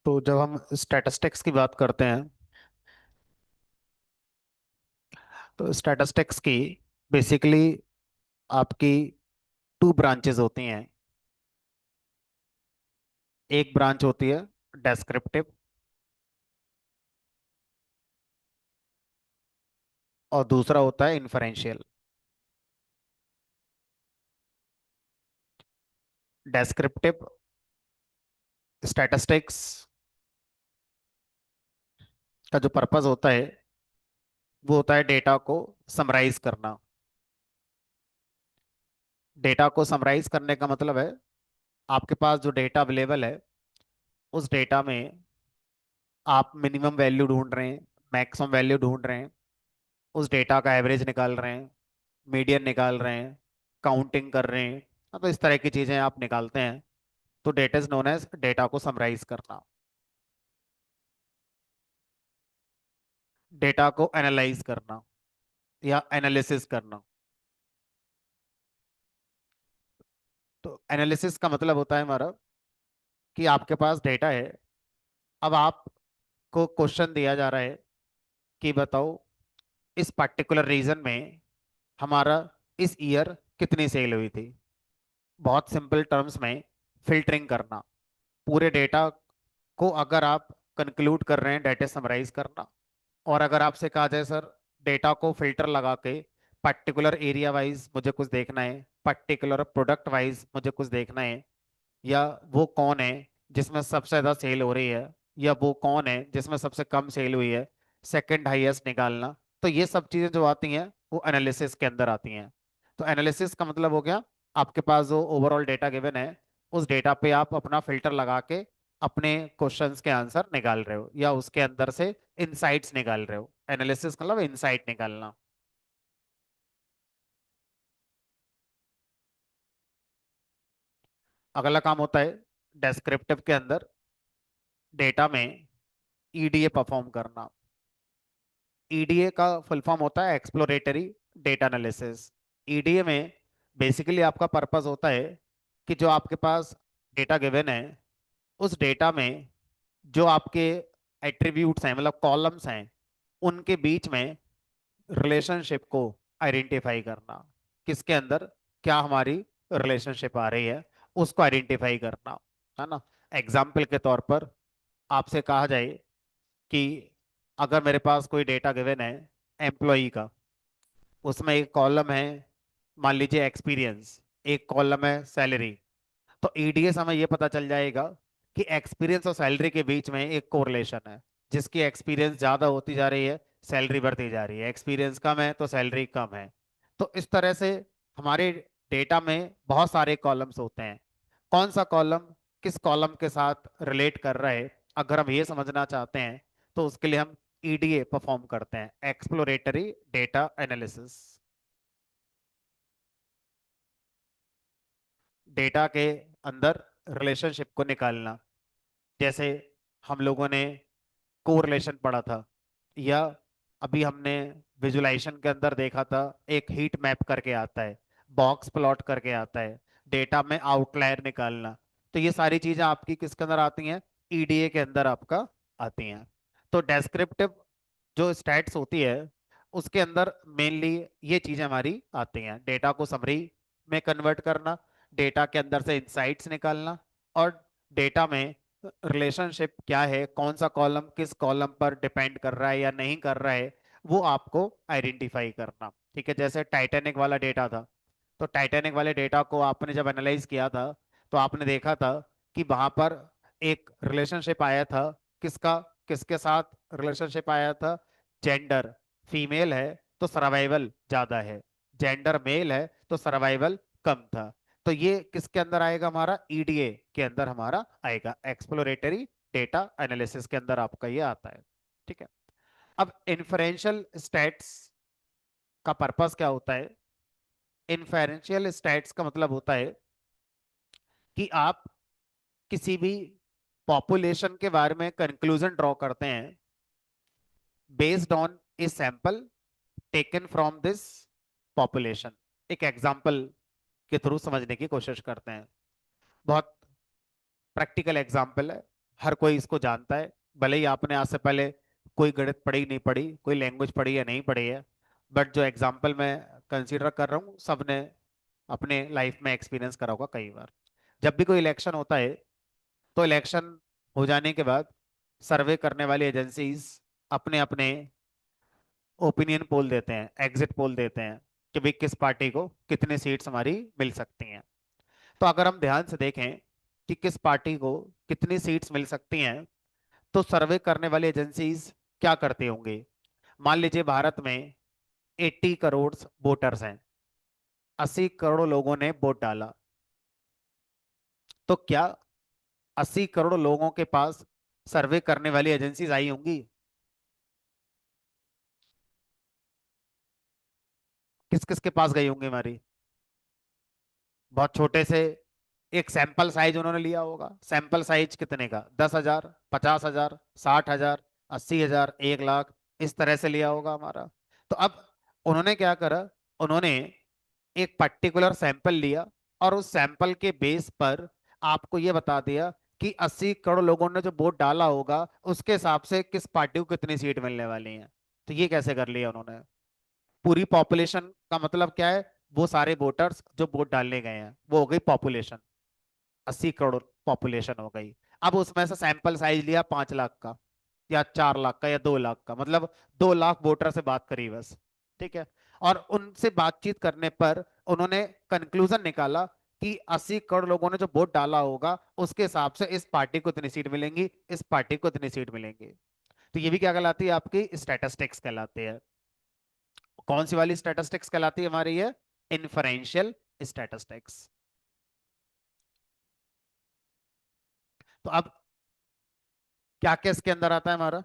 तो जब हम स्टैटिस्टिक्स की बात करते हैं तो स्टैटिस्टिक्स की बेसिकली आपकी टू ब्रांचेस होती हैं। एक ब्रांच होती है डेस्क्रिप्टिव और दूसरा होता है इन्फरेंशियल। डेस्क्रिप्टिव स्टैटिस्टिक्स का जो पर्पस होता है वो होता है डेटा को समराइज करना। डेटा को समराइज करने का मतलब है आपके पास जो डेटा अवेलेबल है उस डेटा में आप मिनिमम वैल्यू ढूंढ रहे हैं, मैक्सिमम वैल्यू ढूंढ रहे हैं, उस डेटा का एवरेज निकाल रहे हैं, मीडियन निकाल रहे हैं, काउंटिंग कर रहे हैं। हाँ, तो इस तरह की चीजें आप निकालते हैं तो data is known as data को समराइज करना। डेटा को एनालाइज करना या एनालिसिस करना। तो एनालिसिस का मतलब होता है हमारा कि आपके पास डेटा है। अब आपको क्वेश्चन दिया जा रहा है कि बताओ इस पर्टिकुलर रीजन में हमारा इस ईयर कितनी सेल हुई थी। बहुत सिंपल टर्म्स में फिल्टरिंग करना। पूरे डेटा को अगर आप कंक्लूड कर रहे हैं डेटा समराइज करना। और अगर आपसे कहा जाए सर डेटा को फिल्टर लगा के पर्टिकुलर एरिया वाइज मुझे कुछ देखना है, पर्टिकुलर प्रोडक्ट वाइज मुझे कुछ देखना है, या वो कौन है जिसमें सबसे ज़्यादा सेल हो रही है, या वो कौन है जिसमें सबसे कम सेल हुई है, सेकंड हाईएस्ट निकालना। तो ये सब चीज़ें जो आती हैं वो एनालिसिस के अंदर आती हैं। तो एनालिसिस का मतलब हो गया आपके पास जो ओवरऑल डेटा गिवन है उस डेटा पे आप अपना फिल्टर लगा के अपने क्वेश्चंस के आंसर निकाल रहे हो या उसके अंदर से इनसाइट्स निकाल रहे हो। एनालिसिस मतलब इनसाइट निकालना। अगला काम होता है डेस्क्रिप्टिव के अंदर डेटा में ईडीए परफॉर्म करना। ईडीए का फुल फॉर्म होता है एक्सप्लोरेटरी डेटा एनालिसिस। ईडीए में बेसिकली आपका पर्पस होता है कि जो आपके पास डेटा गिवन है उस डेटा में जो आपके एट्रीब्यूट्स हैं मतलब कॉलम्स हैं उनके बीच में रिलेशनशिप को आइडेंटिफाई करना। किसके अंदर क्या हमारी रिलेशनशिप आ रही है उसको आइडेंटिफाई करना, है ना। एग्जाम्पल के तौर पर आपसे कहा जाए कि अगर मेरे पास कोई डेटा गिवन है एम्प्लॉई का, उसमें एक कॉलम है मान लीजिए एक्सपीरियंस, एक कॉलम है सैलरी। तो ईडीएस हमें ये पता चल जाएगा कि एक्सपीरियंस और सैलरी के बीच में एक कोरिलेशन है। जिसकी एक्सपीरियंस ज़्यादा होती जा रही है सैलरी बढ़ती जा रही है, एक्सपीरियंस कम है तो सैलरी कम है। तो इस तरह से हमारे डेटा में बहुत सारे कॉलम्स होते हैं। कौन सा कॉलम किस कॉलम के साथ रिलेट कर रहा है अगर हम ये समझना चाहते हैं तो उसके लिए हम ईडीए परफॉर्म करते हैं, एक्सप्लोरेटरी डेटा एनालिसिस। डेटा के अंदर रिलेशनशिप को निकालना। जैसे हम लोगों ने कोरिलेशन पढ़ा था, या अभी हमने विजुलाइजेशन के अंदर देखा था एक हीट मैप करके आता है, बॉक्स प्लॉट करके आता है, डेटा में आउटलायर निकालना। तो ये सारी चीजें आपकी किसके अंदर आती हैं, ईडीए के अंदर आपका आती हैं। तो डेस्क्रिप्टिव जो स्टैट्स होती है उसके अंदर मेनली ये चीजें हमारी आती हैं, डेटा को समरी में कन्वर्ट करना, डेटा के अंदर से इंसाइट्स निकालना, और डेटा में रिलेशनशिप क्या है, कौन सा कॉलम किस कॉलम पर डिपेंड कर रहा है या नहीं कर रहा है वो आपको आइडेंटिफाई करना। ठीक है, जैसे टाइटैनिक वाला डेटा था। तो टाइटैनिक वाले डेटा को आपने जब एनालाइज किया था तो आपने देखा था कि वहां पर एक रिलेशनशिप आया था। किसका किसके साथ रिलेशनशिप आया था, जेंडर फीमेल है तो सर्वाइवल ज्यादा है, जेंडर मेल है तो सर्वाइवल कम था। तो ये किसके अंदर आएगा, हमारा ईडीए के अंदर हमारा आएगा, एक्सप्लोरेटरी डेटा एनालिसिस के अंदर आपका ये आता है। ठीक है। अब इन्फरेंशियल स्टैट्स का पर्पस क्या होता है। इन्फरेंशियल स्टैट्स का मतलब होता है कि आप किसी भी पॉपुलेशन के बारे में कंक्लूजन ड्रॉ करते हैं based on a sample taken from this population. एक एग्जांपल के थ्रू समझने की कोशिश करते हैं। बहुत प्रैक्टिकल एग्जांपल है। हर कोई इसको जानता है, भले ही आपने आज से पहले कोई गणित पढ़ी नहीं पढ़ी, कोई लैंग्वेज पढ़ी या नहीं पढ़ी है, बट जो एग्जाम्पल मैं कंसीडर कर रहा हूँ सबने अपने लाइफ में एक्सपीरियंस करा होगा कई बार। जब भी कोई इलेक्शन होता है तो इलेक्शन हो जाने के बाद सर्वे करने वाली एजेंसीज अपने अपने ओपिनियन पोल देते हैं, एग्जिट पोल देते हैं कि भाई किस पार्टी को कितने सीट्स हमारी मिल सकती हैं। तो अगर हम ध्यान से देखें कि किस पार्टी को कितनी सीट्स मिल सकती हैं, तो सर्वे करने वाली एजेंसीज क्या करते होंगे। मान लीजिए भारत में 80 करोड़ वोटर्स हैं, 80 करोड़ लोगों ने वोट डाला, तो क्या 80 करोड़ लोगों के पास सर्वे करने वाली एजेंसीज आई होंगी? किस किस के पास गई होंगी हमारी? बहुत छोटे से एक सैंपल साइज उन्होंने लिया होगा। सैंपल साइज कितने का? 10,000, 50,000, 60,000, 80,000, 1 लाख, इस तरह से लिया होगा हमारा। तो अब उन्होंने क्या करा, उन्होंने एक पर्टिकुलर सैंपल लिया और उस सैंपल के बेस पर आपको ये बता दिया कि 80 करोड़ लोगों ने जो वोट डाला होगा उसके हिसाब से किस पार्टी को कितनी सीट मिलने वाली है। तो ये कैसे कर लिया उन्होंने? पूरी पॉपुलेशन का मतलब क्या है? वो सारे वोटर्स जो वोट डालने गए हैं वो हो गई पॉपुलेशन, 80 करोड़ पॉपुलेशन हो गई। अब उसमें से सैंपल साइज लिया 5 लाख का या 4 लाख का या 2 लाख का, मतलब 2 लाख वोटर से बात करी बस। ठीक है। और उनसे बातचीत करने पर उन्होंने कंक्लूजन निकाला कि 80 करोड़ लोगों ने जो वोट डाला होगा उसके हिसाब से इस पार्टी को इतनी सीट मिलेंगी, इस पार्टी को इतनी सीट मिलेंगी। तो ये भी क्या कहलाती है? आपकी स्टैटिस्टिक्स कहलाती है। कौन सी वाली स्टैटिस्टिक्स कहलाती है हमारी? ये इन्फरेंशियल स्टैटिस्टिक्स। तो अब क्या क्या इसके अंदर आता है हमारा?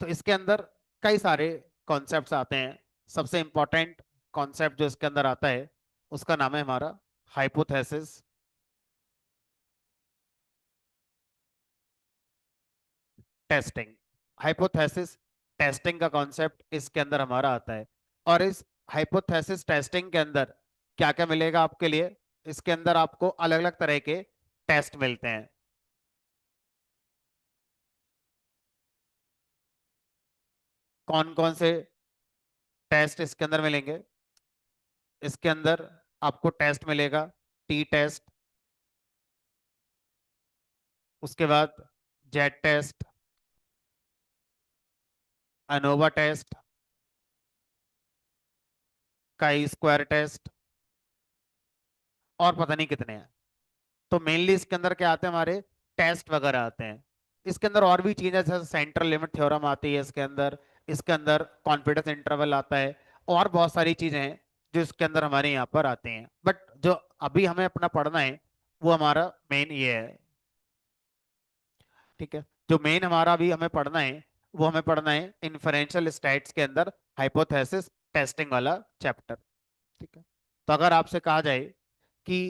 तो इसके अंदर कई सारे कॉन्सेप्ट्स आते हैं। सबसे इंपॉर्टेंट कॉन्सेप्ट जो इसके अंदर आता है उसका नाम है हमारा हाइपोथेसिस टेस्टिंग। हाइपोथेसिस टेस्टिंग का कॉन्सेप्ट इसके अंदर हमारा आता है। और इस हाइपोथेसिस टेस्टिंग के अंदर क्या क्या मिलेगा आपके लिए? इसके अंदर आपको अलग अलग तरह के टेस्ट मिलते हैं। कौन कौन से टेस्ट इसके अंदर मिलेंगे? इसके अंदर आपको टेस्ट मिलेगा टी टेस्ट, उसके बाद Z test, ANOVA test, chi square test, और पता नहीं कितने हैं। तो मेनली इसके अंदर क्या आते हैं हमारे? टेस्ट वगैरह आते हैं। इसके अंदर और भी चीजें जैसे सेंट्रल लिमिट थ्योरम आती है इसके अंदर, इसके अंदर कॉन्फिडेंस इंटरवल आता है, और बहुत सारी चीजें हैं जो इसके अंदर हमारे यहाँ पर आते हैं। बट जो अभी हमें अपना पढ़ना है वो हमारा मेन ये है। ठीक है। जो मेन हमारा अभी हमें पढ़ना है वो हमें पढ़ना है इन्फरेंशियल स्टैट्स के अंदर हाइपोथेसिस टेस्टिंग वाला चैप्टर। ठीक है। तो अगर आपसे कहा जाए कि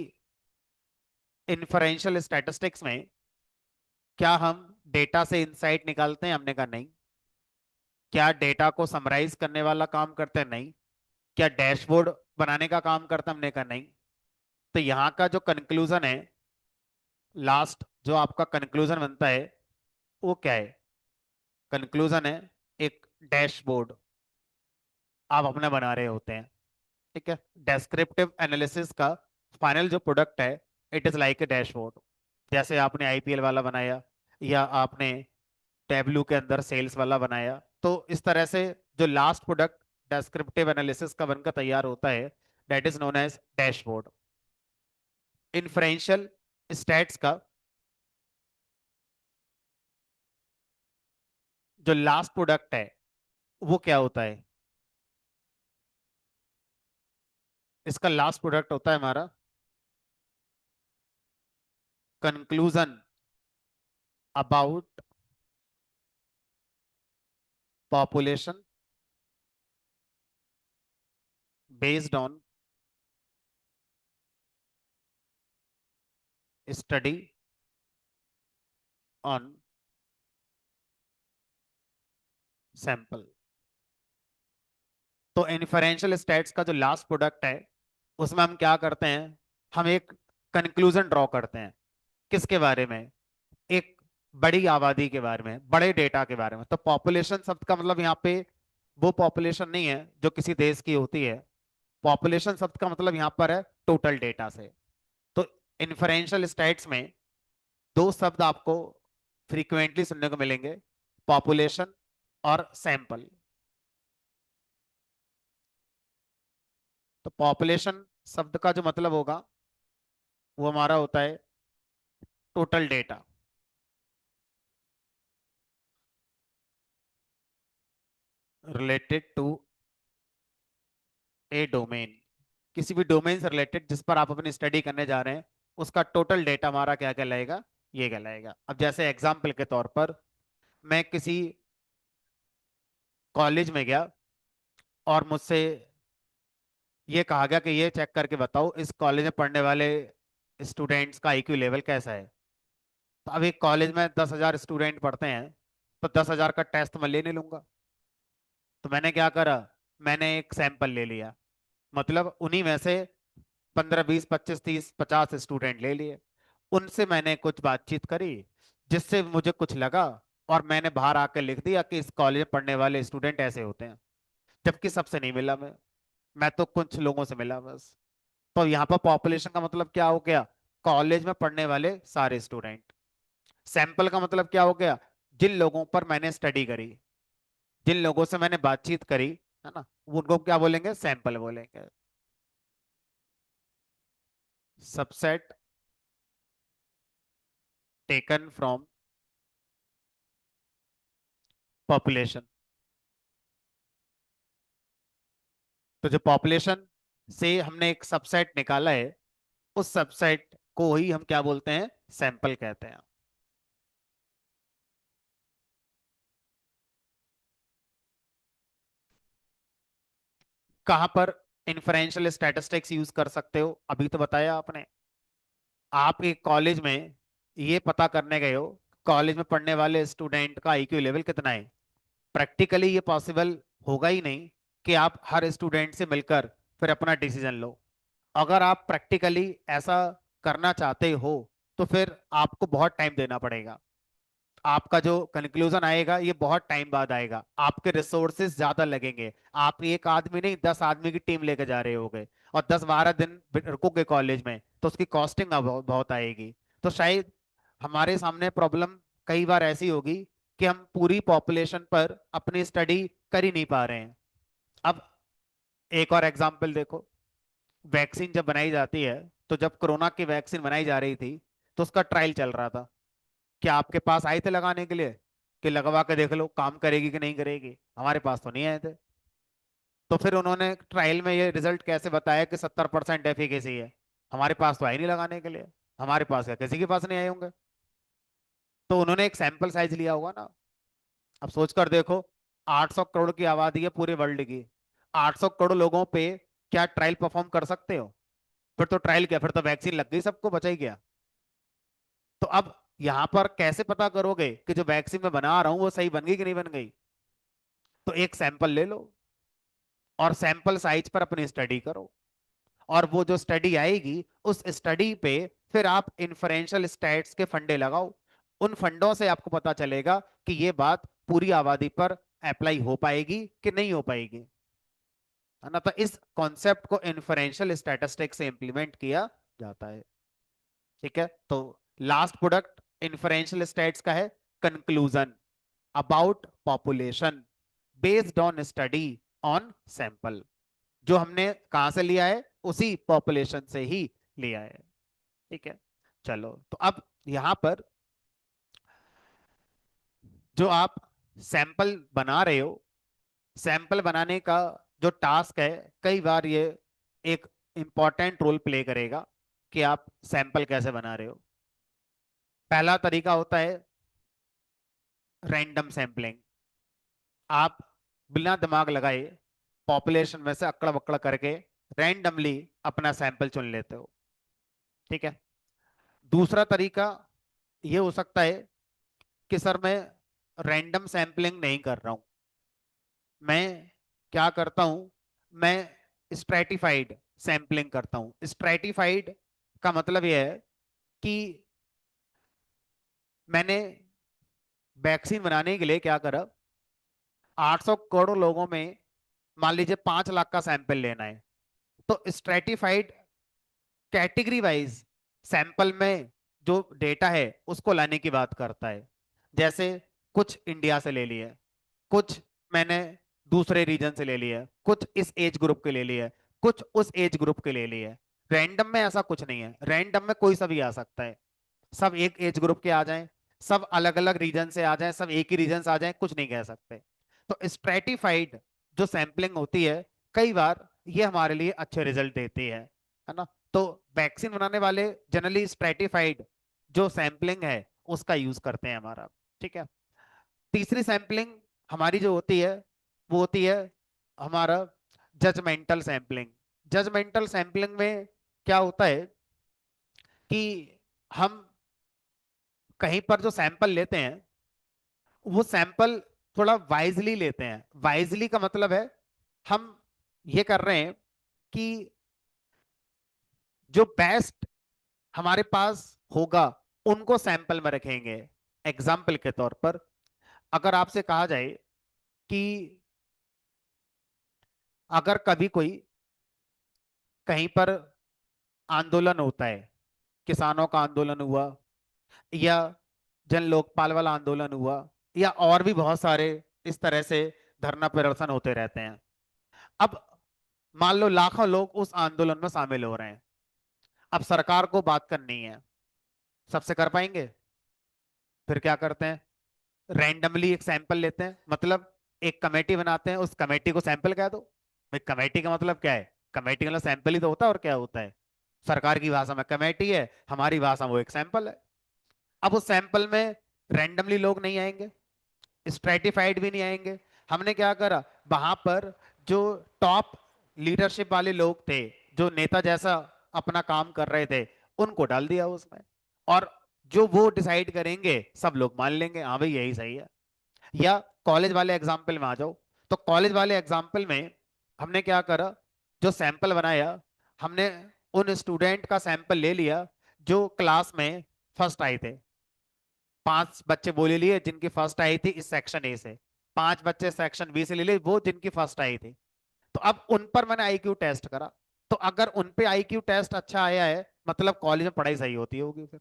इन्फरेंशियल स्टैटिस्टिक्स में क्या हम डेटा से इंसाइट निकालते हैं? हमने कहा नहीं। क्या डेटा को समराइज करने वाला काम करते हैं? नहीं। क्या डैशबोर्ड बनाने का काम करते हैं? हमने कहा नहीं। तो यहाँ का जो कंक्लूजन है, लास्ट जो आपका कंक्लूजन बनता है वो क्या है? कंक्लूजन है एक डैशबोर्ड आप अपना बना रहे होते हैं। ठीक है। डेस्क्रिप्टिव एनालिसिस का फाइनल जो प्रोडक्ट है it is like a dashboard. जैसे आपने आईपीएल वाला बनाया या आपने टैबलू के अंदर सेल्स वाला बनाया, तो इस तरह से जो लास्ट प्रोडक्ट डेस्क्रिप्टिव एनालिसिस का बनकर तैयार होता है that is known as dashboard. Inferential stats का जो लास्ट प्रोडक्ट है वो क्या होता है? इसका लास्ट प्रोडक्ट होता है हमारा conclusion about population based on study on sample. तो इन्फरेंशियल स्टैट्स का जो लास्ट प्रोडक्ट है उसमें हम क्या करते हैं? हम एक कंक्लूजन ड्रॉ करते हैं। किसके बारे में? एक बड़ी आबादी के बारे में, बड़े डेटा के बारे में। तो पॉपुलेशन शब्द का मतलब यहाँ पे वो पॉपुलेशन नहीं है जो किसी देश की होती है। पॉपुलेशन शब्द का मतलब यहाँ पर है टोटल डेटा से। तो इन्फरेंशियल स्टेट्स में दो शब्द आपको फ्रीक्वेंटली सुनने को मिलेंगे, पॉपुलेशन और सैंपल। तो पॉपुलेशन शब्द का जो मतलब होगा वो हमारा होता है total data related to a domain. किसी भी डोमेन से रिलेटेड जिस पर आप अपनी स्टडी करने जा रहे हैं, उसका टोटल डेटा हमारा क्या कहलाएगा, ये कहलाएगा। अब जैसे एग्जाम्पल के तौर पर मैं किसी कॉलेज में गया और मुझसे ये कहा गया कि ये चेक करके बताओ इस कॉलेज में पढ़ने वाले स्टूडेंट्स का आईक्यू लेवल कैसा है। तो अब एक कॉलेज में 10,000 स्टूडेंट पढ़ते हैं, तो 10,000 का टेस्ट मैं ले नहीं लूंगा। तो मैंने क्या करा, मैंने एक सैंपल ले लिया, मतलब उन्हीं में से 15, 20, 25, 30, 50 स्टूडेंट ले लिए। उनसे मैंने कुछ बातचीत करी जिससे मुझे कुछ लगा, और मैंने बाहर आकर लिख दिया कि इस कॉलेज में पढ़ने वाले स्टूडेंट ऐसे होते हैं। जबकि सबसे नहीं मिला मैं तो कुछ लोगों से मिला बस। तो यहाँ पर पॉपुलेशन का मतलब क्या हो गया, कॉलेज में पढ़ने वाले सारे स्टूडेंट। सैंपल का मतलब क्या हो गया, जिन लोगों पर मैंने स्टडी करी, जिन लोगों से मैंने बातचीत करी, है ना, उनको क्या बोलेंगे, सैंपल बोलेंगे। Subset taken from population. तो जो पॉपुलेशन से हमने एक सबसेट निकाला है, उस सबसेट को ही हम क्या बोलते हैं, सैंपल कहते हैं। कहां पर इन्फरेंशियल स्टैटिस्टिक्स यूज कर सकते हो, अभी तो बताया आपने। आप एक कॉलेज में ये पता करने गए हो कॉलेज में पढ़ने वाले स्टूडेंट का आईक्यू लेवल कितना है। प्रैक्टिकली ये पॉसिबल होगा ही नहीं कि आप हर स्टूडेंट से मिलकर फिर अपना डिसीजन लो। अगर आप प्रैक्टिकली ऐसा करना चाहते हो तो फिर आपको बहुत टाइम देना पड़ेगा। आपका जो कंक्लूजन आएगा ये बहुत टाइम बाद आएगा, आपके रिसोर्सेज ज्यादा लगेंगे। आप एक आदमी नहीं 10 आदमी की टीम लेकर जा रहे होगे, और 10-12 दिन रुकोगे कॉलेज में, तो उसकी कॉस्टिंग बहुत बहुत आएगी। तो शायद हमारे सामने प्रॉब्लम कई बार ऐसी होगी कि हम पूरी पॉपुलेशन पर अपनी स्टडी कर ही नहीं पा रहे हैं। अब एक और एग्जाम्पल देखो, वैक्सीन जब बनाई जाती है, तो जब कोरोना की वैक्सीन बनाई जा रही थी तो उसका ट्रायल चल रहा था। क्या आपके पास आए थे लगाने के लिए कि लगवा के देख लो काम करेगी कि नहीं करेगी? हमारे पास तो नहीं आए थे। तो फिर उन्होंने ट्रायल में ये रिजल्ट कैसे बताया कि 70% एफिकेसी है? हमारे पास तो आई नहीं लगाने के लिए। हमारे पास क्या किसी के पास नहीं आए होंगे? तो उन्होंने एक सैंपल साइज लिया होगा ना। अब सोच कर देखो, 800 करोड़ की आबादी है पूरे वर्ल्ड की, 800 करोड़ लोगों पे क्या ट्रायल परफॉर्म कर सकते हो? फिर तो ट्रायल क्या, फिर तो वैक्सीन लग गई सबको, बचा ही गया। तो अब यहां पर कैसे पता करोगे कि जो वैक्सीन मैं बना रहा हूं वो सही बन गई कि नहीं बन गई? तो एक सैंपल ले लो और सैंपल साइज पर अपनी स्टडी करो, और वो जो स्टडी आएगी उस स्टडी पे फिर आप इन्फरेंशियल स्टैट्स के फंडे लगाओ। उन फंडों से आपको पता चलेगा कि ये बात पूरी आबादी पर अप्लाई हो पाएगी कि नहीं हो पाएगी, है ना। तो इस कॉन्सेप्ट को इन्फरेंशियल स्टैटिस्टिक्स से इंप्लीमेंट किया जाता है। ठीक है, तो लास्ट प्रोडक्ट इन्फरेंशियल स्टैट्स का है conclusion about population based on study on sample. जो हमने कहां से लिया है, उसी पॉपुलेशन से ही लिया है। ठीक है, चलो तो अब यहां पर जो आप सैंपल बना रहे हो, सैंपल बनाने का जो टास्क है, कई बार ये एक इंपॉर्टेंट रोल प्ले करेगा कि आप सैंपल कैसे बना रहे हो। पहला तरीका होता है रैंडम सैंपलिंग। आप बिना दिमाग लगाए पॉपुलेशन में से अकड़ बकड़ करके रैंडमली अपना सैंपल चुन लेते हो। ठीक है, दूसरा तरीका ये हो सकता है कि सर मैं रैंडम सैंपलिंग नहीं कर रहा हूं, मैं क्या करता हूं, मैं स्ट्रैटिफाइड सैंपलिंग करता हूं। स्ट्रैटिफाइड का मतलब यह है कि मैंने वैक्सीन बनाने के लिए क्या करा, 800 करोड़ लोगों में मान लीजिए 5 लाख का सैंपल लेना है, तो स्ट्रेटिफाइड कैटेगरी वाइज सैंपल में जो डेटा है उसको लाने की बात करता है। जैसे कुछ इंडिया से ले लिए, कुछ मैंने दूसरे रीजन से ले लिए, कुछ इस एज ग्रुप के ले लिए, कुछ उस एज ग्रुप के ले लिए। रैंडम में ऐसा कुछ नहीं है, रैंडम में कोई सा भी आ सकता है, सब एक एज ग्रुप के आ जाएं, सब अलग अलग रीजन से आ जाएं, सब एक ही रीजन से आ जाएं, कुछ नहीं कह सकते। तो स्ट्रेटिफाइड जो सैंपलिंग होती है, कई बार ये हमारे लिए अच्छे रिजल्ट देती है ना। तो वैक्सीन बनाने वाले जनरली स्ट्रेटिफाइड जो सैंपलिंग है उसका यूज करते हैं हमारा। ठीक है। तीसरी सैंपलिंग हमारी जो होती है वो होती है हमारा जजमेंटल सैंपलिंग। जजमेंटल सैंपलिंग में क्या होता है कि हम कहीं पर जो सैंपल लेते हैं वो सैंपल थोड़ा वाइजली लेते हैं। वाइजली का मतलब है हम ये कर रहे हैं कि जो बेस्ट हमारे पास होगा उनको सैंपल में रखेंगे। एग्जाम्पल के तौर पर अगर आपसे कहा जाए कि अगर कभी कोई कहीं पर आंदोलन होता है, किसानों का आंदोलन हुआ या जन लोकपाल वाला आंदोलन हुआ या और भी बहुत सारे इस तरह से धरना प्रदर्शन होते रहते हैं। अब मान लो लाखों लोग उस आंदोलन में शामिल हो रहे हैं, अब सरकार को बात करनी है, सबसे कर पाएंगे? फिर क्या करते हैं, रैंडमली एक सैंपल लेते हैं, मतलब एक कमेटी बनाते हैं, उस कमेटी को सैंपल कह दो। भाई कमेटी का मतलब क्या है, कमेटी का मतलब सैंपल ही तो होता है, और क्या होता है? सरकार की भाषा में कमेटी है, हमारी भाषा में वो एक सैंपल है। अब उस सैंपल में रैंडमली लोग नहीं आएंगे, स्ट्रेटिफाइड भी नहीं आएंगे। हमने क्या करा, वहां पर जो टॉप लीडरशिप वाले लोग थे, जो नेता जैसा अपना काम कर रहे थे, उनको डाल दिया उसमें। और जो वो डिसाइड करेंगे सब लोग मान लेंगे, हाँ भाई यही सही है। या कॉलेज वाले एग्जाम्पल में आ जाओ, तो कॉलेज वाले एग्जाम्पल में हमने क्या करा, जो सैंपल बनाया, हमने उन स्टूडेंट का सैंपल ले लिया जो क्लास में फर्स्ट आए थे। 5 बच्चे बोले लिए जिनकी फर्स्ट आई थी इस सेक्शन ए से, 5 बच्चे सेक्शन बी से ले लिए वो जिनकी फर्स्ट आई थी। तो अब उन पर मैंने आईक्यू टेस्ट करा, तो अगर उन पे आईक्यू टेस्ट अच्छा आया है मतलब कॉलेज में पढ़ाई सही होती होगी फिर।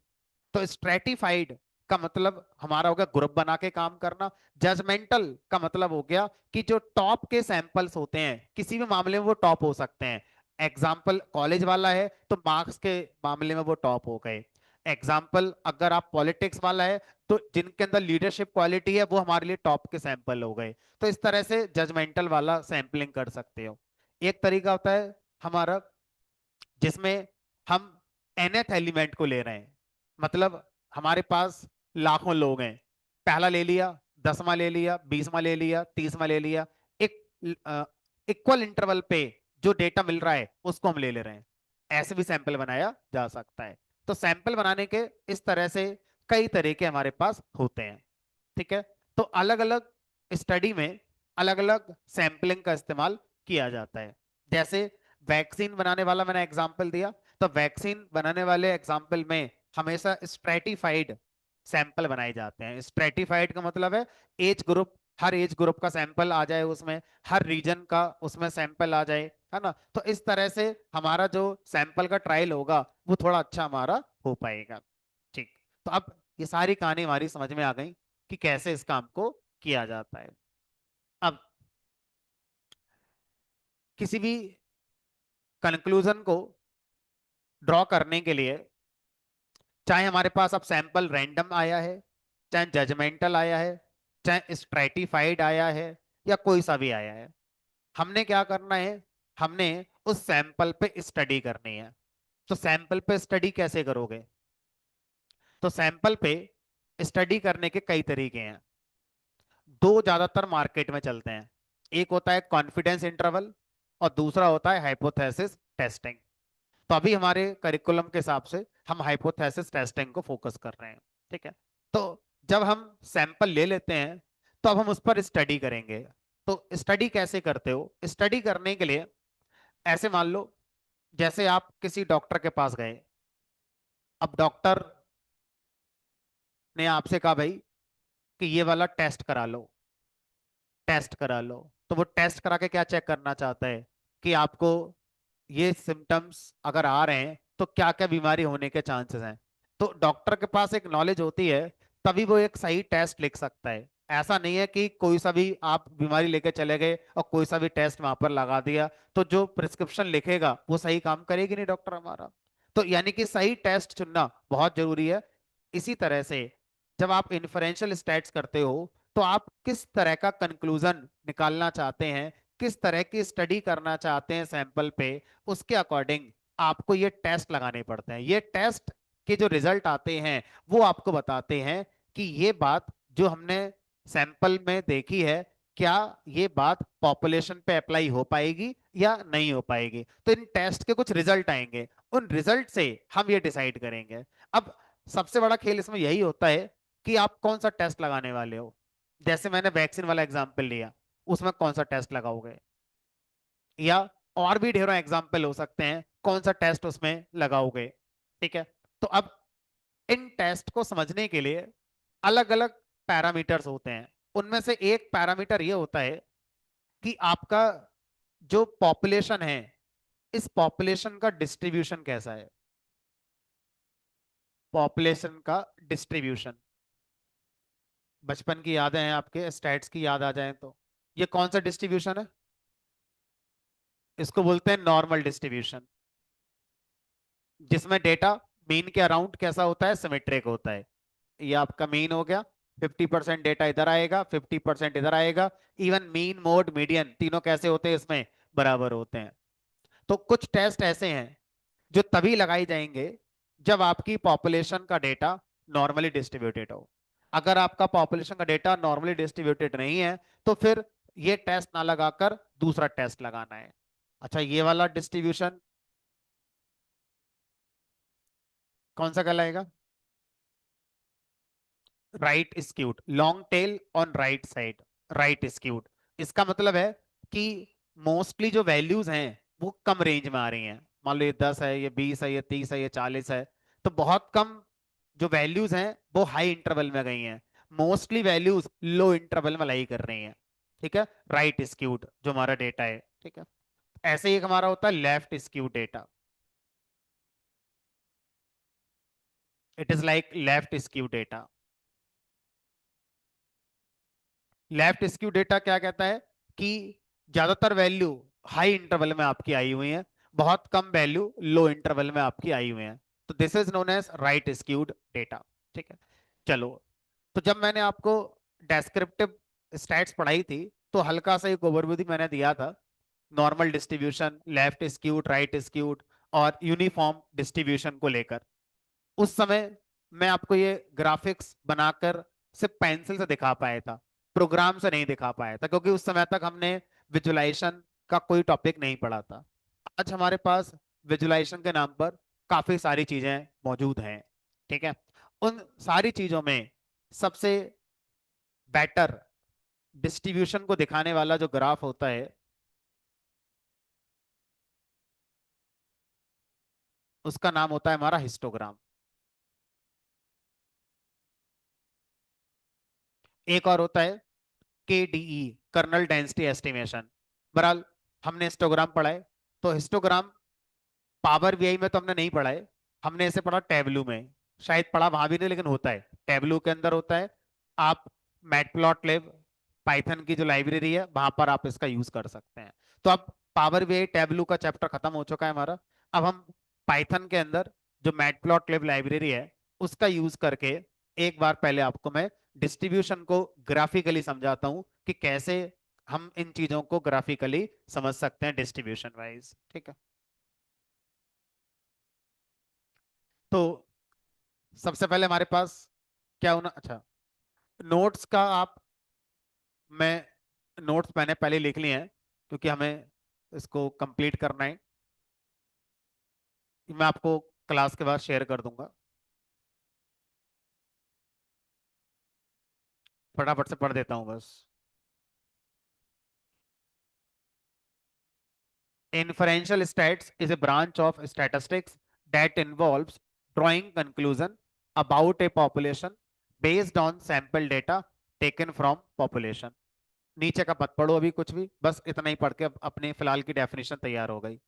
तो स्ट्रेटिफाइड का मतलब हमारा हो गया ग्रुप बना के काम करना। जजमेंटल का मतलब हो गया कि जो टॉप के सैंपल्स होते हैं किसी भी मामले में वो टॉप हो सकते हैं। एग्जाम्पल कॉलेज वाला है तो मार्क्स के मामले में वो टॉप हो गए। एग्जाम्पल अगर आप पॉलिटिक्स वाला है तो जिनके अंदर लीडरशिप क्वालिटी है वो हमारे लिए टॉप के सैंपल हो गए। तो इस तरह से जजमेंटल वाला सैंपलिंग कर सकते हो। एक तरीका होता है हमारा जिसमें हम nth एलिमेंट को ले रहे हैं, मतलब हमारे पास लाखों लोग हैं, पहला ले लिया, 10वां ले लिया, 20वां ले लिया, 30वां ले लिया, एक इक्वल इंटरवल पे जो डेटा मिल रहा है उसको हम ले ले रहे हैं। ऐसे भी सैंपल बनाया जा सकता है। तो सैंपल बनाने के इस तरह से कई तरीके हमारे पास होते हैं। ठीक है। तो अलग अलग स्टडी में अलग अलग सैंपलिंग का इस्तेमाल किया जाता है। जैसे वैक्सीन बनाने वाला मैंने एग्जांपल दिया, तो वैक्सीन बनाने वाले एग्जांपल में हमेशा स्ट्रेटिफाइड सैंपल बनाए जाते हैं। स्ट्रेटिफाइड का मतलब है एज ग्रुप, हर एज ग्रुप का सैंपल आ जाए उसमें, हर रीजन का उसमें सैंपल आ जाए, है ना। तो इस तरह से हमारा जो सैंपल का ट्रायल होगा वो थोड़ा अच्छा हमारा हो पाएगा। ठीक। तो अब ये सारी कहानी हमारी समझ में आ गई कि कैसे इस काम को किया जाता है। अब किसी भी कंक्लूजन को ड्रॉ करने के लिए, चाहे हमारे पास अब सैंपल रैंडम आया है, चाहे जजमेंटल आया है, चाहे स्ट्रेटिफाइड आया है, या कोई सा भी आया है, हमने क्या करना है, हमने उस सैंपल पे स्टडी करनी है। तो सैंपल पे स्टडी कैसे करोगे? तो सैंपल पे स्टडी करने के कई तरीके हैं। दो ज्यादातर मार्केट में चलते हैं, एक होता है कॉन्फिडेंस इंटरवल और दूसरा होता है हाइपोथेसिस टेस्टिंग। तो अभी हमारे करिकुलम के हिसाब से हम हाइपोथेसिस टेस्टिंग को फोकस कर रहे हैं। ठीक है। तो जब हम सैंपल ले लेते हैं तो अब हम उस पर स्टडी करेंगे। तो स्टडी कैसे करते हो? स्टडी करने के लिए ऐसे मान लो जैसे आप किसी डॉक्टर के पास गए, अब डॉक्टर ने आपसे कहा भाई कि ये वाला टेस्ट करा लो, टेस्ट करा लो। तो वो टेस्ट करा के क्या चेक करना चाहता है कि आपको ये सिम्टम्स अगर आ रहे हैं तो क्या क्या बीमारी होने के चांसेस हैं। तो डॉक्टर के पास एक नॉलेज होती है, तभी वो एक सही टेस्ट लिख सकता है। ऐसा नहीं है कि कोई सा भी आप बीमारी लेके चले गए और कोई सा भी टेस्ट वहां पर लगा दिया, तो जो प्रिस्क्रिप्शन लिखेगा वो सही काम करेगी नहीं डॉक्टर हमारा। तो यानी कि सही टेस्ट चुनना बहुत जरूरी है। इसी तरह से जब आप इन्फरेंशियल स्टैट्स करते हो, तो आप किस तरह का कंक्लूजन निकालना चाहते हैं, किस तरह की स्टडी करना चाहते हैं सैंपल पे, उसके अकॉर्डिंग आपको ये टेस्ट लगाने पड़ते हैं। ये टेस्ट के जो रिजल्ट आते हैं वो आपको बताते हैं कि ये बात जो हमने सैंपल में देखी है, क्या ये बात पॉपुलेशन पे अप्लाई हो पाएगी या नहीं हो पाएगी। तो इन टेस्ट के कुछ रिजल्ट आएंगे, उन रिजल्ट से हम ये डिसाइड करेंगे। अब सबसे बड़ा खेल इसमें यही होता है कि आप कौन सा टेस्ट लगाने वाले हो। जैसे मैंने वैक्सीन वाला एग्जांपल लिया, उसमें कौन सा टेस्ट लगाओगे, या और भी ढेरों एग्जांपल हो सकते हैं, कौन सा टेस्ट उसमें लगाओगे। ठीक है। तो अब इन टेस्ट को समझने के लिए अलग अलग पैरामीटर्स होते हैं। उनमें से एक पैरामीटर ये होता है कि आपका जो पॉपुलेशन है, इस पॉपुलेशन का डिस्ट्रीब्यूशन कैसा है। पॉपुलेशन का डिस्ट्रीब्यूशन, बचपन की यादें हैं आपके, स्टैट्स की याद आ जाए तो ये कौन सा डिस्ट्रीब्यूशन है, इसको बोलते हैं नॉर्मल डिस्ट्रीब्यूशन, जिसमें डेटा मीन के अराउंड कैसा होता है, सिमेट्रिक होता है। ये आपका मीन हो गया, 50% डेटा इधर आएगा, 50% इधर आएगा। इवन मीन मोड मीडियन तीनों कैसे होते हैं इसमें, बराबर होते हैं। तो कुछ टेस्ट ऐसे हैं जो तभी लगाई जाएंगे जब आपकी पॉपुलेशन का डेटा नॉर्मली डिस्ट्रीब्यूटेड हो। अगर आपका पॉपुलेशन का डेटा नॉर्मली डिस्ट्रीब्यूटेड नहीं है, तो फिर ये टेस्ट ना लगाकर दूसरा टेस्ट लगाना है। अच्छा, ये वाला डिस्ट्रीब्यूशन कौन सा कहलाएगा, right skewed, long tail on right side, right skewed. इसका मतलब है कि मोस्टली जो वैल्यूज हैं वो कम रेंज में आ रही हैं। मान लो ये 10 है, ये 20 है, ये 30 है, ये 40 है, तो बहुत कम जो वैल्यूज हैं वो हाई इंटरवल में गई हैं। मोस्टली वैल्यूज लो इंटरवल में लाई कर रही हैं। ठीक है, राइट स्क्यूड जो हमारा डेटा है। ठीक है। ऐसे ही एक हमारा होता है left skewed data. It is like left skewed data. Left skew data क्या कहता है कि ज्यादातर वैल्यू हाई इंटरवल में आपकी आई हुई है, बहुत कम वैल्यू लो इंटरवल में आपकी आई हुई है। तो this is known as right skewed data. ठीक है। चलो, तो जब मैंने आपको डेस्क्रिप्टिव स्टैट्स पढ़ाई थी, तो हल्का सा एक ओवरव्यू मैंने दिया था, normal distribution, left skewed, right skewed और यूनिफॉर्म डिस्ट्रीब्यूशन को लेकर। उस समय मैं आपको ये ग्राफिक्स बनाकर सिर्फ पेंसिल से दिखा पाया था, प्रोग्राम से नहीं दिखा पाया था, क्योंकि उस समय तक हमने विजुलाइजेशन का कोई टॉपिक नहीं पढ़ा था। आज हमारे पास विजुलाइजेशन के नाम पर काफी सारी चीजें मौजूद हैं। ठीक है। उन सारी चीजों में सबसे बेटर डिस्ट्रीब्यूशन को दिखाने वाला जो ग्राफ होता है, उसका नाम होता है हमारा हिस्टोग्राम। एक और होता है केडीई, कर्नल डेंसिटी एस्टिमेशन। बहरहाल हमने हिस्टोग्राम पढ़ा है, तो हिस्टोग्राम पावर बीआई में तो हमने नहीं पढ़ा है, हमने इसे पढ़ा टैबलू में। शायद पढ़ा वहां भी नहीं, लेकिन होता है टैबलू के अंदर होता है। आप मैटप्लॉटलिब पाइथन की जो लाइब्रेरी है वहां पर आप इसका यूज कर सकते हैं। तो अब पावर बीआई टैबलू का चैप्टर खत्म हो चुका है हमारा। अब हम पाइथन के अंदर जो मैटप्लॉटलिब लाइब्रेरी है उसका यूज करके एक बार पहले आपको मैं डिस्ट्रीब्यूशन को ग्राफिकली समझाता हूं कि कैसे हम इन चीजों को ग्राफिकली समझ सकते हैं डिस्ट्रीब्यूशन वाइज। ठीक है। तो सबसे पहले हमारे पास क्या होना, अच्छा, नोट्स का आप, मैं नोट्स मैंने पहले लिख लिए हैं क्योंकि हमें इसको कंप्लीट करना है। मैं आपको क्लास के बाद शेयर कर दूंगा, फटाफट से पढ़ देता हूँ बस। Inferential stats is a branch of statistics that involves drawing conclusion about a population based on sample data taken from population. नीचे का मत पढ़ो अभी कुछ भी, बस इतना ही पढ़ के अपनी फिलहाल की डेफिनेशन तैयार हो गई।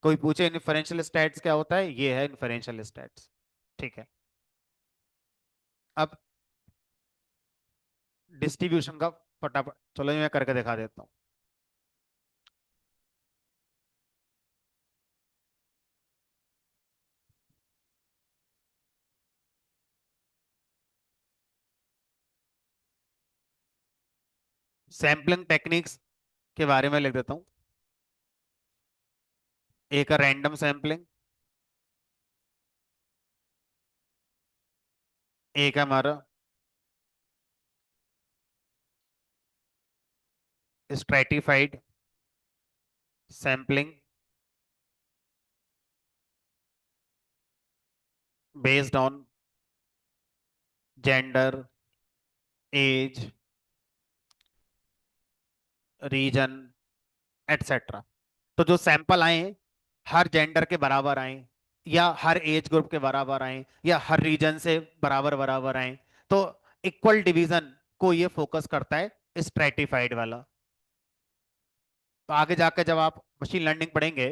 कोई पूछे इन्फरेंशियल स्टैट्स क्या होता है, ये है इन्फरेंशियल स्टैट्स। ठीक है। अब डिस्ट्रीब्यूशन का फटाफट चलो ये मैं करके दिखा देता हूँ। सैम्पलिंग टेक्निक्स के बारे में लिख देता हूँ। एक है रैंडम सैम्पलिंग, एक है हमारा stratified sampling based on gender, age, region, etcetera. तो जो सैंपल आए हर जेंडर के बराबर आए, या हर एज ग्रुप के बराबर आए, या हर रीजन से बराबर बराबर आए, तो इक्वल डिवीजन को ये फोकस करता है स्ट्रेटिफाइड वाला। तो आगे जाकर जब आप मशीन लर्निंग पढ़ेंगे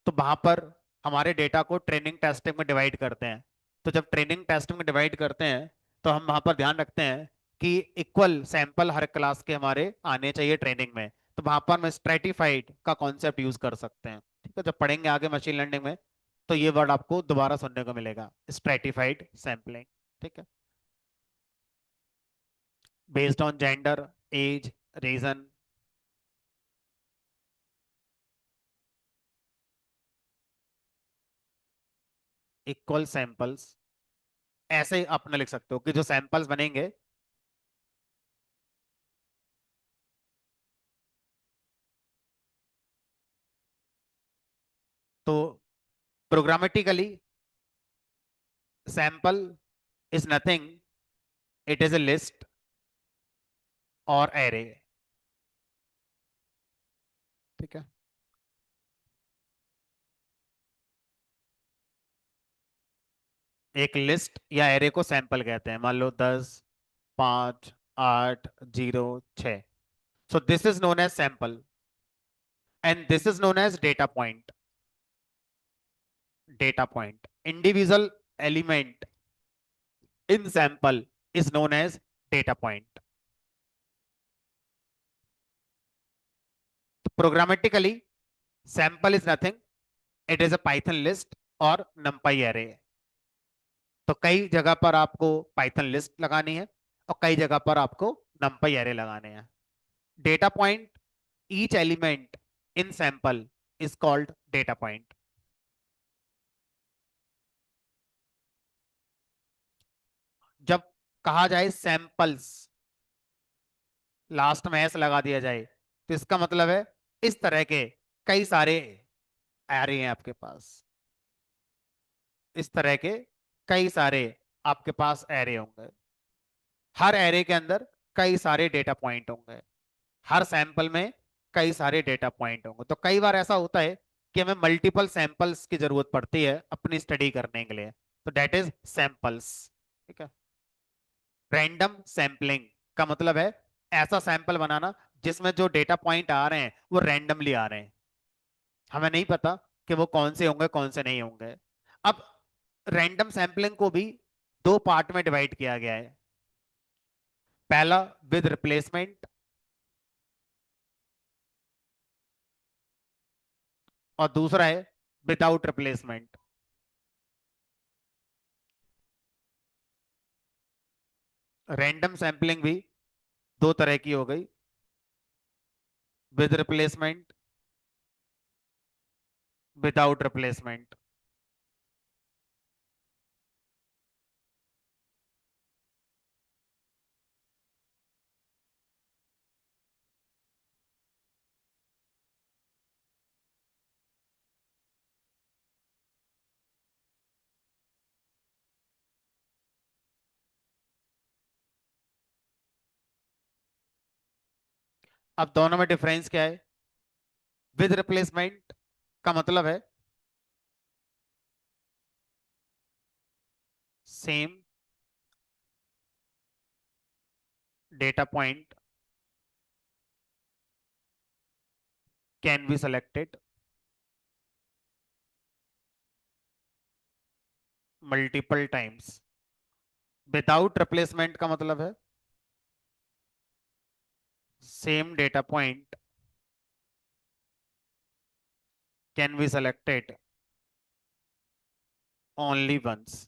तो वहां पर हमारे डेटा को ट्रेनिंग टेस्टिंग में डिवाइड करते हैं। तो जब ट्रेनिंग टेस्टिंग में डिवाइड करते हैं तो हम वहां पर ध्यान रखते हैं कि इक्वल सैंपल हर क्लास के हमारे आने चाहिए ट्रेनिंग में। तो वहां पर हम स्ट्रेटिफाइड का कॉन्सेप्ट यूज कर सकते हैं। ठीक है, जब पढ़ेंगे आगे मशीन लर्निंग में तो ये वर्ड आपको दोबारा सुनने को मिलेगा, स्ट्रेटिफाइड सैंपलिंग। ठीक है, based on gender, age, region, equal samples. ऐसे ही अपने लिख सकते हो कि जो सैंपल्स बनेंगे तो programmatically sample is nothing, it is a list और एरे। ठीक है, एक लिस्ट या एरे को सैंपल कहते हैं। मान लो 10, 5, 8, 0, 6। So this is known as sample and this is known as data point. Data point, individual element in sample is known as data point. Programmatically sample is nothing, it is a Python list और numpy array. तो कई जगह पर आपको Python list लगानी है और कई जगह पर आपको numpy एरे लगाने हैं। Data point, each element in sample is called data point. जब कहा जाए सैंपल्स, लास्ट में एस लगा दिया जाए, तो इसका मतलब है इस तरह के कई सारे एरे हैं आपके पास। इस तरह के कई सारे आपके पास एरे होंगे। हर एरे के अंदर कई सारे डेटा पॉइंट होंगे। हर सैंपल में कई सारे डेटा पॉइंट होंगे। तो कई बार ऐसा होता है कि हमें मल्टीपल सैंपल्स की जरूरत पड़ती है अपनी स्टडी करने के लिए। तो डेट इज सैंपल्स। ठीक है। रैंडम सैंपलिंग का मतलब है ऐसा सैंपल बनाना जिसमें जो डेटा पॉइंट आ रहे हैं वो रैंडमली आ रहे हैं। हमें नहीं पता कि वो कौन से होंगे कौन से नहीं होंगे। अब रैंडम सैंपलिंग को भी दो पार्ट में डिवाइड किया गया है। पहला विद रिप्लेसमेंट और दूसरा है विदाउट रिप्लेसमेंट। रैंडम सैंपलिंग भी दो तरह की हो गई, विद रिप्लेसमेंट, विदाउट रिप्लेसमेंट। अब दोनों में डिफरेंस क्या है? विद रिप्लेसमेंट का मतलब है same data point can be selected multiple times without replacement का मतलब है same data point can be selected only once.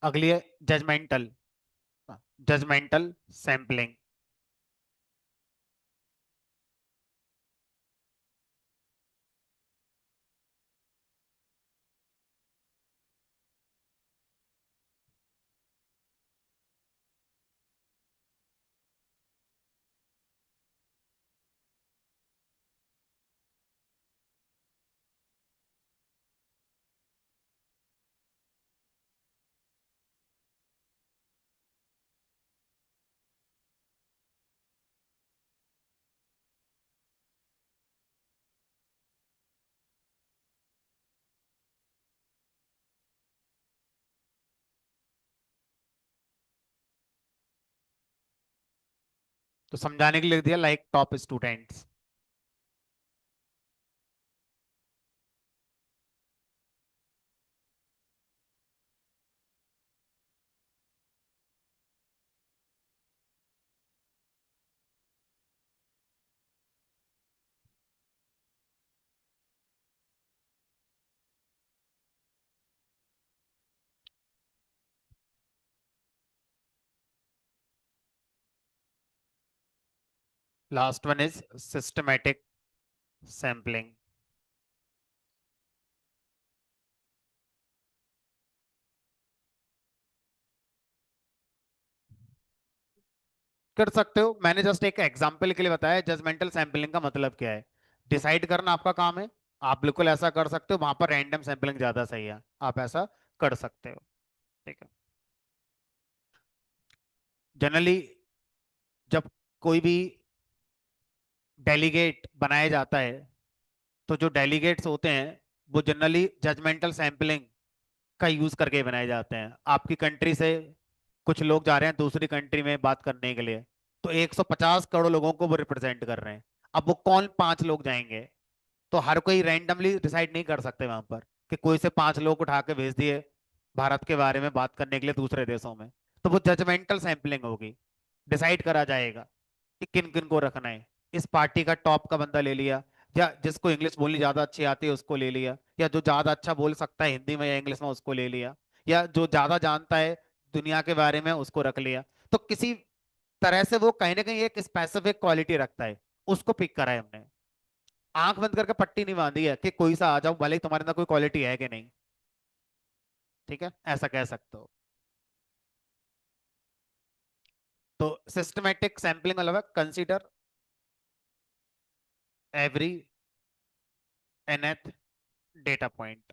अगली है जजमेंटल। Judgemental sampling. तो समझाने के लिए लिख दिया like top students. Last one is systematic sampling. कर सकते हो, मैंने जस्ट एक एग्जांपल के लिए बताया जजमेंटल सैंपलिंग का मतलब क्या है। डिसाइड करना आपका काम है। आप बिल्कुल ऐसा कर सकते हो, वहां पर रैंडम सैंपलिंग ज्यादा सही है, आप ऐसा कर सकते हो। ठीक है। जनरली जब कोई भी डेलीगेट बनाया जाता है तो जो डेलीगेट्स होते हैं वो जनरली जजमेंटल सैंपलिंग का यूज करके बनाए जाते हैं। आपकी कंट्री से कुछ लोग जा रहे हैं दूसरी कंट्री में बात करने के लिए, तो 150 करोड़ लोगों को वो रिप्रेजेंट कर रहे हैं। अब वो कौन 5 लोग जाएंगे? तो हर कोई रैंडमली डिसाइड नहीं कर सकते वहां पर कि कोई से 5 लोग उठा के भेज दिए भारत के बारे में बात करने के लिए दूसरे देशों में। तो वो जजमेंटल सैंपलिंग होगी। डिसाइड करा जाएगा कि किन किन को रखना है। इस पार्टी का टॉप का बंदा ले लिया, या जिसको इंग्लिश बोलनी ज्यादा अच्छी आती है उसको ले लिया, या जो ज्यादा अच्छा बोल सकता है हिंदी में या इंग्लिश में उसको ले लिया, या जो ज्यादा जानता है दुनिया के बारे में उसको रख लिया। तो किसी तरह से वो कहीं ना कहीं एक स्पेसिफिक क्वालिटी रखता है, उसको पिक करा है हमने। आंख बंद करके पट्टी नहीं बांधी है कि कोई सा आ जाओ भले ही तुम्हारे अंदर कोई क्वालिटी है कि नहीं। ठीक है, ऐसा कह सकते हो। तो सिस्टमेटिक सैंपलिंग मतलब है consider every nth data point.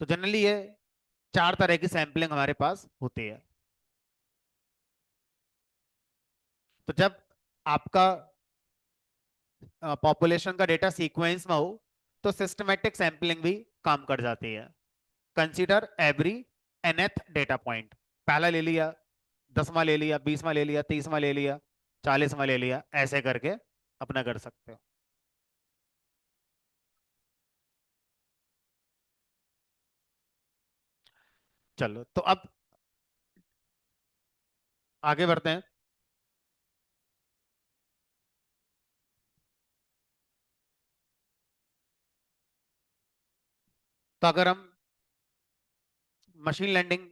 तो जनरली ये 4 तरह की सैंपलिंग हमारे पास होती है। तो जब आपका पॉपुलेशन का डेटा सीक्वेंस में हो तो सिस्टमेटिक सैंपलिंग भी काम कर जाती है। Consider every nth data point. पहला ले लिया, 10वां ले लिया, 20वां ले लिया, 30वां ले लिया, 40वां ले लिया, ऐसे करके अपना कर सकते हो। चलो तो अब आगे बढ़ते हैं। तो अगर हम मशीन लर्निंग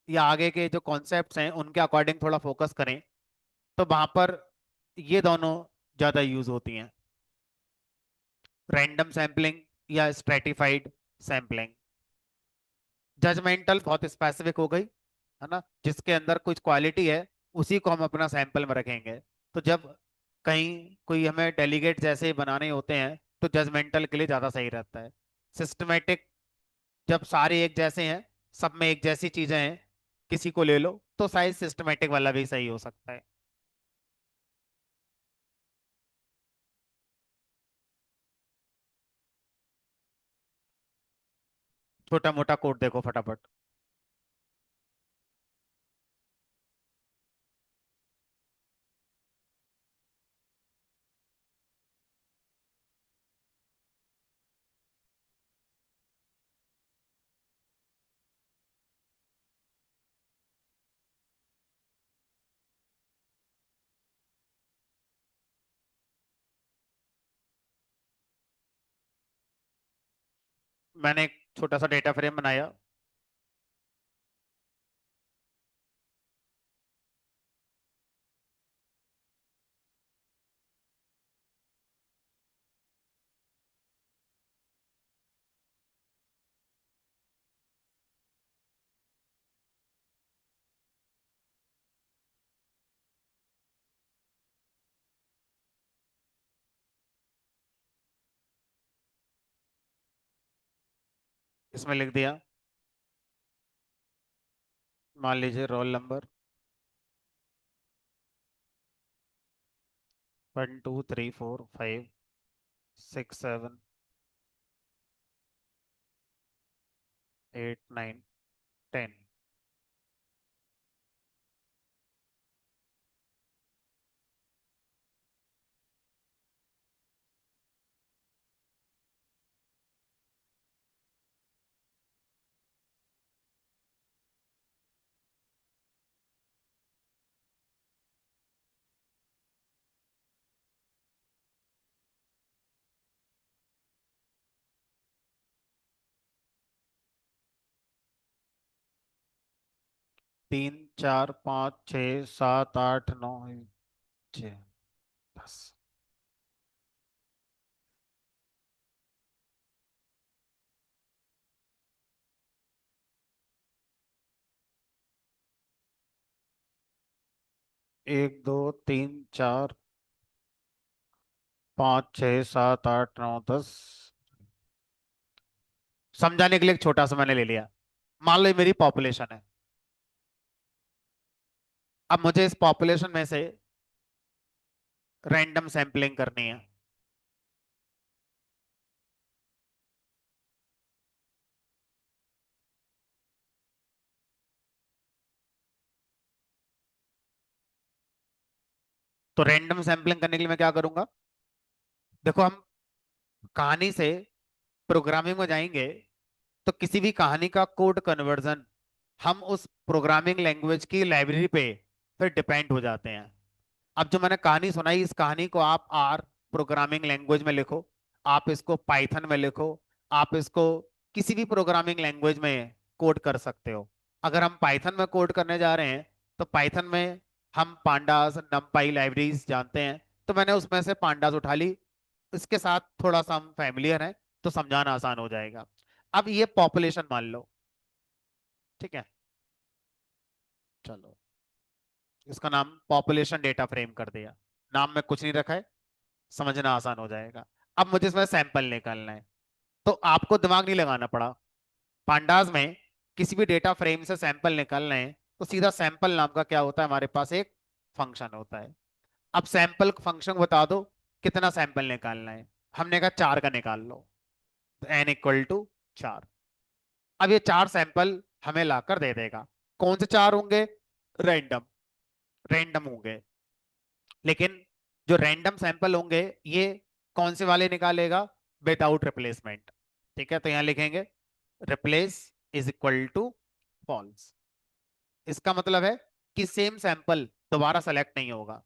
या आगे के जो कॉन्सेप्ट्स हैं उनके अकॉर्डिंग थोड़ा फोकस करें, तो वहां पर ये दोनों ज्यादा यूज होती हैं, रैंडम सैम्पलिंग या स्ट्रेटिफाइड सैम्पलिंग। जजमेंटल बहुत स्पेसिफिक हो गई, है ना, जिसके अंदर कुछ क्वालिटी है उसी को हम अपना सैंपल में रखेंगे। तो जब कहीं कोई हमें डेलीगेट जैसे बनाने होते हैं तो जजमेंटल के लिए ज़्यादा सही रहता है। सिस्टमेटिक, जब सारे एक जैसे हैं, सब में एक जैसी चीज़ें हैं, किसी को ले लो, तो शायद सिस्टमेटिक वाला भी सही हो सकता है। छोटा मोटा कोड देखो फटाफट। मैंने एक छोटा सा डेटा फ्रेम बनाया। इसमें लिख दिया, मान लीजिए रोल नंबर 1 2 3 4 5 6 7 8 9 10। 3 4 5 6 7 8 9 10। 1 2 3 4 5 6 7 8 9 10। समझाने के लिए एक छोटा सा मैंने ले लिया। मान लो ये मेरी पॉपुलेशन है। अब मुझे इस पॉपुलेशन में से रैंडम सैंपलिंग करनी है। तो रैंडम सैंपलिंग करने के लिए मैं क्या करूंगा? देखो, हम कहानी से प्रोग्रामिंग में जाएंगे तो किसी भी कहानी का कोड कन्वर्जन हम उस प्रोग्रामिंग लैंग्वेज की लाइब्रेरी पे फिर डिपेंड हो जाते हैं। अब जो मैंने कहानी सुनाई, इस कहानी को आप आर प्रोग्रामिंग लैंग्वेज में लिखो, आप इसको पाइथन में लिखो, आप इसको किसी भी प्रोग्रामिंग लैंग्वेज में कोड कर सकते हो। अगर हम पाइथन में कोड करने जा रहे हैं तो पाइथन में हम पांडास नमपाई लाइब्रेरीज जानते हैं, तो मैंने उसमें से पांडास उठा ली। इसके साथ थोड़ा सा हम फैमिलियर हैं तो समझाना आसान हो जाएगा। अब ये पॉपुलेशन मान लो, ठीक है, चलो इसका नाम पॉपुलेशन डेटा फ्रेम कर दिया। नाम में कुछ नहीं रखा है, समझना आसान हो जाएगा। अब मुझे इसमें सैंपल निकालना है, तो आपको दिमाग नहीं लगाना पड़ा। पांडास में किसी भी डेटा फ्रेम से सैंपल निकालना है तो सीधा सैंपल नाम का क्या होता है, हमारे पास एक फंक्शन होता है। अब सैंपल फंक्शन बता दो कितना सैंपल निकालना है। हमने कहा 4 का निकाल लो, तो n = 4। अब ये 4 सैंपल हमें लाकर दे देगा। कौन से 4 होंगे? रैंडम, रैंडम होंगे। लेकिन जो रैंडम सैंपल होंगे ये कौन से वाले निकालेगा? Without replacement. ठीक है, तो यहां लिखेंगे replace is equal to false. इसका मतलब है कि सेम सैंपल दोबारा सेलेक्ट नहीं होगा।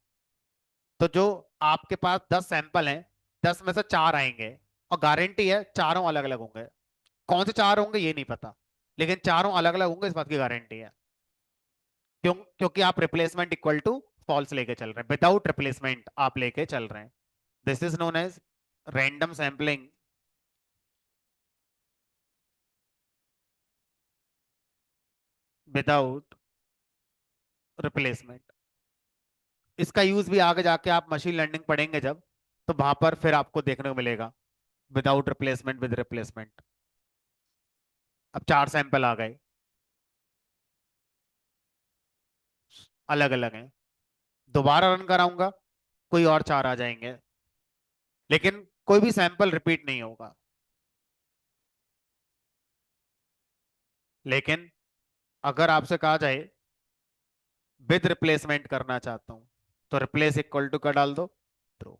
तो जो आपके पास 10 सैंपल हैं, 10 में से 4 आएंगे और गारंटी है चारों अलग अलग होंगे। कौन से चार होंगे ये नहीं पता, लेकिन चारों अलग अलग होंगे इस बात की गारंटी है। क्यों? क्योंकि आप रिप्लेसमेंट इक्वल टू फॉल्स लेके चल रहे हैं, विदाउट रिप्लेसमेंट आप लेके चल रहे हैं। This is known as random sampling without replacement. इसका यूज भी आगे जाके आप मशीन लर्निंग पढ़ेंगे जब, तो वहां पर फिर आपको देखने को मिलेगा, विदाउट रिप्लेसमेंट, विद रिप्लेसमेंट। अब चार सैंपल आ गए, अलग अलग हैं, दोबारा रन कराऊंगा, कोई और चार आ जाएंगे, लेकिन कोई भी सैंपल रिपीट नहीं होगा। लेकिन अगर आपसे कहा जाए विद रिप्लेसमेंट करना चाहता हूं, तो रिप्लेस इक्वल टू का डाल दो, ट्रू।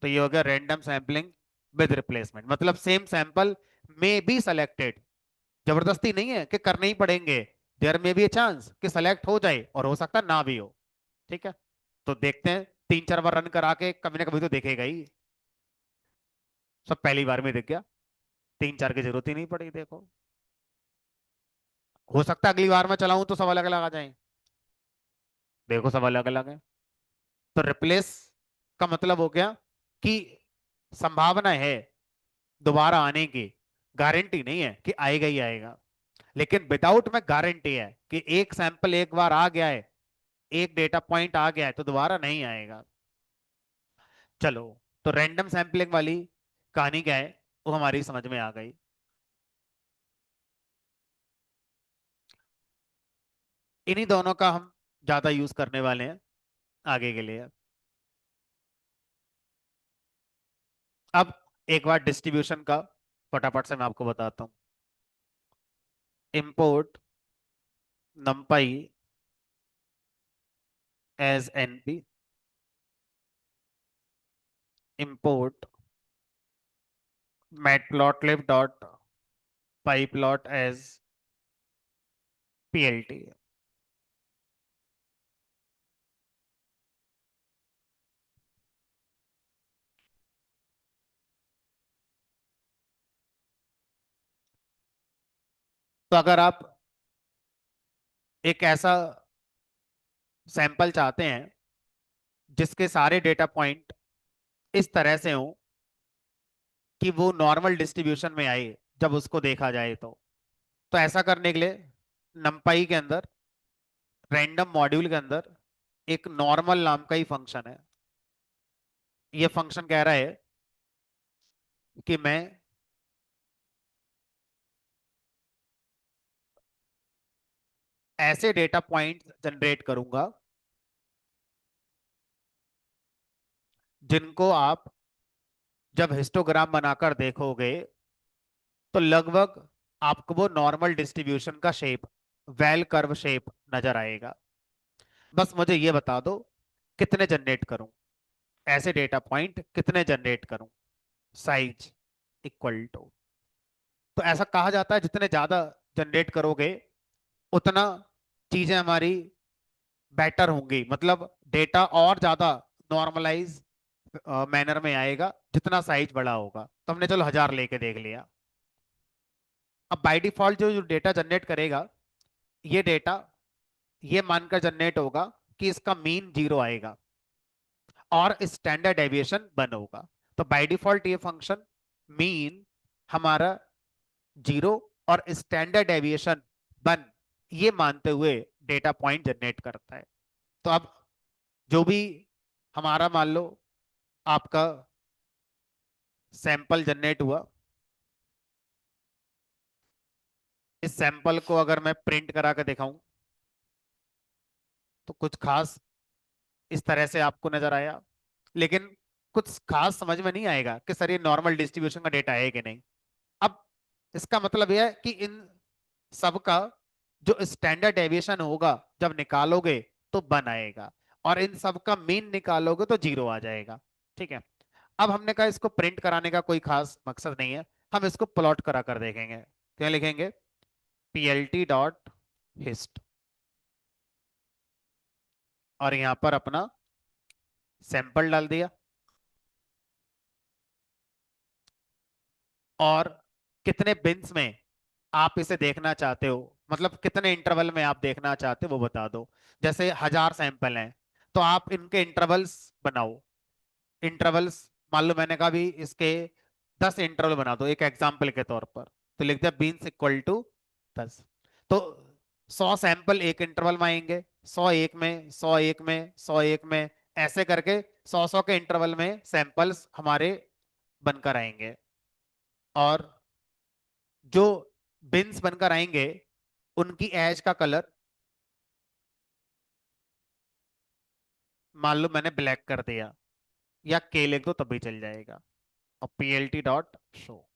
तो ये हो गया रैंडम सैंपलिंग विद रिप्लेसमेंट, मतलब सेम सैंपल में बी सेलेक्टेड। जबरदस्ती नहीं है कि करने ही पड़ेंगे, देयर में बी ए चांस कि सेलेक्ट हो जाए, और हो सकता है ना भी हो। ठीक है, तो देखते हैं, तीन चार बार रन करा के कभी ना कभी तो देखेगा ही। सब पहली बार में दिख गया, तीन चार की जरूरत ही नहीं पड़ी, देखो। हो सकता है अगली बार में चलाऊं तो सब अलग अलग आ जाए, देखो सब अलग अलग है। तो रिप्लेस का मतलब हो गया कि संभावना है दोबारा आने की, गारंटी नहीं है कि आएगा ही आएगा। लेकिन विदाउट में गारंटी है कि एक सैंपल एक बार आ गया है, एक डेटा पॉइंट आ गया है, तो दोबारा नहीं आएगा। चलो, तो रैंडम सैंपलिंग वाली कहानी क्या है वो हमारी समझ में आ गई। इन्हीं दोनों का हम ज्यादा यूज करने वाले हैं आगे के लिए। अब एक बार डिस्ट्रीब्यूशन का फटाफट से मैं आपको बताता हूँ। Import numpy as np, import matplotlib dot pyplot as plt। तो अगर आप एक ऐसा सैंपल चाहते हैं जिसके सारे डेटा पॉइंट इस तरह से हों कि वो नॉर्मल डिस्ट्रीब्यूशन में आए जब उसको देखा जाए, तो ऐसा करने के लिए numpy के अंदर, रैंडम मॉड्यूल के अंदर एक नॉर्मल नाम का ही फंक्शन है। ये फंक्शन कह रहा है कि मैं ऐसे डेटा पॉइंट जनरेट करूंगा जिनको आप जब हिस्टोग्राम बनाकर देखोगे तो लगभग आपको वो नॉर्मल डिस्ट्रीब्यूशन का शेप, वेल कर्व शेप नजर आएगा। बस मुझे ये बता दो कितने जनरेट करूं, ऐसे डेटा पॉइंट कितने जनरेट करूं, साइज इक्वल टू। तो ऐसा कहा जाता है जितने ज्यादा जनरेट करोगे उतना चीजें हमारी बेटर होंगी, मतलब डेटा और ज्यादा नॉर्मलाइज मैनर में आएगा जितना साइज बड़ा होगा। तो हमने चलो 1000 लेके देख लिया। अब बाय डिफॉल्ट जो डेटा जनरेट करेगा, ये डेटा ये मानकर जनरेट होगा कि इसका मीन 0 आएगा और स्टैंडर्ड डेविएशन 1 होगा। तो बाय डिफॉल्ट ये फंक्शन मीन हमारा 0 और स्टैंडर्ड डेविएशन 1 ये मानते हुए डेटा पॉइंट जनरेट करता है। तो अब जो भी हमारा, मान लो आपका सैंपल जनरेट हुआ, इस सैंपल को अगर मैं प्रिंट करा कर दिखाऊं तो कुछ खास इस तरह से आपको नजर आया, लेकिन कुछ खास समझ में नहीं आएगा कि सर ये नॉर्मल डिस्ट्रीब्यूशन का डेटा है कि नहीं। अब इसका मतलब यह है कि इन सब का जो स्टैंडर्ड डेविएशन होगा जब निकालोगे तो 1 आएगा, और इन सब का मीन निकालोगे तो 0 आ जाएगा। ठीक है, अब हमने कहा इसको प्रिंट कराने का कोई खास मकसद नहीं है, हम इसको प्लॉट करा कर देखेंगे। क्या लिखेंगे? plt डॉट हिस्ट, और यहां पर अपना सैंपल डाल दिया, और कितने बिन्स में आप इसे देखना चाहते हो, मतलब कितने इंटरवल में आप देखना चाहते हो वो बता दो। जैसे 1000 सैंपल हैं तो आप इनके इंटरवल्स बनाओ। इंटरवल्स मान लो मैंने कहा भी इसके 10 इंटरवल बना दो एक एग्जाम्पल के तौर पर, तो लिख दिया बीन्स इक्वल टू 10। तो 100 सैंपल एक इंटरवल में आएंगे, 100 एक में, 100 एक में, 100 एक में, ऐसे करके 100 100 के इंटरवल में सैंपल्स हमारे बनकर आएंगे। और जो बिन्स बनकर आएंगे उनकी एज का कलर मान लो मैंने ब्लैक कर दिया, या के लिख दो तब भी चल जाएगा। और plt डॉट शो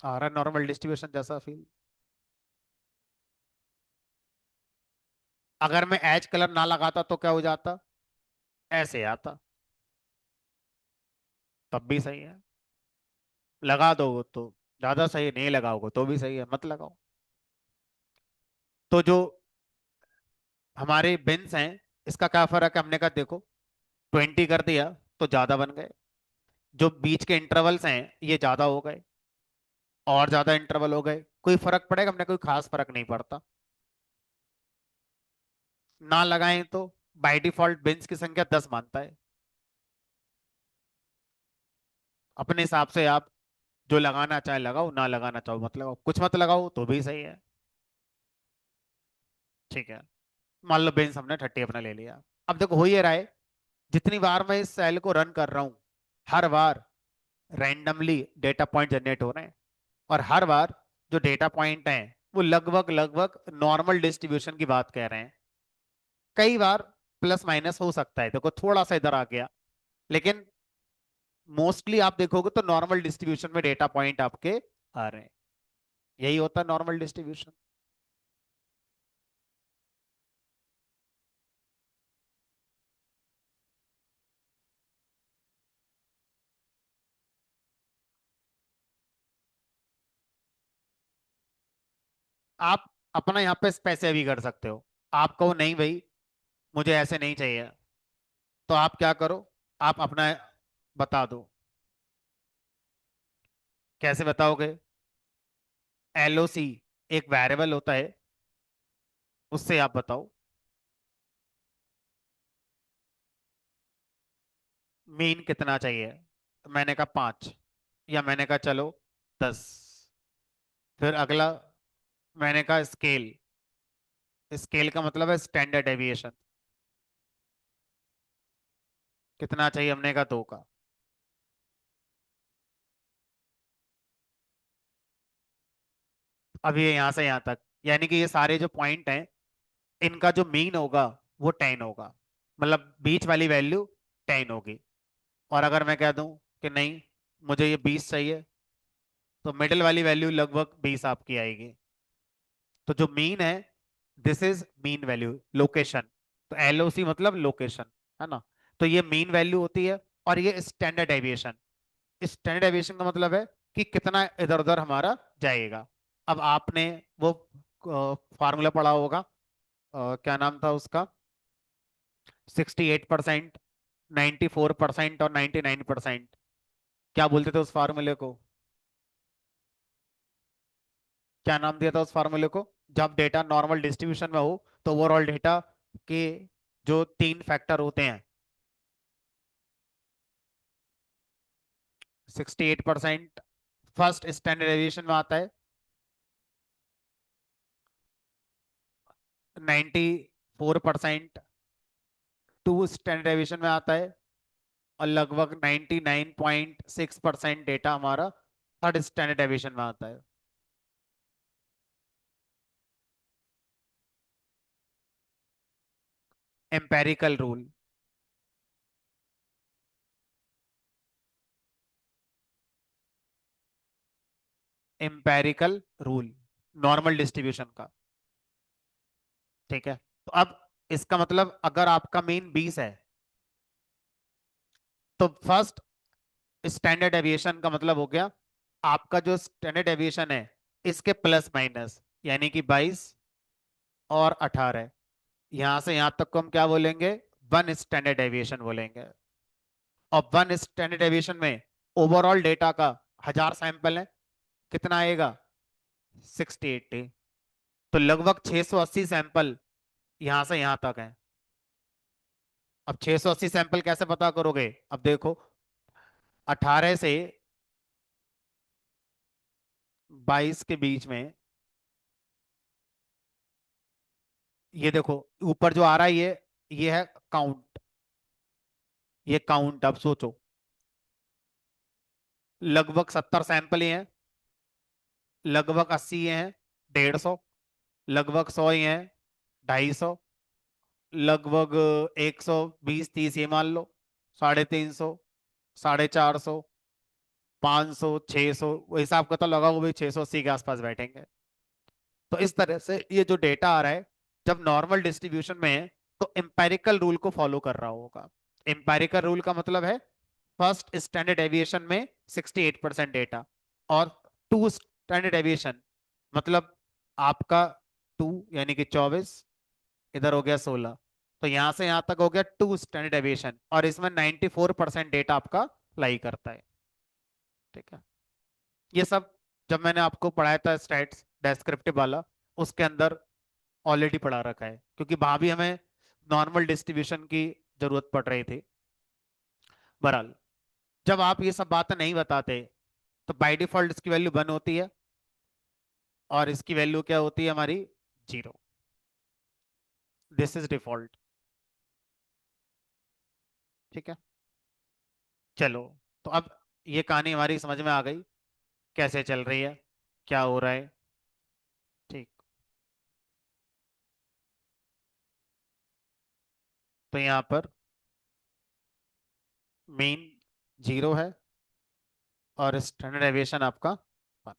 आ रहा नॉर्मल डिस्ट्रीब्यूशन जैसा फील। अगर मैं एज कलर ना लगाता तो क्या हो जाता, ऐसे आता, तब भी सही है। लगा दो तो ज्यादा सही है, नहीं लगाओगे तो भी सही है, मत लगाओ। तो जो हमारे बिन्स हैं इसका क्या फर्क है, हमने कहा देखो 20 कर दिया तो ज्यादा बन गए, जो बीच के इंटरवल्स हैं ये ज्यादा हो गए, और ज्यादा इंटरवल हो गए, कोई फर्क पड़ेगा, हमने कोई खास फर्क नहीं पड़ता। ना लगाएं तो बाय डिफॉल्ट बिन्स की संख्या 10 मानता है। अपने हिसाब से आप जो लगाना चाहे लगाओ, ना लगाना चाहो मत लगाओ, कुछ मत लगाओ तो भी सही है। ठीक है, मान लो बिन्स हमने 30 अपना ले लिया। अब देखो हो ये रहा है, जितनी बार मैं इस सेल को रन कर रहा हूं हर बार रैंडमली डेटा पॉइंट जनरेट हो रहे हैं, और हर बार जो डेटा पॉइंट हैं वो लगभग लगभग नॉर्मल डिस्ट्रीब्यूशन की बात कह रहे हैं। कई बार प्लस माइनस हो सकता है, देखो थोड़ा सा इधर आ गया, लेकिन मोस्टली आप देखोगे तो नॉर्मल डिस्ट्रीब्यूशन में डेटा पॉइंट आपके आ रहे हैं। यही होता है नॉर्मल डिस्ट्रीब्यूशन। आप अपना यहाँ पे स्पेसिफाई भी कर सकते हो। आप कहो नहीं भाई मुझे ऐसे नहीं चाहिए, तो आप क्या करो, आप अपना बता दो। कैसे बताओगे, एलओसी एक वेरिएबल होता है, उससे आप बताओ मीन कितना चाहिए। तो मैंने कहा 5, या मैंने कहा चलो 10। फिर अगला मैंने कहा स्केल, स्केल का मतलब है स्टैंडर्ड डेविएशन, कितना चाहिए, हमने कहा 2 का। अब ये यहाँ से यहाँ तक, यानी कि ये सारे जो पॉइंट हैं इनका जो मीन होगा वो 10 होगा, मतलब बीच वाली वैल्यू 10 होगी। और अगर मैं कह दूं कि नहीं मुझे ये 20 चाहिए, तो मिडिल वाली वैल्यू लगभग 20 आपकी आएगी। तो जो मीन है this is mean value location, तो एलओसी मतलब लोकेशन, है ना। तो ये मीन वैल्यू होती है। और ये स्टैंडर्ड डेविएशन, स्टैंडर्ड डेविएशन का मतलब है कि कितना इधर उधर हमारा जाएगा। अब आपने वो फार्मूला पढ़ा होगा, क्या नाम था उसका, 68%, 94% और 99%, क्या बोलते थे उस फार्मूले को, क्या नाम दिया था उस फार्मूले को। जब डेटा नॉर्मल डिस्ट्रीब्यूशन में हो तो ओवरऑल डेटा के जो 3 फैक्टर होते हैं, 68% फर्स्ट स्टैंडर्ड डेविएशन में आता है, 94% टू स्टैंडर्ड डेविएशन में आता है, और लगभग 99.6% डेटा हमारा थर्ड स्टैंडर्ड डेविएशन में आता है। Empirical rule, empirical rule normal distribution का। ठीक है, तो अब इसका मतलब अगर आपका मीन 20 है तो फर्स्ट स्टैंडर्ड डेविएशन का मतलब हो गया आपका जो स्टैंडर्ड डेविएशन है इसके प्लस माइनस, यानी कि 22 और 18। यहां से यहां तक को हम क्या बोलेंगे, वन स्टैंडर्ड डेविएशन बोलेंगे। और वन स्टैंडर्ड डेविएशन में ओवरऑल डेटा का 1000 सैंपल है, कितना आएगा? 6080। तो लगभग 680 सैंपल यहां से यहां तक है। अब 680 सैंपल कैसे पता करोगे? अब देखो, 18 से 22 के बीच में, ये देखो ऊपर जो आ रहा है ये है काउंट। ये काउंट, अब सोचो, लगभग 70 सैंपल ही हैं, लगभग 80 ये हैं, 150, लगभग 100 ये हैं, 250, लगभग 120-130 ये मान लो, 350, 450, 500, 600, वो हिसाब का तो लगा वो भी 680 के आसपास बैठेंगे। तो इस तरह से ये जो डेटा आ रहा है, जब नॉर्मल डिस्ट्रीब्यूशन में है तो एम्पेरिकल रूल को फॉलो कर रहा होगा। एम्पेरिकल रूल का मतलब है फर्स्ट स्टैंडर्ड डेविएशन में 68% डेटा, और टू स्टैंडर्ड डेविएशन मतलब आपका 2 यानी कि 24, इधर हो गया 16, तो यहां से यहां तक हो गया 2 स्टैंडर्ड डेविएशन, और इसमें 94% डेटा आपका लाई करता है। ठीक है, ये सब जब मैंने आपको पढ़ाया था स्टैट्स डेस्क्रिप्टिव वाला, उसके अंदर ऑलरेडी पढ़ा रखा है, क्योंकि वहां भी हमें नॉर्मल डिस्ट्रीब्यूशन की जरूरत पड़ रही थी। बहरहाल, जब आप ये सब बातें नहीं बताते तो बाय डिफॉल्ट इसकी वैल्यू 1 होती है, और इसकी वैल्यू क्या होती है हमारी? 0। This is default. ठीक है, चलो, तो अब ये कहानी हमारी समझ में आ गई, कैसे चल रही है, क्या हो रहा है। ठीक, तो यहाँ पर मीन 0 है, और स्टैंडर्ड डेविएशन आपका 1।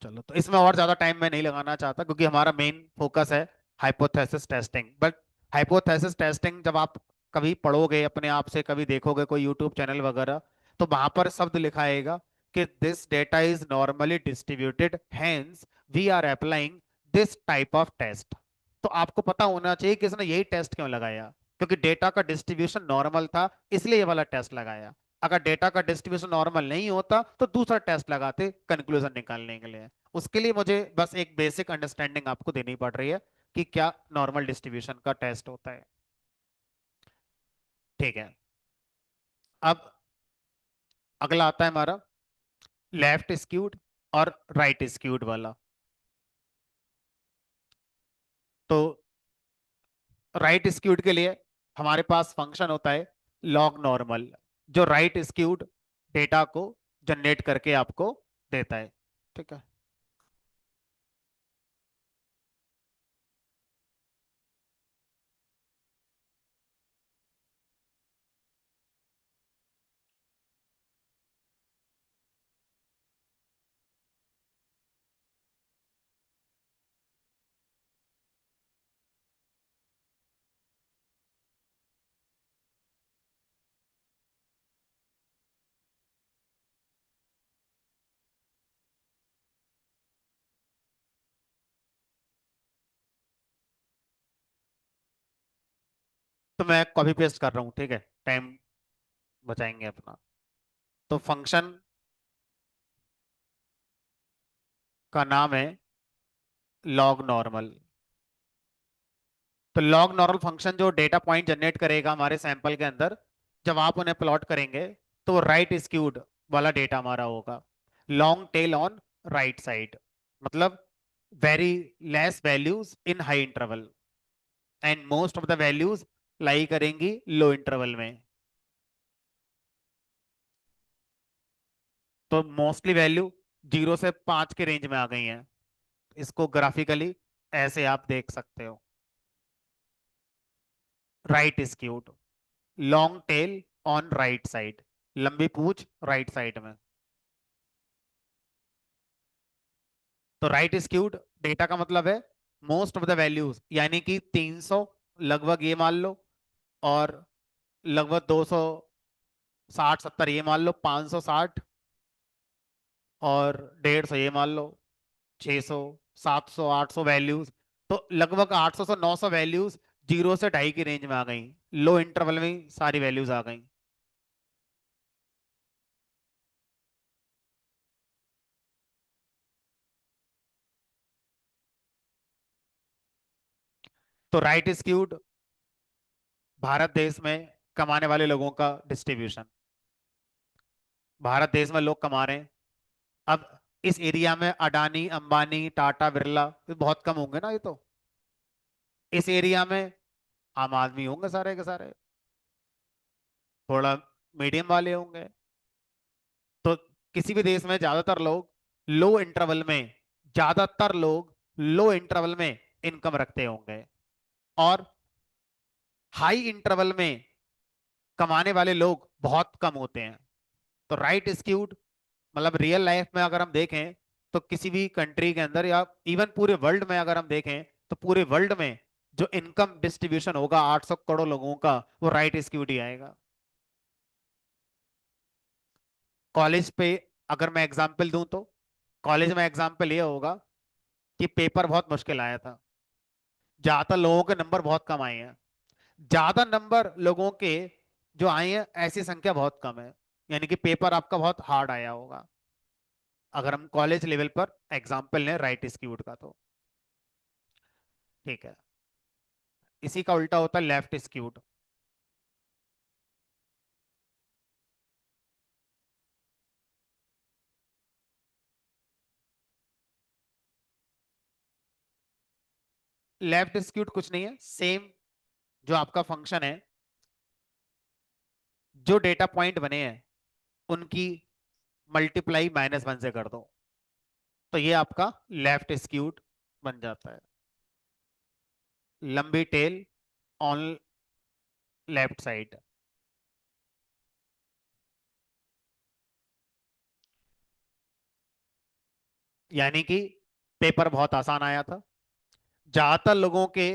चलो, तो इसमें और ज्यादा टाइम मैं नहीं लगाना चाहता, क्योंकि हमारा मेन फोकस है hypothesis testing. But hypothesis testing जब आप कभी पढ़ोगे अपने आप से, कभी देखोगे कोई यूट्यूब चैनल वगैरह, तो वहां पर शब्द लिखा आएगा कि this data is normally distributed, hence we are applying this type of test. तो आपको पता होना चाहिए कि इसने यही टेस्ट क्यों लगाया, क्योंकि डेटा का डिस्ट्रीब्यूशन नॉर्मल था, इसलिए ये वाला टेस्ट लगाया। अगर डेटा का डिस्ट्रीब्यूशन नॉर्मल नहीं होता तो दूसरा टेस्ट लगाते कंक्लूजन निकालने के लिए। उसके लिए मुझे बस एक बेसिक अंडरस्टैंडिंग आपको देनी पड़ रही है कि क्या नॉर्मल डिस्ट्रीब्यूशन का टेस्ट होता है। ठीक है, अब अगला आता है हमारा लेफ्ट स्क्यूड और राइट स्क्यूड वाला। तो राइट स्क्यूड के लिए हमारे पास फंक्शन होता है लॉग नॉर्मल, जो राइट स्क्यूड डेटा को जनरेट करके आपको देता है। ठीक है, तो मैं कॉपी पेस्ट कर रहा हूँ, ठीक है, टाइम बचाएंगे अपना। तो फंक्शन का नाम है लॉग नॉर्मल। तो लॉग नॉर्मल फंक्शन जो डेटा पॉइंट जनरेट करेगा हमारे सैंपल के अंदर, जब आप उन्हें प्लॉट करेंगे तो वो राइट स्क्यूड वाला डेटा हमारा होगा, long tail on right side, मतलब very less values in high interval and most of the values lie करेंगी लो इंटरवल में। तो मोस्टली वैल्यू 0 से 5 के रेंज में आ गई हैं। इसको ग्राफिकली ऐसे आप देख सकते हो, right skewed, long tail on right side, लंबी पूंछ राइट साइड में। तो राइट स्क्यूड डेटा का मतलब है मोस्ट ऑफ द वैल्यूज, यानी कि 300 लगभग ये मान लो, और लगभग 260-70 ये मान लो, 560 और 150 ये मान लो, 600, 700, 800 वैल्यूज। तो लगभग 800 से 900 वैल्यूज 0 से 2.5 की रेंज में आ गई, लो इंटरवल में सारी वैल्यूज आ गई। तो राइट स्क्यूड भारत देश में कमाने वाले लोगों का डिस्ट्रीब्यूशन। भारत देश में लोग कमा रहे हैं। अब इस एरिया में अडानी अंबानी टाटा बिरला ये बहुत कम होंगे ना, ये तो इस एरिया में आम आदमी होंगे सारे के सारे, थोड़ा मीडियम वाले होंगे। तो किसी भी देश में ज्यादातर लोग लो इंटरवल में ज्यादातर लोग लो इंटरवल में इनकम रखते होंगे, और हाई इंटरवल में कमाने वाले लोग बहुत कम होते हैं। तो राइट स्क्यूड मतलब रियल लाइफ में अगर हम देखें तो किसी भी कंट्री के अंदर या इवन पूरे वर्ल्ड में अगर हम देखें तो पूरे वर्ल्ड में जो इनकम डिस्ट्रीब्यूशन होगा 800 करोड़ लोगों का, वो राइट स्क्यूड ही आएगा। कॉलेज पे अगर मैं एग्जांपल दूं तो कॉलेज में एग्जांपल ये होगा कि पेपर बहुत मुश्किल आया था, ज्यादातर लोगों के नंबर बहुत कम आए हैं। ज्यादा नंबर लोगों के जो आए हैं ऐसी संख्या बहुत कम है, यानी कि पेपर आपका बहुत हार्ड आया होगा, अगर हम कॉलेज लेवल पर एग्जांपल लें राइट स्क्यूड का तो। ठीक है। इसी का उल्टा होता है लेफ्ट स्क्यूड। लेफ्ट स्क्यूड कुछ नहीं है, सेम जो आपका फंक्शन है, जो डेटा पॉइंट बने हैं उनकी मल्टीप्लाई -1 से कर दो, तो ये आपका लेफ्ट स्क्यूड बन जाता है। लंबी टेल ऑन लेफ्ट साइड। यानी कि पेपर बहुत आसान आया था, ज्यादातर लोगों के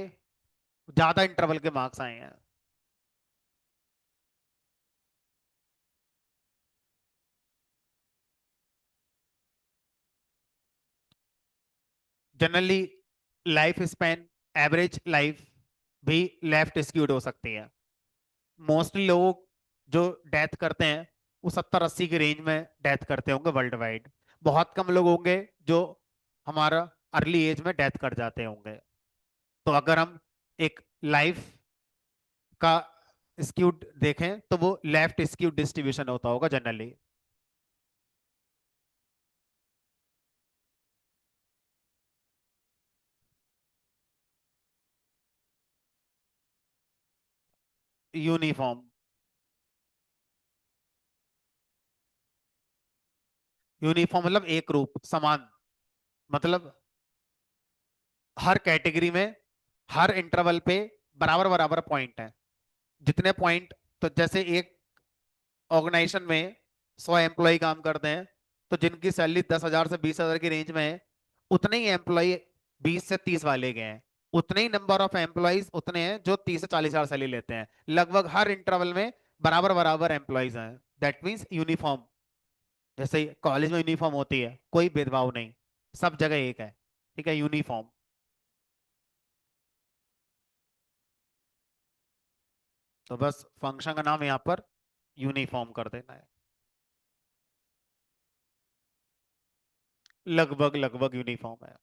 ज्यादा इंटरवल के मार्क्स आए हैं। Generally life span, average life भी लेफ्ट स्क्यूड हो सकती है। मोस्टली लोग जो डेथ करते हैं वो 70-80 की रेंज में डेथ करते होंगे वर्ल्ड वाइड। बहुत कम लोग होंगे जो हमारा अर्ली एज में डेथ कर जाते होंगे। तो अगर हम एक लाइफ का स्क्यूड देखें तो वो लेफ्ट स्क्यूड डिस्ट्रीब्यूशन होता होगा जनरली। यूनिफॉर्म। यूनिफॉर्म मतलब एक रूप समान, मतलब हर कैटेगरी में हर इंटरवल पे बराबर बराबर पॉइंट है। जितने पॉइंट, तो जैसे एक ऑर्गेनाइजेशन में 100 एम्प्लॉय काम करते हैं, तो जिनकी सैलरी 10,000 से 20,000 की रेंज में है, उतने ही एम्प्लॉय 20 से 30 वाले गए हैं। उतने ही नंबर ऑफ एम्प्लॉयज उतने हैं जो 30 से 40,000 सैलरी लेते हैं। लगभग हर इंटरवल में बराबर बराबर एम्प्लॉयज हैं। That means uniform. जैसे कॉलेज में यूनिफॉर्म होती है, कोई भेदभाव नहीं, सब जगह एक है। ठीक है, यूनिफॉर्म। तो बस फंक्शन का नाम यहाँ पर यूनिफॉर्म कर देना है। लगभग लगभग यूनिफॉर्म है।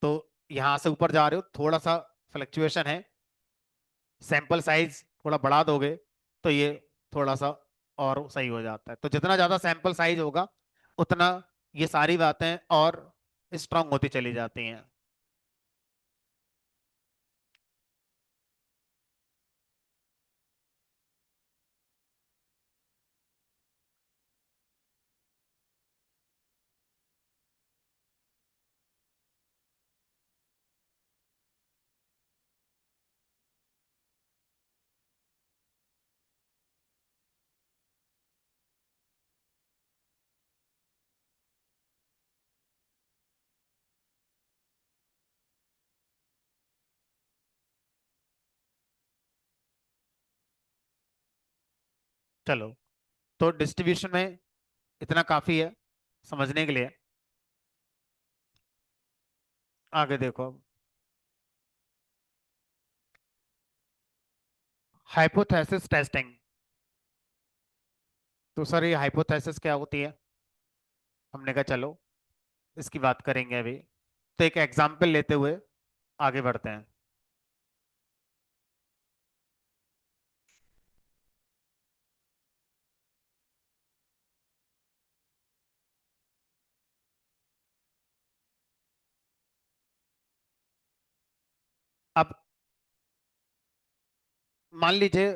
तो यहां से ऊपर जा रहे हो, थोड़ा सा फ्लक्चुएशन है, सैंपल साइज थोड़ा बढ़ा दोगे तो ये थोड़ा सा और सही हो जाता है। तो जितना ज्यादा सैंपल साइज होगा उतना ये सारी बातें और स्ट्रांग होती चली जाती हैं। चलो, तो डिस्ट्रीब्यूशन में इतना काफी है समझने के लिए। आगे देखो अब, हाइपोथेसिस टेस्टिंग। तो सर ये हाइपोथेसिस क्या होती है? हमने कहा चलो इसकी बात करेंगे अभी। तो एक एग्जाम्पल लेते हुए आगे बढ़ते हैं। अब मान लीजिए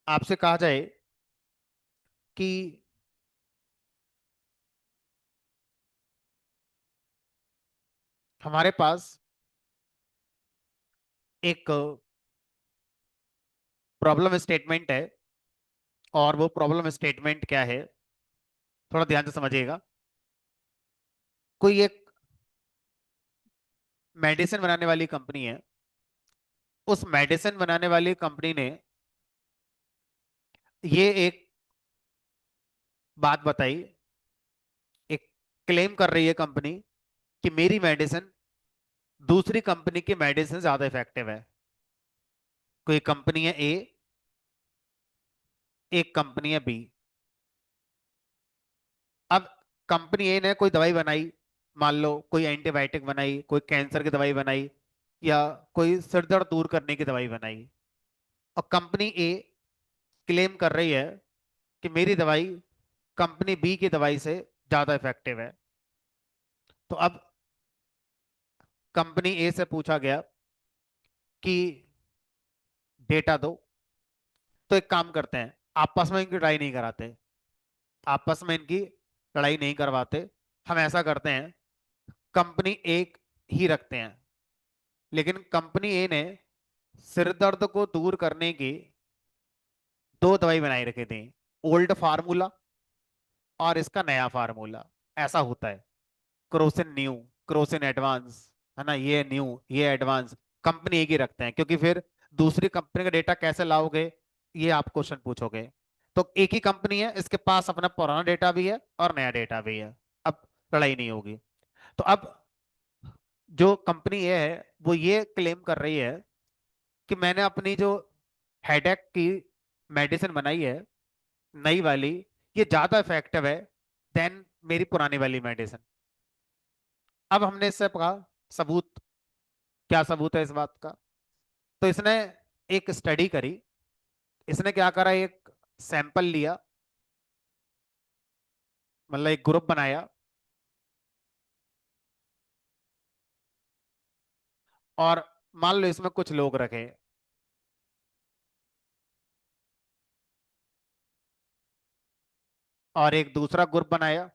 आपसे कहा जाए कि हमारे पास एक प्रॉब्लम स्टेटमेंट है, और वो प्रॉब्लम स्टेटमेंट क्या है, थोड़ा ध्यान से समझिएगा। कोई एक मेडिसिन बनाने वाली कंपनी है। उस मेडिसिन बनाने वाली कंपनी ने ये एक बात बताई, एक क्लेम कर रही है कंपनी कि मेरी मेडिसिन दूसरी कंपनी की मेडिसिन ज्यादा इफेक्टिव है। कोई कंपनी है ए, एक कंपनी है बी। अब कंपनी ए ने कोई दवाई बनाई, मान लो कोई एंटीबायोटिक बनाई, कोई कैंसर की दवाई बनाई, या कोई सिर दर्द दूर करने की दवाई बनाई। और कंपनी ए क्लेम कर रही है कि मेरी दवाई कंपनी बी की दवाई से ज्यादा इफेक्टिव है। तो अब कंपनी ए से पूछा गया कि डेटा दो। तो एक काम करते हैं, आपस में इनकी लड़ाई नहीं कराते, आपस में इनकी लड़ाई नहीं करवाते। हम ऐसा करते हैं, कंपनी एक ही रखते हैं, लेकिन कंपनी ए ने सिर दर्द को दूर करने की दो दवाई बनाई रखी थी, ओल्ड फार्मूला और इसका नया फार्मूला। ऐसा होता है, क्रोसिन न्यू, क्रोसिन एडवांस, है ना, ये न्यू ये एडवांस। कंपनी एक ही रखते हैं, क्योंकि फिर दूसरी कंपनी का डेटा कैसे लाओगे, ये आप क्वेश्चन पूछोगे। तो एक ही कंपनी है, इसके पास अपना पुराना डेटा भी है और नया डेटा भी है। अब लड़ाई नहीं होगी। तो अब जो कंपनी ये है वो ये क्लेम कर रही है कि मैंने अपनी जो हेडेक की मेडिसिन बनाई है, नई वाली, ये ज्यादा इफेक्टिव है देन मेरी पुरानी वाली मेडिसिन। अब हमने इससे कहा सबूत, क्या सबूत है इस बात का। तो इसने एक स्टडी करी। इसने क्या करा, एक सैंपल लिया, मतलब एक ग्रुप बनाया, और मान लो इसमें कुछ लोग रखे, और एक दूसरा ग्रुप बनाया,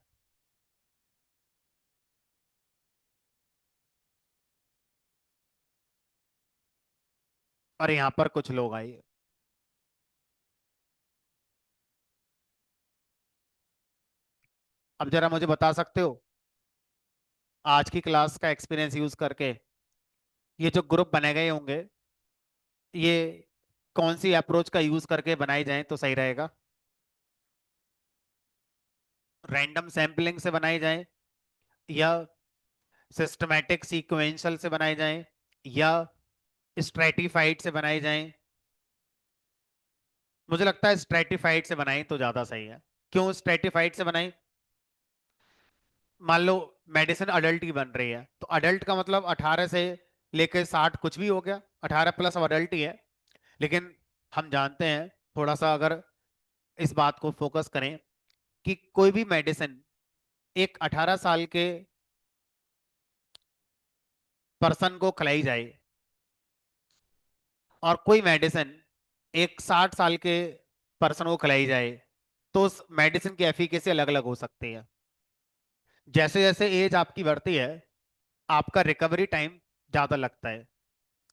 और यहाँ पर कुछ लोग आए। अब जरा मुझे बता सकते हो, आज की क्लास का एक्सपीरियंस यूज करके ये जो ग्रुप बनाए गए होंगे, ये कौन सी अप्रोच का यूज करके बनाए जाएं तो सही रहेगा? रैंडम सैम्पलिंग से बनाए जाएं, या सिस्टमैटिक सीक्वेंशियल से बनाए जाएं, या स्ट्रेटिफाइड से बनाए जाएं? मुझे लगता है स्ट्रेटिफाइड से बनाएं तो ज्यादा सही है। क्यों स्ट्रेटिफाइड से बनाएं? मान लो मेडिसिन अडल्ट की बन रही है, तो अडल्ट का मतलब 18 से लेकर 60 कुछ भी हो गया, 18 प्लस अब अडल्ट ही है। लेकिन हम जानते हैं, थोड़ा सा अगर इस बात को फोकस करें, कि कोई भी मेडिसिन एक 18 साल के पर्सन को खिलाई जाए, और कोई मेडिसिन एक 60 साल के पर्सन को खिलाई जाए, तो उस मेडिसिन की एफिकेसी अलग अलग हो सकती है। जैसे जैसे एज आपकी बढ़ती है, आपका रिकवरी टाइम ज्यादा लगता है,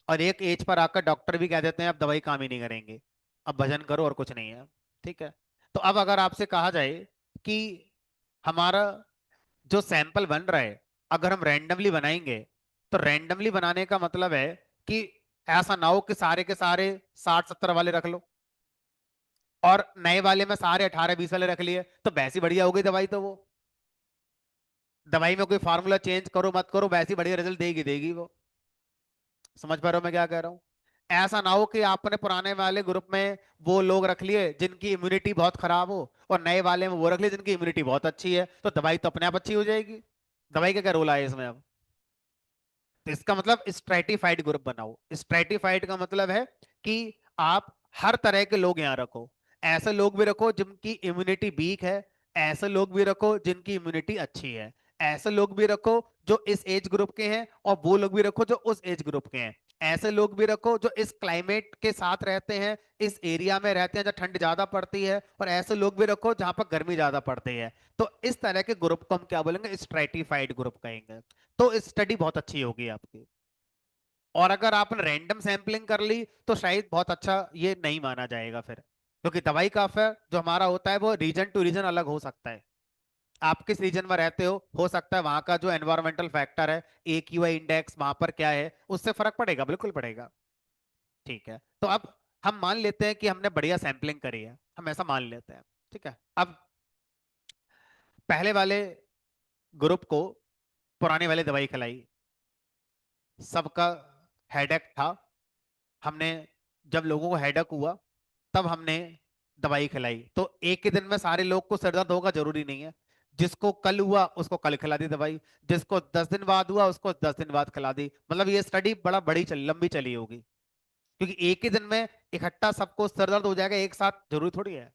और एक एज पर आकर डॉक्टर भी कह देते हैं अब दवाई काम ही नहीं करेंगे, अब भजन करो और कुछ नहीं है। ठीक है। तो अब अगर आपसे कहा जाए कि हमारा जो सैंपल बन रहा है, अगर हम रैंडमली बनाएंगे, तो रैंडमली बनाने का मतलब है कि ऐसा ना हो कि सारे के सारे 60-70 वाले रख लो, और नए वाले में सारे 18-20 वाले रख लिए, तो वैसी बढ़िया हो गई दवाई। तो वो दवाई में कोई फार्मूला चेंज करो मत करो, वैसी बढ़िया रिजल्ट देगी देगी वो। समझ पा रहे हो मैं क्या कह रहा हूँ? ऐसा ना हो कि आपने पुराने वाले ग्रुप में वो लोग रख लिए जिनकी इम्यूनिटी बहुत खराब हो, और नए वाले में वो रख लिए जिनकी इम्यूनिटी बहुत अच्छी है, तो दवाई तो अपने आप अच्छी हो जाएगी। दवाई का क्या रोल आया इसमें अब? तो इसका मतलब स्ट्रेटिफाइड ग्रुप बनाओ। स्ट्रेटिफाइड का मतलब है कि आप हर तरह के लोग यहाँ रखो। ऐसे लोग भी रखो जिनकी इम्यूनिटी वीक है, ऐसे लोग भी रखो जिनकी इम्यूनिटी अच्छी है, ऐसे लोग भी रखो जो इस एज ग्रुप के हैं, और वो लोग भी रखो जो उस एज ग्रुप के हैं। ऐसे लोग भी रखो जो इस क्लाइमेट के साथ रहते हैं, इस एरिया में रहते हैं जहाँ ठंड ज्यादा पड़ती है, और ऐसे लोग भी रखो जहां पर गर्मी ज्यादा पड़ती है। तो इस तरह के ग्रुप को हम क्या बोलेंगे, स्ट्रेटिफाइड ग्रुप कहेंगे। तो स्टडी बहुत अच्छी होगी आपकी। और अगर आपने रैंडम सैंपलिंग कर ली तो शायद बहुत अच्छा ये नहीं माना जाएगा फिर, क्योंकि दवाई का असर जो हमारा होता है वो रीजन टू रीजन अलग हो सकता है। आप किस रीजन में रहते हो सकता है वहां का जो एनवायरमेंटल फैक्टर है, AQI इंडेक्स वहां पर क्या है, उससे फर्क पड़ेगा, बिल्कुल पड़ेगा। ठीक है, तो अब हम मान लेते हैं कि हमने बढ़िया सैंपलिंग करी है, हम ऐसा मान लेते हैं। ठीक है, अब पहले वाले ग्रुप को पुराने वाले दवाई खिलाई, सबका हेडेक था। हमने, जब लोगों को हेडेक हुआ तब हमने दवाई खिलाई। तो एक ही दिन में सारे लोग को सिर दर्द होगा जरूरी नहीं है। जिसको कल हुआ उसको कल खिला दी दवाई, जिसको 10 दिन बाद हुआ उसको 10 दिन बाद खिला दी। मतलब ये स्टडी बड़ा बड़ी लंबी चली होगी, क्योंकि एक ही दिन में इकट्ठा सबको सिर दर्द हो जाएगा एक साथ, जरूरी थोड़ी है।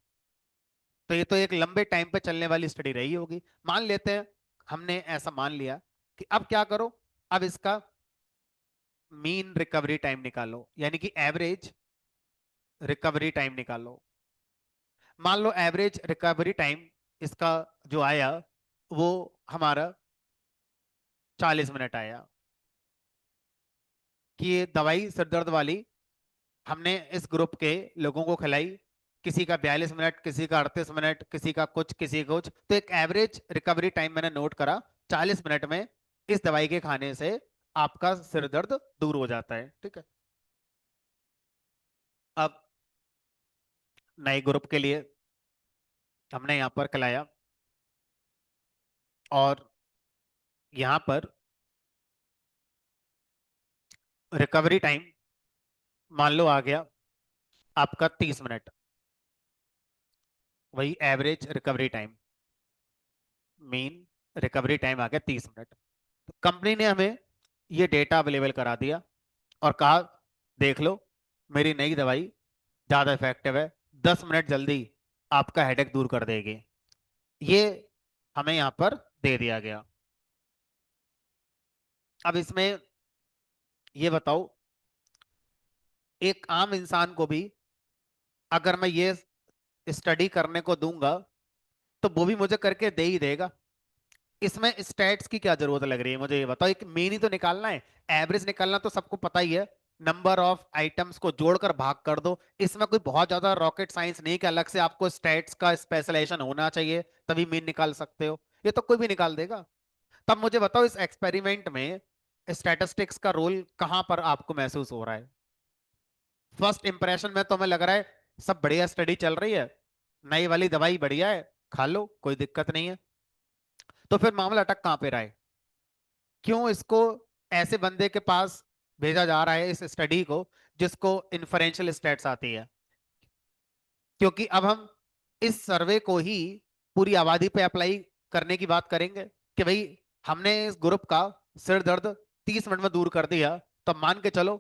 तो ये तो एक लंबे टाइम पे चलने वाली स्टडी रही होगी। मान लेते हैं, हमने ऐसा मान लिया कि अब क्या करो, अब इसका मीन रिकवरी टाइम निकालो, यानी कि एवरेज रिकवरी टाइम निकालो। मान लो एवरेज रिकवरी टाइम इसका जो आया वो हमारा 40 मिनट आया, कि ये दवाई सिर दर्द वाली हमने इस ग्रुप के लोगों को खिलाई। किसी का 42 मिनट, किसी का 38 मिनट, किसी का कुछ, किसी का कुछ। तो एक एवरेज रिकवरी टाइम मैंने नोट करा, 40 मिनट में इस दवाई के खाने से आपका सिर दर्द दूर हो जाता है। ठीक है, अब नए ग्रुप के लिए हमने यहाँ पर खिलाया, और यहाँ पर रिकवरी टाइम मान लो आ गया आपका 30 मिनट, वही average recovery time, mean recovery time आ गया 30 मिनट। तो कंपनी ने हमें ये डेटा अवेलेबल करा दिया और कहा देख लो, मेरी नई दवाई ज्यादा इफेक्टिव है, 10 मिनट जल्दी आपका हेडेक दूर कर देगी। ये हमें यहाँ पर दे दिया गया। अब इसमें ये बताओ, एक आम इंसान को भी अगर मैं ये स्टडी करने को दूंगा तो वो भी मुझे करके दे ही देगा। इसमें स्टैट्स की क्या जरूरत लग रही है, मुझे ये बताओ। एक मीन ही तो निकालना है, एवरेज निकालना तो सबको पता ही है। नंबर ऑफ आइटम्स को जोड़कर भाग कर दो। इसमें कोई बहुत ज्यादा रॉकेट साइंस नहीं कि अलग से आपको स्टैट्स का स्पेशलाइजेशन होना चाहिए तभी मीन निकाल सकते हो, ये तो कोई भी निकाल देगा। तब मुझे बताओ, इस एक्सपेरिमेंट में स्टैटिस्टिक्स का रोल कहां पर आपको महसूस हो रहा है? फर्स्ट इंप्रेशन में तो हमें लग रहा है सब बढ़िया, स्टडी चल रही है, नई वाली दवाई बढ़िया है, खा लो कोई दिक्कत नहीं है। तो फिर मामला अटक कहां पे रहा है? क्यों इसको ऐसे बंदे के पास भेजा जा रहा है, इस स्टडी को जिसको इन्फरेंशियल स्टैट्स आती है? क्योंकि अब हम इस सर्वे को ही पूरी आबादी पे अप्लाई करने की बात करेंगे कि भाई हमने इस ग्रुप का सिर दर्द 30 मिनट में दूर कर दिया, तो मान के चलो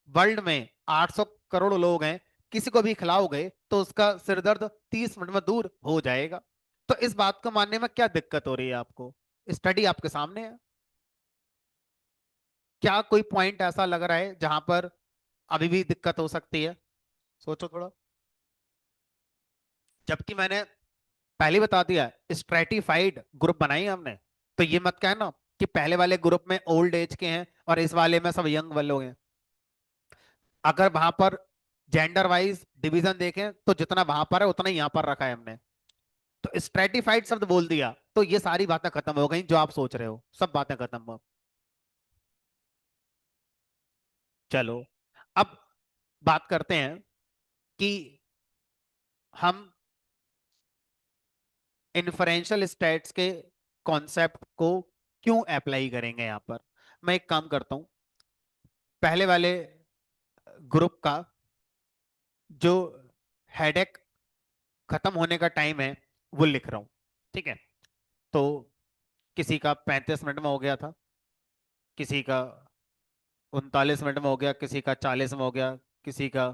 वर्ल्ड में 800 करोड़ लोग हैं, किसी को भी खिलाओगे तो उसका सिर दर्द 30 मिनट में दूर हो जाएगा। तो इस बात को मानने में क्या दिक्कत हो रही है आपको? स्टडी आपके सामने है। क्या कोई पॉइंट ऐसा लग रहा है जहां पर अभी भी दिक्कत हो सकती है? सोचो थोड़ा। जबकि मैंने पहले बता दिया, स्ट्रेटिफाइड ग्रुप बनाई है हमने। तो ये मत कहना कि पहले वाले ग्रुप में ओल्ड एज के हैं और इस वाले में सब यंग वाले लोग हैं। अगर वहां पर जेंडर वाइज डिवीजन देखें तो जितना वहां पर है उतना ही यहां पर रखा है हमने। तो स्ट्रेटिफाइड शब्द बोल दिया तो ये सारी बातें खत्म हो गई जो आप सोच रहे हो, सब बातें खत्म हो। चलो, अब बात करते हैं कि हम इन्फरेंशियल स्टैट्स के कॉन्सेप्ट को क्यों अप्लाई करेंगे यहां पर। मैं एक काम करता हूं, पहले वाले ग्रुप का जो हेडेक खत्म होने का टाइम है वो लिख रहा हूं। ठीक है, तो किसी का 35 मिनट में हो गया था, किसी का 39 मिनट में हो गया, किसी का 40 में हो गया, किसी का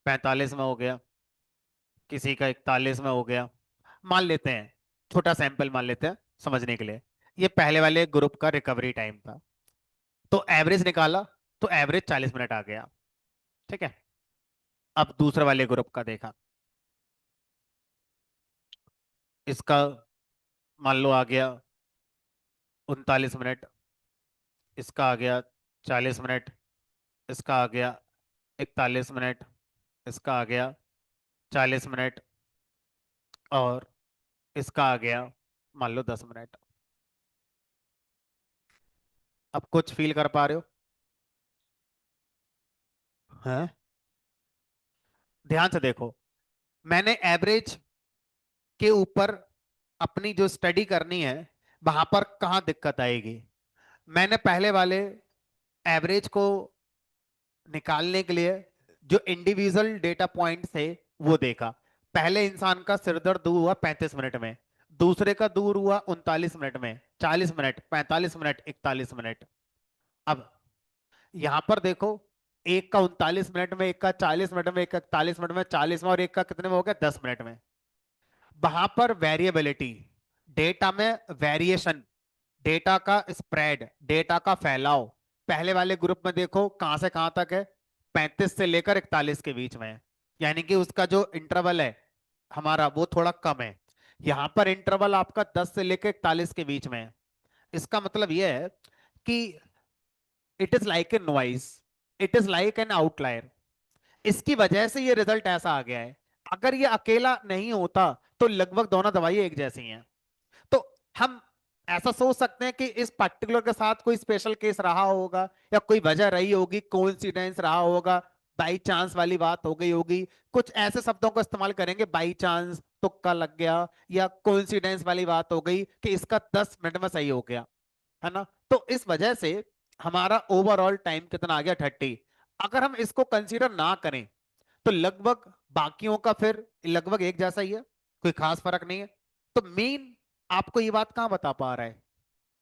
45 में हो गया, किसी का 41 में हो गया। मान लेते हैं, छोटा सैंपल मान लेते हैं समझने के लिए, ये पहले वाले ग्रुप का रिकवरी टाइम था। तो एवरेज निकाला, तो एवरेज 40 मिनट आ गया। ठीक है। अब दूसरे वाले ग्रुप का देखा, इसका मान लो आ गया 39 मिनट, इसका आ गया 40 मिनट, इसका आ गया 41 मिनट, इसका आ गया 40 मिनट, और इसका आ गया मान लो 10 मिनट। अब कुछ फील कर पा रहे हो? हैं? ध्यान से देखो, मैंने एवरेज के ऊपर अपनी जो स्टडी करनी है, वहां पर कहाँ दिक्कत आएगी? मैंने पहले वाले एवरेज को निकालने के लिए जो इंडिविजुअल डेटा पॉइंट थे वो देखा। पहले इंसान का सिर दर्द दूर हुआ 35 मिनट में, दूसरे का दूर हुआ 39 मिनट में, 40 मिनट, 45 मिनट, 41 मिनट। अब यहां पर देखो, एक का 39 मिनट में, एक का 40 मिनट में, एक का 41 मिनट में, 40 में, और एक का कितने में हो गया? 10 मिनट में। वहां पर वेरिएबिलिटी, डेटा में वेरिएशन, डेटा का स्प्रेड, डेटा का फैलाव, पहले वाले ग्रुप में देखो कहां से कहां तक है? 35 से लेकर 41 के बीच में है। यानी कि उसका जो इंटरवल है हमारा वो थोड़ा कम है। यहां पर इंटरवल आपका 10 से लेकर 41 के बीच में है। इसका मतलब यह है कि it is like a noise, it is like an outlier. इसकी वजह से ये रिजल्ट ऐसा आ गया है। अगर ये अकेला नहीं होता तो लगभग दोनों दवाई एक जैसी हैं। तो हम ऐसा सोच सकते हैं कि इस पर्टिकुलर के साथ कोई स्पेशल केस रहा होगा, या कोई वजह रही होगी, कोइंसिडेंस रहा होगा, बाई चांस वाली बात हो गई होगी। कुछ ऐसे शब्दों का इस्तेमाल करेंगे, बाई चांस, तुक्का लग गया, या कोइंसिडेंस वाली बात हो गई कि इसका 10 मिनट में सही हो गया, है ना? तो इस वजह से हमारा ओवरऑल टाइम कितना आ गया? 30। अगर हम इसको कंसीडर ना करें तो लगभग बाकियों का फिर लगभग एक जैसा ही है, कोई खास फर्क नहीं है। तो मेन आपको ये बात कहां बता पा रहा है?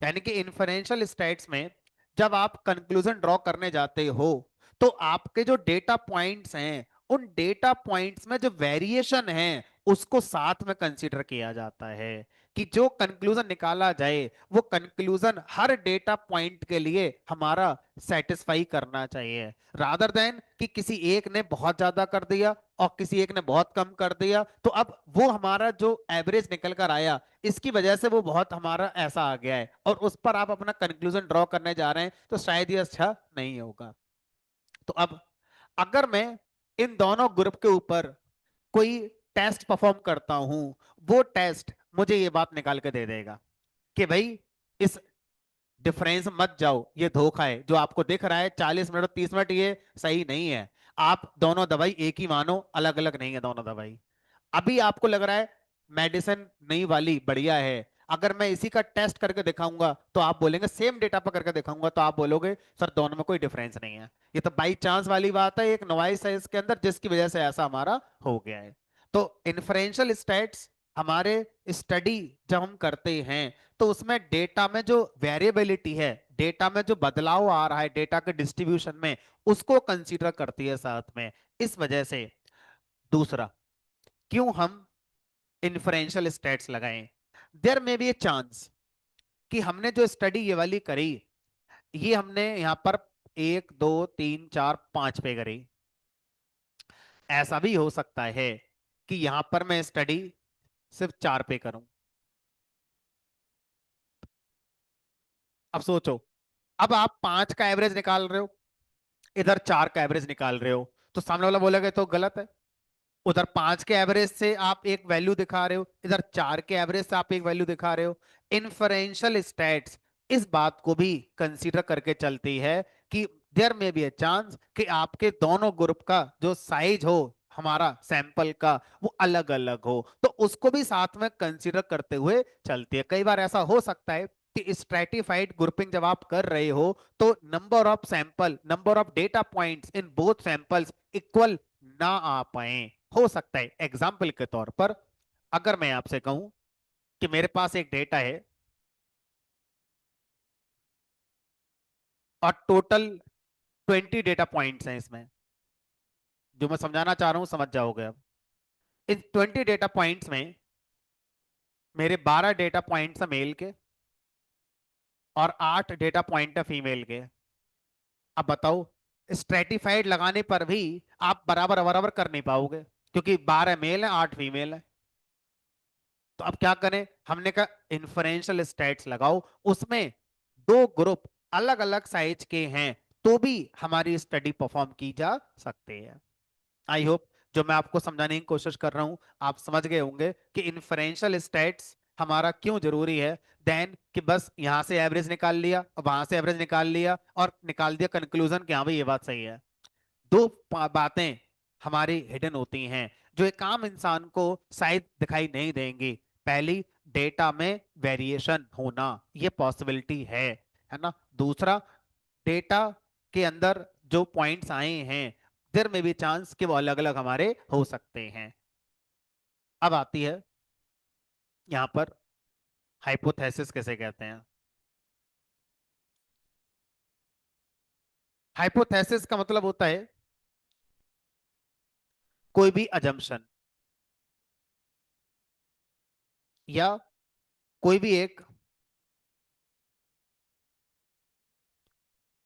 यानी कि इन्फरेंशियल स्टेट्स में जब आप कंक्लूजन ड्रॉ करने जाते हो तो आपके जो डेटा पॉइंट्स हैं, उन डेटा पॉइंट्स में जो वेरिएशन है उसको साथ में कंसीडर किया जाता है, कि जो कंक्लूजन निकाला जाए वो कंक्लूजन हर डेटा पॉइंट के लिए हमारा सेटिस्फाई करना चाहिए, रादर देन कि किसी एक ने बहुत ज्यादा कर दिया और किसी एक ने बहुत कम कर दिया, तो अब वो हमारा जो एवरेज निकल कर आया इसकी वजह से वो बहुत हमारा ऐसा आ गया है, और उस पर आप अपना कंक्लूजन ड्रॉ करने जा रहे हैं, तो शायद ये अच्छा नहीं होगा। तो अब अगर मैं इन दोनों ग्रुप के ऊपर कोई टेस्ट परफॉर्म करता हूं, वो टेस्ट मुझे ये बात निकाल के दे देगा कि भाई इस डिफरेंस मत जाओ, ये धोखा है, जो आपको दिख रहा है 40 मिनट और 30 मिनट ये सही नहीं है। आप दोनों दवाई एक ही मानो, अलग अलग नहीं है दोनों दवाई। अभी आपको लग रहा है मेडिसिन नई वाली बढ़िया है, अगर मैं इसी का टेस्ट करके दिखाऊंगा तो आप बोलेंगे, सेम डेटा पर करके दिखाऊंगा तो आप बोलोगे सर दोनों में कोई डिफरेंस नहीं है, ये तो बाई चांस वाली बात है, एक नॉइस है इसके अंदर जिसकी वजह से ऐसा हमारा हो गया है। तो इन्फरेंशियल स्टेट्स हमारे स्टडी जब हम करते हैं तो उसमें डेटा में जो वेरिएबिलिटी है, डेटा में जो बदलाव आ रहा है डेटा के डिस्ट्रीब्यूशन में, उसको कंसीडर करती है साथ में। इस वजह से दूसरा, क्यों हम इन्फरेंशियल स्टेट्स लगाएं? There may be a chance कि हमने जो स्टडी ये वाली करी, ये हमने यहां पर 1 2 3 4 5 पे करी। ऐसा भी हो सकता है कि यहां पर मैं स्टडी सिर्फ 4 पे करूं। अब सोचो, अब आप 5 का एवरेज निकाल रहे हो, इधर 4 का एवरेज निकाल रहे हो, तो सामने वाला बोलेगा तो गलत है। उधर 5 के एवरेज से आप एक वैल्यू दिखा रहे हो, इधर 4 के एवरेज से आप एक वैल्यू दिखा रहे हो। इन्फरेंशियल स्टैट्स इस बात को भी कंसीडर करके चलती है कि देयर में भी ए चांस कि आपके दोनों ग्रुप का जो साइज हो हमारा सैंपल का वो अलग अलग हो, तो उसको भी साथ में कंसीडर करते हुए चलती है। कई बार ऐसा हो सकता है कि स्ट्रेटिफाइड ग्रुपिंग जब आप कर रहे हो तो number of sample, number of data points in both samples equal ना आ पाए। हो सकता है एग्जाम्पल के तौर पर अगर मैं आपसे कहूं कि मेरे पास एक डेटा है और टोटल 20 डेटा पॉइंट्स हैं इसमें, जो मैं समझाना चाह रहा हूं समझ जाओगे अब। इन 20 डेटा पॉइंट्स में मेरे 12 डेटा पॉइंट्स हैं मेल के और 8 डेटा पॉइंट है फीमेल के। अब बताओ स्ट्रेटिफाइड लगाने पर भी आप बराबर बराबर कर नहीं पाओगे, क्योंकि 12 मेल है 8 फीमेल है। तो अब क्या करें, हमने कहा इन्फरेंशियल स्टेट्स लगाओ, उसमें दो ग्रुप अलग अलग साइज के हैं तो भी हमारी स्टडी परफॉर्म की जा सकती है। आई होप जो मैं आपको समझाने की कोशिश कर रहा हूं आप समझ गए होंगे कि इन्फरेंशियल स्टेट्स हमारा क्यों जरूरी है। देन कि बस यहां से एवरेज निकाल लिया, वहां से एवरेज निकाल लिया और निकाल दिया कंक्लूजन कि हाँ भाई ये बात सही है। दो बातें हमारी हिडन होती हैं जो एक आम इंसान को शायद दिखाई नहीं देंगी। पहली, डेटा में वेरिएशन होना, ये पॉसिबिलिटी है ना। दूसरा, डेटा के अंदर जो पॉइंट्स आए हैं देयर में भी चांस कि वो अलग अलग हमारे हो सकते हैं। अब आती है यहां पर हाइपोथेसिस किसे कहते हैं। हाइपोथेसिस का मतलब होता है कोई भी अजम्पशन या कोई भी एक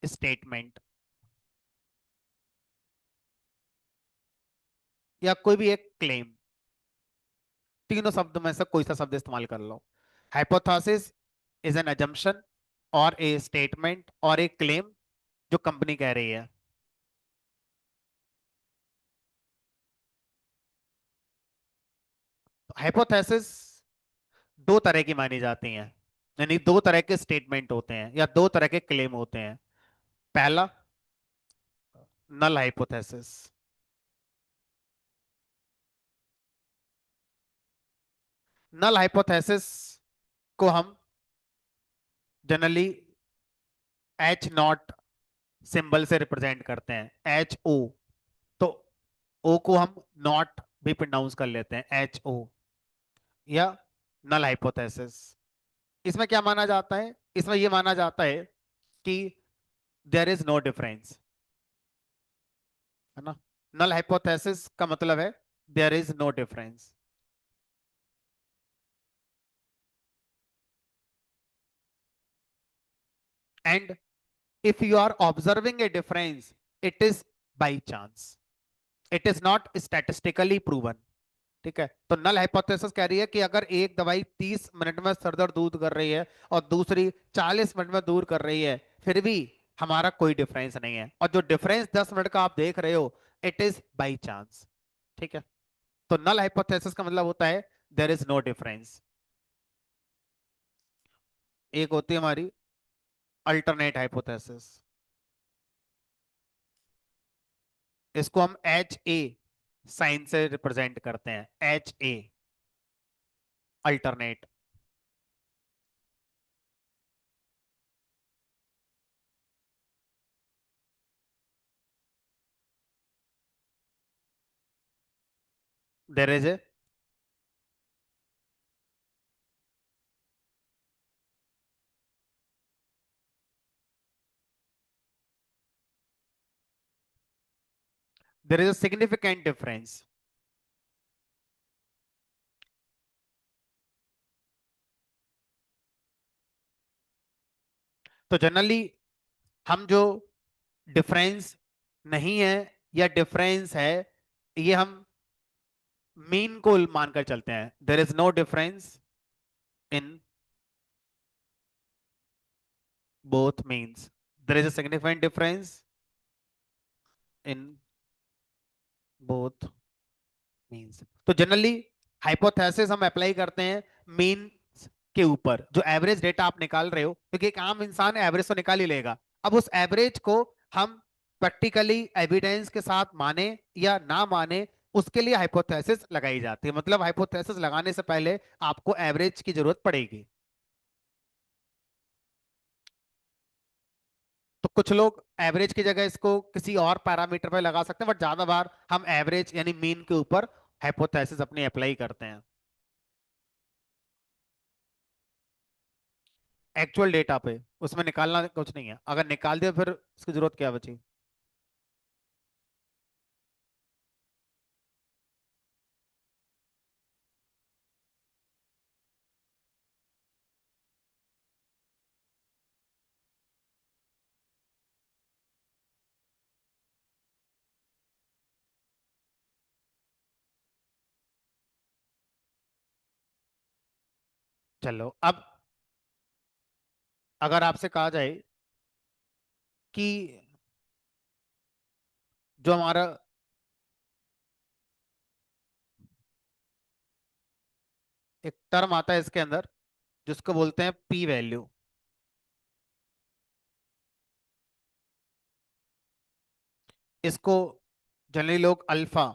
स्टेटमेंट या कोई भी एक क्लेम, तीनों शब्द में से कोई सा शब्द इस्तेमाल कर लो। हाइपोथेसिस इज एन अजम्पशन और ए स्टेटमेंट और ए क्लेम जो कंपनी कह रही है। हाइपोथेसिस दो तरह की मानी जाती हैं, यानी दो तरह के स्टेटमेंट होते हैं या दो तरह के क्लेम होते हैं। पहला, नल हाइपोथेसिस। नल हाइपोथेसिस को हम जनरली एच नॉट सिंबल से रिप्रेजेंट करते हैं, एच ओ। तो ओ को हम नॉट भी प्रोनाउंस कर लेते हैं, एच ओ, या नल हाइपोथेसिस। इसमें क्या माना जाता है, इसमें यह माना जाता है कि देयर इज नो डिफरेंस, है ना। नल हाइपोथेसिस का मतलब है there is no difference. And if you are observing a difference it is by chance, it is not statistically proven. ठीक है, तो नल हाइपोथेसिस कह रही है कि अगर एक दवाई 30 मिनट में सर दर्द दूर कर रही है और दूसरी 40 मिनट में दूर कर रही है, फिर भी हमारा कोई डिफरेंस नहीं है, और जो डिफरेंस 10 मिनट का आप देख रहे हो इट इज बाई चांस। ठीक है, तो नल हाइपोथेसिस का मतलब होता है देयर इज नो डिफरेंस। एक होती है हमारी अल्टरनेट हाइपोथेसिस, इसको हम एच ए साइन से रिप्रेजेंट करते हैं, H A, alternate. There is a, there is a significant difference. तो जनरली हम जो डिफरेंस नहीं है या डिफरेंस है, ये हम मीन को मानकर चलते हैं। There is no difference in both means, there is a significant difference in both means. तो जनरली हाइपोथेसिस हम अप्लाई करते हैं मीन के ऊपर, जो एवरेज डेटा आप निकाल रहे हो, क्योंकि एक आम इंसान एवरेज तो निकाल ही लेगा। अब उस एवरेज को हम प्रैक्टिकली एविडेंस के साथ माने या ना माने, उसके लिए हाइपोथेसिस लगाई जाती है। मतलब हाइपोथेसिस लगाने से पहले आपको एवरेज की जरूरत पड़ेगी। तो कुछ लोग एवरेज की जगह इसको किसी और पैरामीटर पर लगा सकते हैं, बट ज्यादा बार हम एवरेज यानी मीन के ऊपर हाइपोथेसिस अपनी अप्लाई करते हैं एक्चुअल डेटा पे। उसमें निकालना कुछ नहीं है, अगर निकाल दिया फिर उसकी जरूरत क्या बची। चलो अब अगर आपसे कहा जाए कि जो हमारा एक टर्म आता है इसके अंदर जिसको बोलते हैं पी वैल्यू, इसको जनरली लोग अल्फा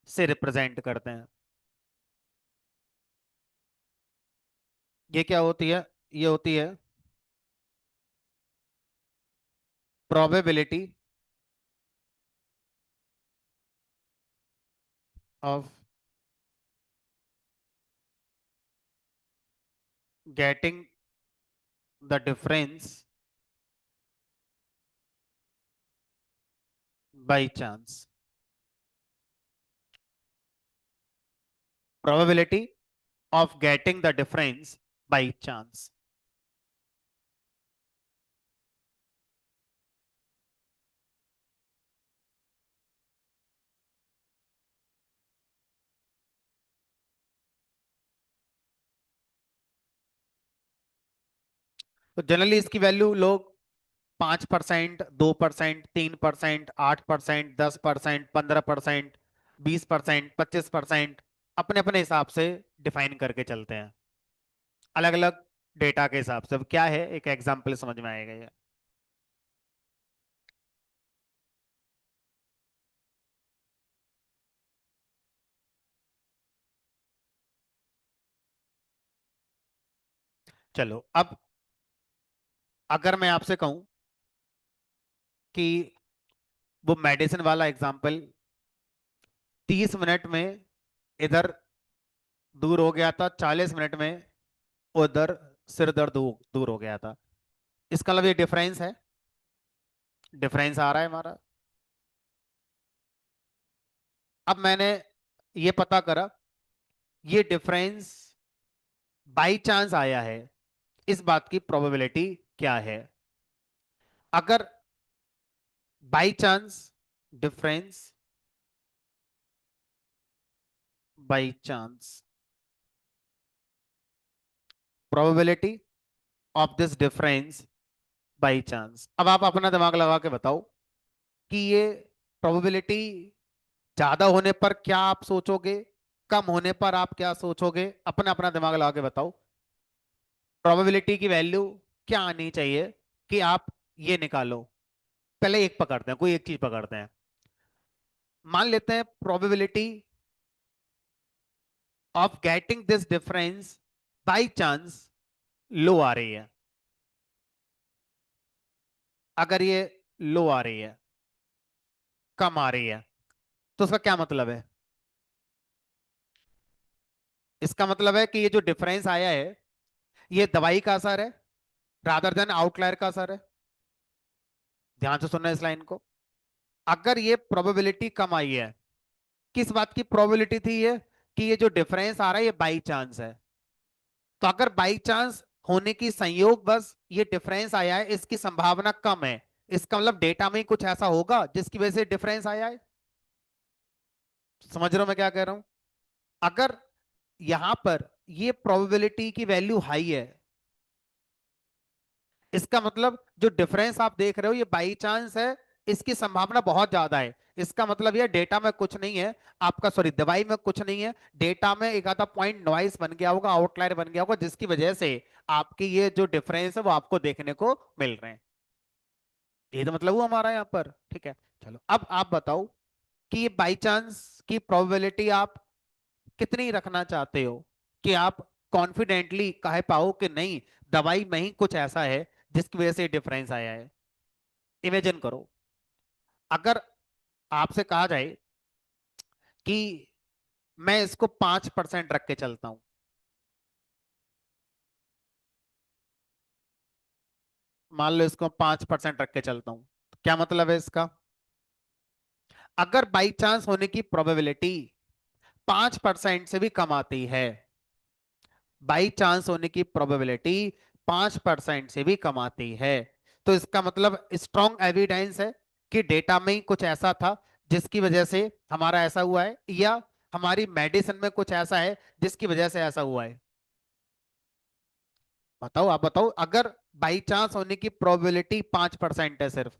से रिप्रेजेंट करते हैं। ये क्या होती है? ये होती है probability of getting the difference by chance. Probability of getting the difference by chance. तो जनरली इसकी वैल्यू लोग 5%, 2%, 3%, 8%, 10%, 15%, 20%, 25% अपने अपने हिसाब से डिफाइन करके चलते हैं, अलग अलग डेटा के हिसाब से। अब क्या है, एक एग्जांपल समझ में आएगा ये। चलो अब अगर मैं आपसे कहूं कि वो मेडिसिन वाला एग्जांपल 30 मिनट में इधर दूर हो गया था, 40 मिनट में उधर सिर दर्द दूर हो गया था, इसका मतलब ये डिफरेंस है, डिफरेंस आ रहा है हमारा। अब मैंने ये पता करा ये डिफरेंस बाई चांस आया है, इस बात की प्रोबेबिलिटी क्या है? अगर by chance difference, by chance probability of this difference by chance. अब आप अपना दिमाग लगा के बताओ कि ये प्रोबेबिलिटी ज्यादा होने पर क्या आप सोचोगे, कम होने पर आप क्या सोचोगे? अपना अपना दिमाग लगा के बताओ प्रोबेबिलिटी की वैल्यू क्या आनी चाहिए कि आप ये निकालो। पहले एक पकड़ते हैं, कोई एक चीज पकड़ते हैं। मान लेते हैं probability of getting this difference by chance low आ रही है। अगर ये लो आ रही है, कम आ रही है, तो उसका क्या मतलब है? इसका मतलब है कि ये जो डिफरेंस आया है ये दवाई का असर है रादर देन आउटलायर का असर है। ध्यान से सुनना इस लाइन को। अगर ये प्रोबेबिलिटी कम आई है, किस बात की प्रोबेबिलिटी थी ये? कि ये जो डिफरेंस आ रहा है ये बाई चांस है। तो अगर बाई चांस होने की संयोग बस ये डिफरेंस आया है, इसकी संभावना कम है, इसका मतलब डेटा में ही कुछ ऐसा होगा जिसकी वजह से डिफरेंस आया है। समझ रहे हो मैं क्या कह रहा हूं? अगर यहां पर ये प्रोबेबिलिटी की वैल्यू हाई है, इसका मतलब जो डिफरेंस आप देख रहे हो ये बाई चांस है, इसकी संभावना बहुत ज्यादा है। इसका मतलब ये डेटा में कुछ नहीं है आपका, सॉरी दवाई में कुछ नहीं है, डेटा में एक आधा पॉइंट नॉइस बन गया होगा, आउटलायर बन गया होगा, जिसकी वजह से आपकी ये जो डिफरेंस है वो आपको देखने को मिल रहे हैं। ये तो मतलब हुआ हमारा यहाँ पर, ठीक है। चलो अब आप बताओ कि ये बाई चांस की प्रोबेबिलिटी आप कितनी रखना चाहते हो कि आप कॉन्फिडेंटली कह पाओ कि नहीं दवाई में ही कुछ ऐसा है जिसकी वजह से डिफरेंस आया है। इमेजिन करो अगर आपसे कहा जाए कि मैं इसको 5% रख के चलता हूं, मान लो इसको 5% रख के चलता हूं, क्या मतलब है इसका? अगर बाई चांस होने की प्रोबेबिलिटी 5% से भी कम आती है, बाई चांस होने की प्रोबेबिलिटी 5% से भी कम आती है, तो इसका मतलब स्ट्रॉन्ग एविडेंस है कि डेटा में ही कुछ ऐसा था जिसकी वजह से हमारा ऐसा हुआ है, या हमारी मेडिसिन में कुछ ऐसा है जिसकी वजह से ऐसा हुआ है। बताओ, आप बताओ, अगर बाई चांस होने की प्रोबेबिलिटी 5% है सिर्फ,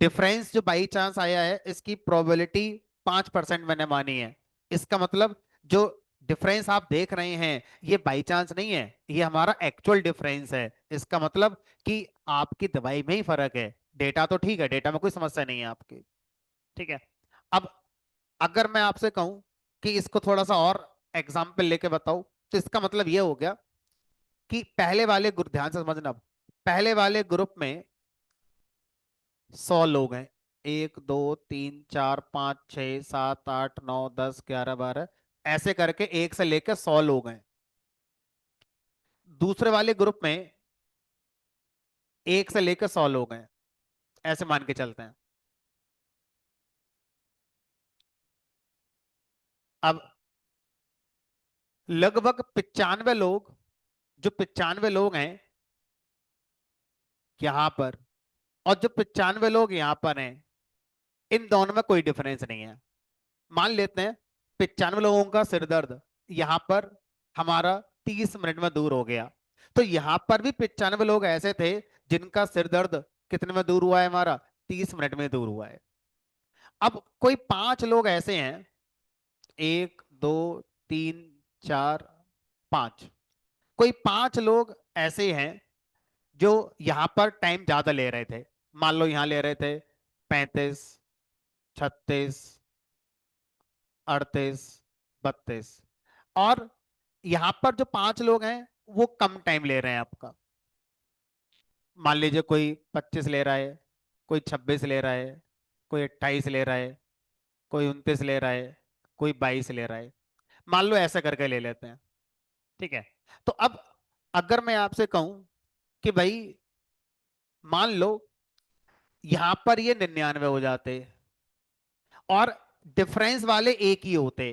डिफरेंस जो बाई चांस आया है इसकी प्रोबेबिलिटी 5% मैंने मानी है, इसका मतलब जो डिफरेंस आप देख रहे हैं ये बाई चांस नहीं है, ये हमारा एक्चुअल डिफरेंस है। इसका मतलब कि आपकी दवाई में ही फर्क है। डेटा तो ठीक है, डेटा में कोई समस्या नहीं है आपकी। ठीक है। अब अगर मैं आपसे कहूं कि इसको थोड़ा सा और एग्जाम्पल लेके बताओ, तो इसका मतलब ये हो गया कि पहले वाले ग्रुप, ध्यान से समझना, पहले वाले ग्रुप में 100 लोग हैं, 1 2 3 4 5 6 7 8 9 10 11 12, ऐसे करके 1 से लेकर 100 लोग हैं। दूसरे वाले ग्रुप में 1 से लेकर 100 लोग हैं, ऐसे मान के चलते हैं। अब लगभग 95 लोग, जो 95 लोग हैं यहां पर, और जो 95 लोग यहां पर हैं, इन दोनों में कोई डिफरेंस नहीं है। मान लेते हैं 95 लोगों का सिर दर्द यहां पर हमारा 30 मिनट में दूर हो गया, तो यहां पर भी 95 लोग ऐसे थे जिनका सिर दर्द कितने में दूर हुआ है, हमारा 30 मिनट में दूर हुआ है। अब कोई 5 लोग ऐसे हैं, 1 2 3 4 5, कोई 5 लोग ऐसे हैं जो यहां पर टाइम ज्यादा ले रहे थे। मान लो यहां ले रहे थे 35 36 38 32, और यहां पर जो 5 लोग हैं वो कम टाइम ले रहे हैं आपका। मान लीजिए कोई 25 ले रहा है, कोई 26 ले रहा है, कोई 28 ले रहा है, कोई 29 ले रहा है, कोई 22 ले रहा है। मान लो ऐसा करके ले लेते हैं। ठीक है। तो अब अगर मैं आपसे कहूं कि भाई मान लो यहां पर ये 99 हो जाते और डिफरेंस वाले एक ही होते,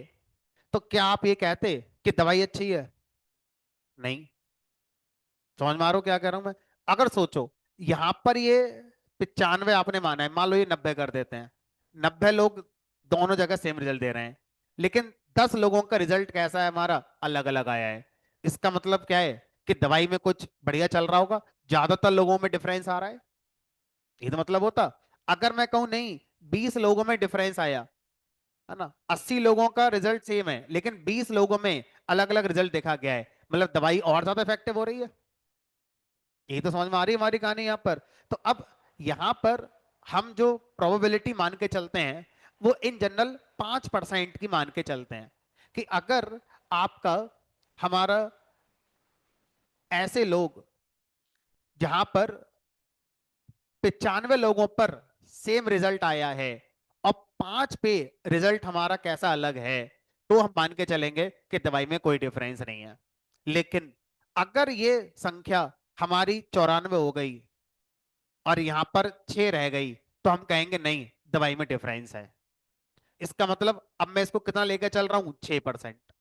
तो क्या आप ये कहते कि दवाई अच्छी है? नहीं। समझ मारो क्या कह रहा हूं मैं? अगर सोचो यहां पर ये 95 आपने माना है, मान लो ये 90 कर देते हैं, 90 लोग दोनों जगह सेम रिजल्ट दे रहे हैं, लेकिन 10 लोगों का रिजल्ट कैसा है, हमारा अलग अलग आया है। इसका मतलब क्या है कि दवाई में कुछ बढ़िया चल रहा होगा, ज्यादातर लोगों में डिफरेंस आ रहा है, ये तो मतलब होता। अगर मैं कहूं नहीं, 20 लोगों में डिफरेंस आया, है ना, 80 लोगों का रिजल्ट सेम है लेकिन 20 लोगों में अलग अलग रिजल्ट देखा गया है, मतलब दवाई और ज्यादा इफेक्टिव हो रही है। यही तो समझ में आ रही है हमारी कहानी यहाँ पर। तो अब यहाँ पर हम जो प्रोबेबिलिटी मान के चलते हैं वो इन जनरल 5% की मान के चलते हैं, कि अगर आपका, हमारा, ऐसे लोग जहां पर 95 लोगों पर सेम रिजल्ट आया है और 5 पे रिजल्ट हमारा कैसा अलग है, तो हम मान के चलेंगे कि दवाई में कोई डिफरेंस नहीं है। लेकिन अगर ये संख्या हमारी 94 हो गई और यहां पर 6 रह गई, तो हम कहेंगे नहीं, दवाई में डिफरेंस है। इसका मतलब अब मैं इसको कितना लेकर चल रहा हूं, 6%।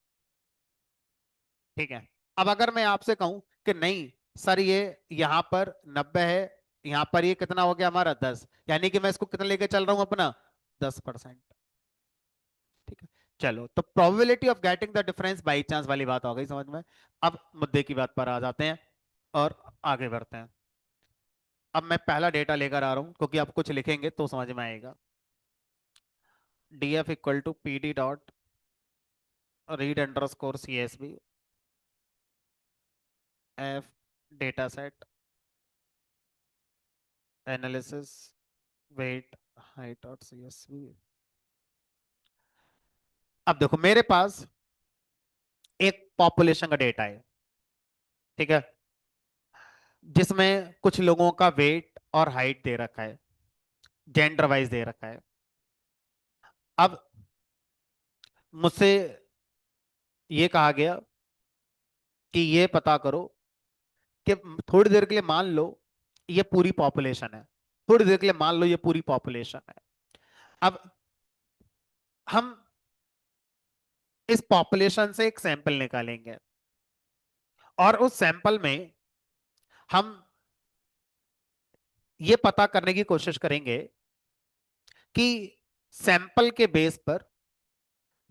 ठीक है। अब अगर मैं आपसे कहूं कि नहीं सर, ये यहां पर 90 है, यहां पर ये कितना हो गया हमारा 10, यानी कि मैं इसको कितना लेकर चल रहा हूं अपना, 10%। ठीक है। चलो, तो probability of getting the difference by chance वाली बात हो गई समझ में। अब मुद्दे की बात पर आ जाते हैं और आगे बढ़ते हैं। अब मैं पहला डेटा लेकर आ रहा हूं क्योंकि आप कुछ लिखेंगे तो समझ में आएगा। df equal to P D dot read underscore C S B F data set analysis weight height dot C S B. अब देखो मेरे पास एक पॉपुलेशन का डेटा है, ठीक है, जिसमें कुछ लोगों का वेट और हाइट दे रखा है, जेंडर वाइज दे रखा है। अब मुझसे ये कहा गया कि ये पता करो कि थोड़ी देर के लिए मान लो ये पूरी पॉपुलेशन है, थोड़ी देर के लिए मान लो ये पूरी पॉपुलेशन है। अब हम इस पॉपुलेशन से एक सैंपल निकालेंगे और उस सैंपल में हम ये पता करने की कोशिश करेंगे कि सैंपल के बेस पर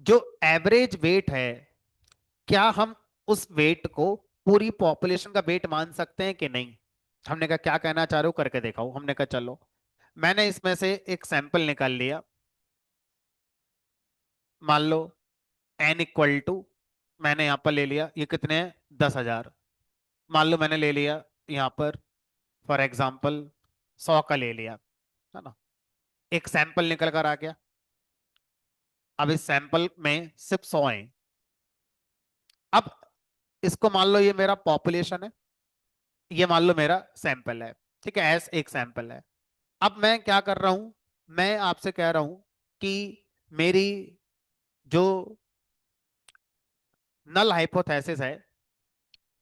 जो एवरेज वेट है, क्या हम उस वेट को पूरी पॉपुलेशन का वेट मान सकते हैं कि नहीं। हमने कहा क्या कहना चाह रहे हो, करके दिखाओ। हमने कहा चलो, मैंने इसमें से एक सैंपल निकाल लिया। मान लो n इक्वल टू, मैंने यहाँ पर ले लिया, ये कितने हैं, 10,000। मान लो मैंने ले लिया यहाँ पर फॉर एग्जाम्पल 100 का ले लिया, है ना। एक सैंपल निकल कर आ गया। अब इस सैंपल में सिर्फ 100 है। अब इसको मान लो ये मेरा पॉपुलेशन है, ये मान लो मेरा सैंपल है। ठीक है, एस एक सैंपल है। अब मैं क्या कर रहा हूं, मैं आपसे कह रहा हूं कि मेरी जो नल हाइपोथेसिस है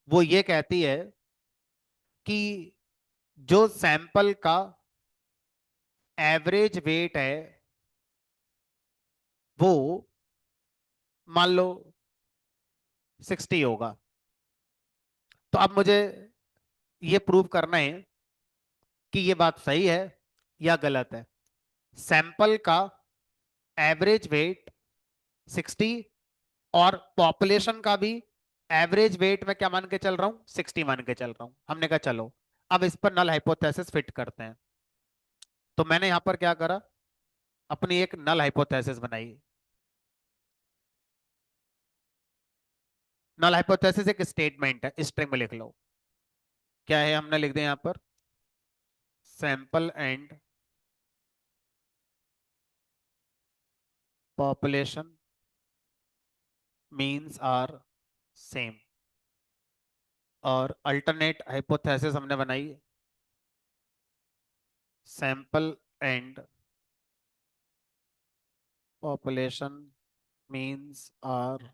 वो ये कहती है कि जो सैंपल का एवरेज वेट है वो मान लो 60 होगा। तो अब मुझे ये प्रूव करना है कि ये बात सही है या गलत है। सैंपल का एवरेज वेट 60 और पॉपुलेशन का भी एवरेज वेट में क्या मान के चल रहा हूं, 60 मान के चल रहा हूं। हमने कहा चलो अब इस पर नल हाइपोथेसिस फिट करते हैं। तो मैंने यहां पर क्या करा, अपनी एक नल हाइपोथेसिस बनाई। नल हाइपोथेसिस एक स्टेटमेंट है, स्ट्रिंग में लिख लो। क्या है, हमने लिख दिया यहां पर sample and population means are same. और अल्टरनेट हाइपोथेसिस हमने बनाई sample and population means are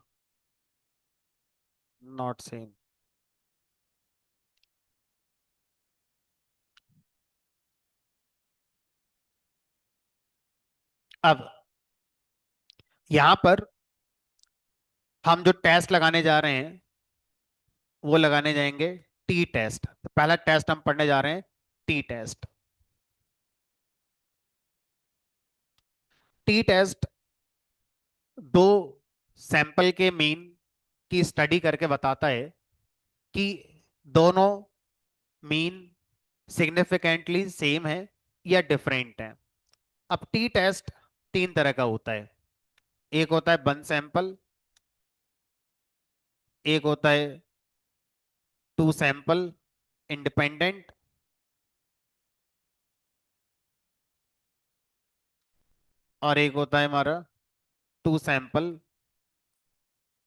not same. अब यहां पर हम जो टेस्ट लगाने जा रहे हैं वो लगाने जाएंगे टी टेस्ट। तो पहला टेस्ट हम पढ़ने जा रहे हैं टी टेस्ट। टी टेस्ट दो सैंपल के मीन की स्टडी करके बताता है कि दोनों मीन सिग्निफिकेंटली सेम है या डिफरेंट है। अब टी टेस्ट तीन तरह का होता है। एक होता है वन सैंपल, एक होता है टू सैंपल इंडिपेंडेंट, और एक होता है हमारा टू सैंपल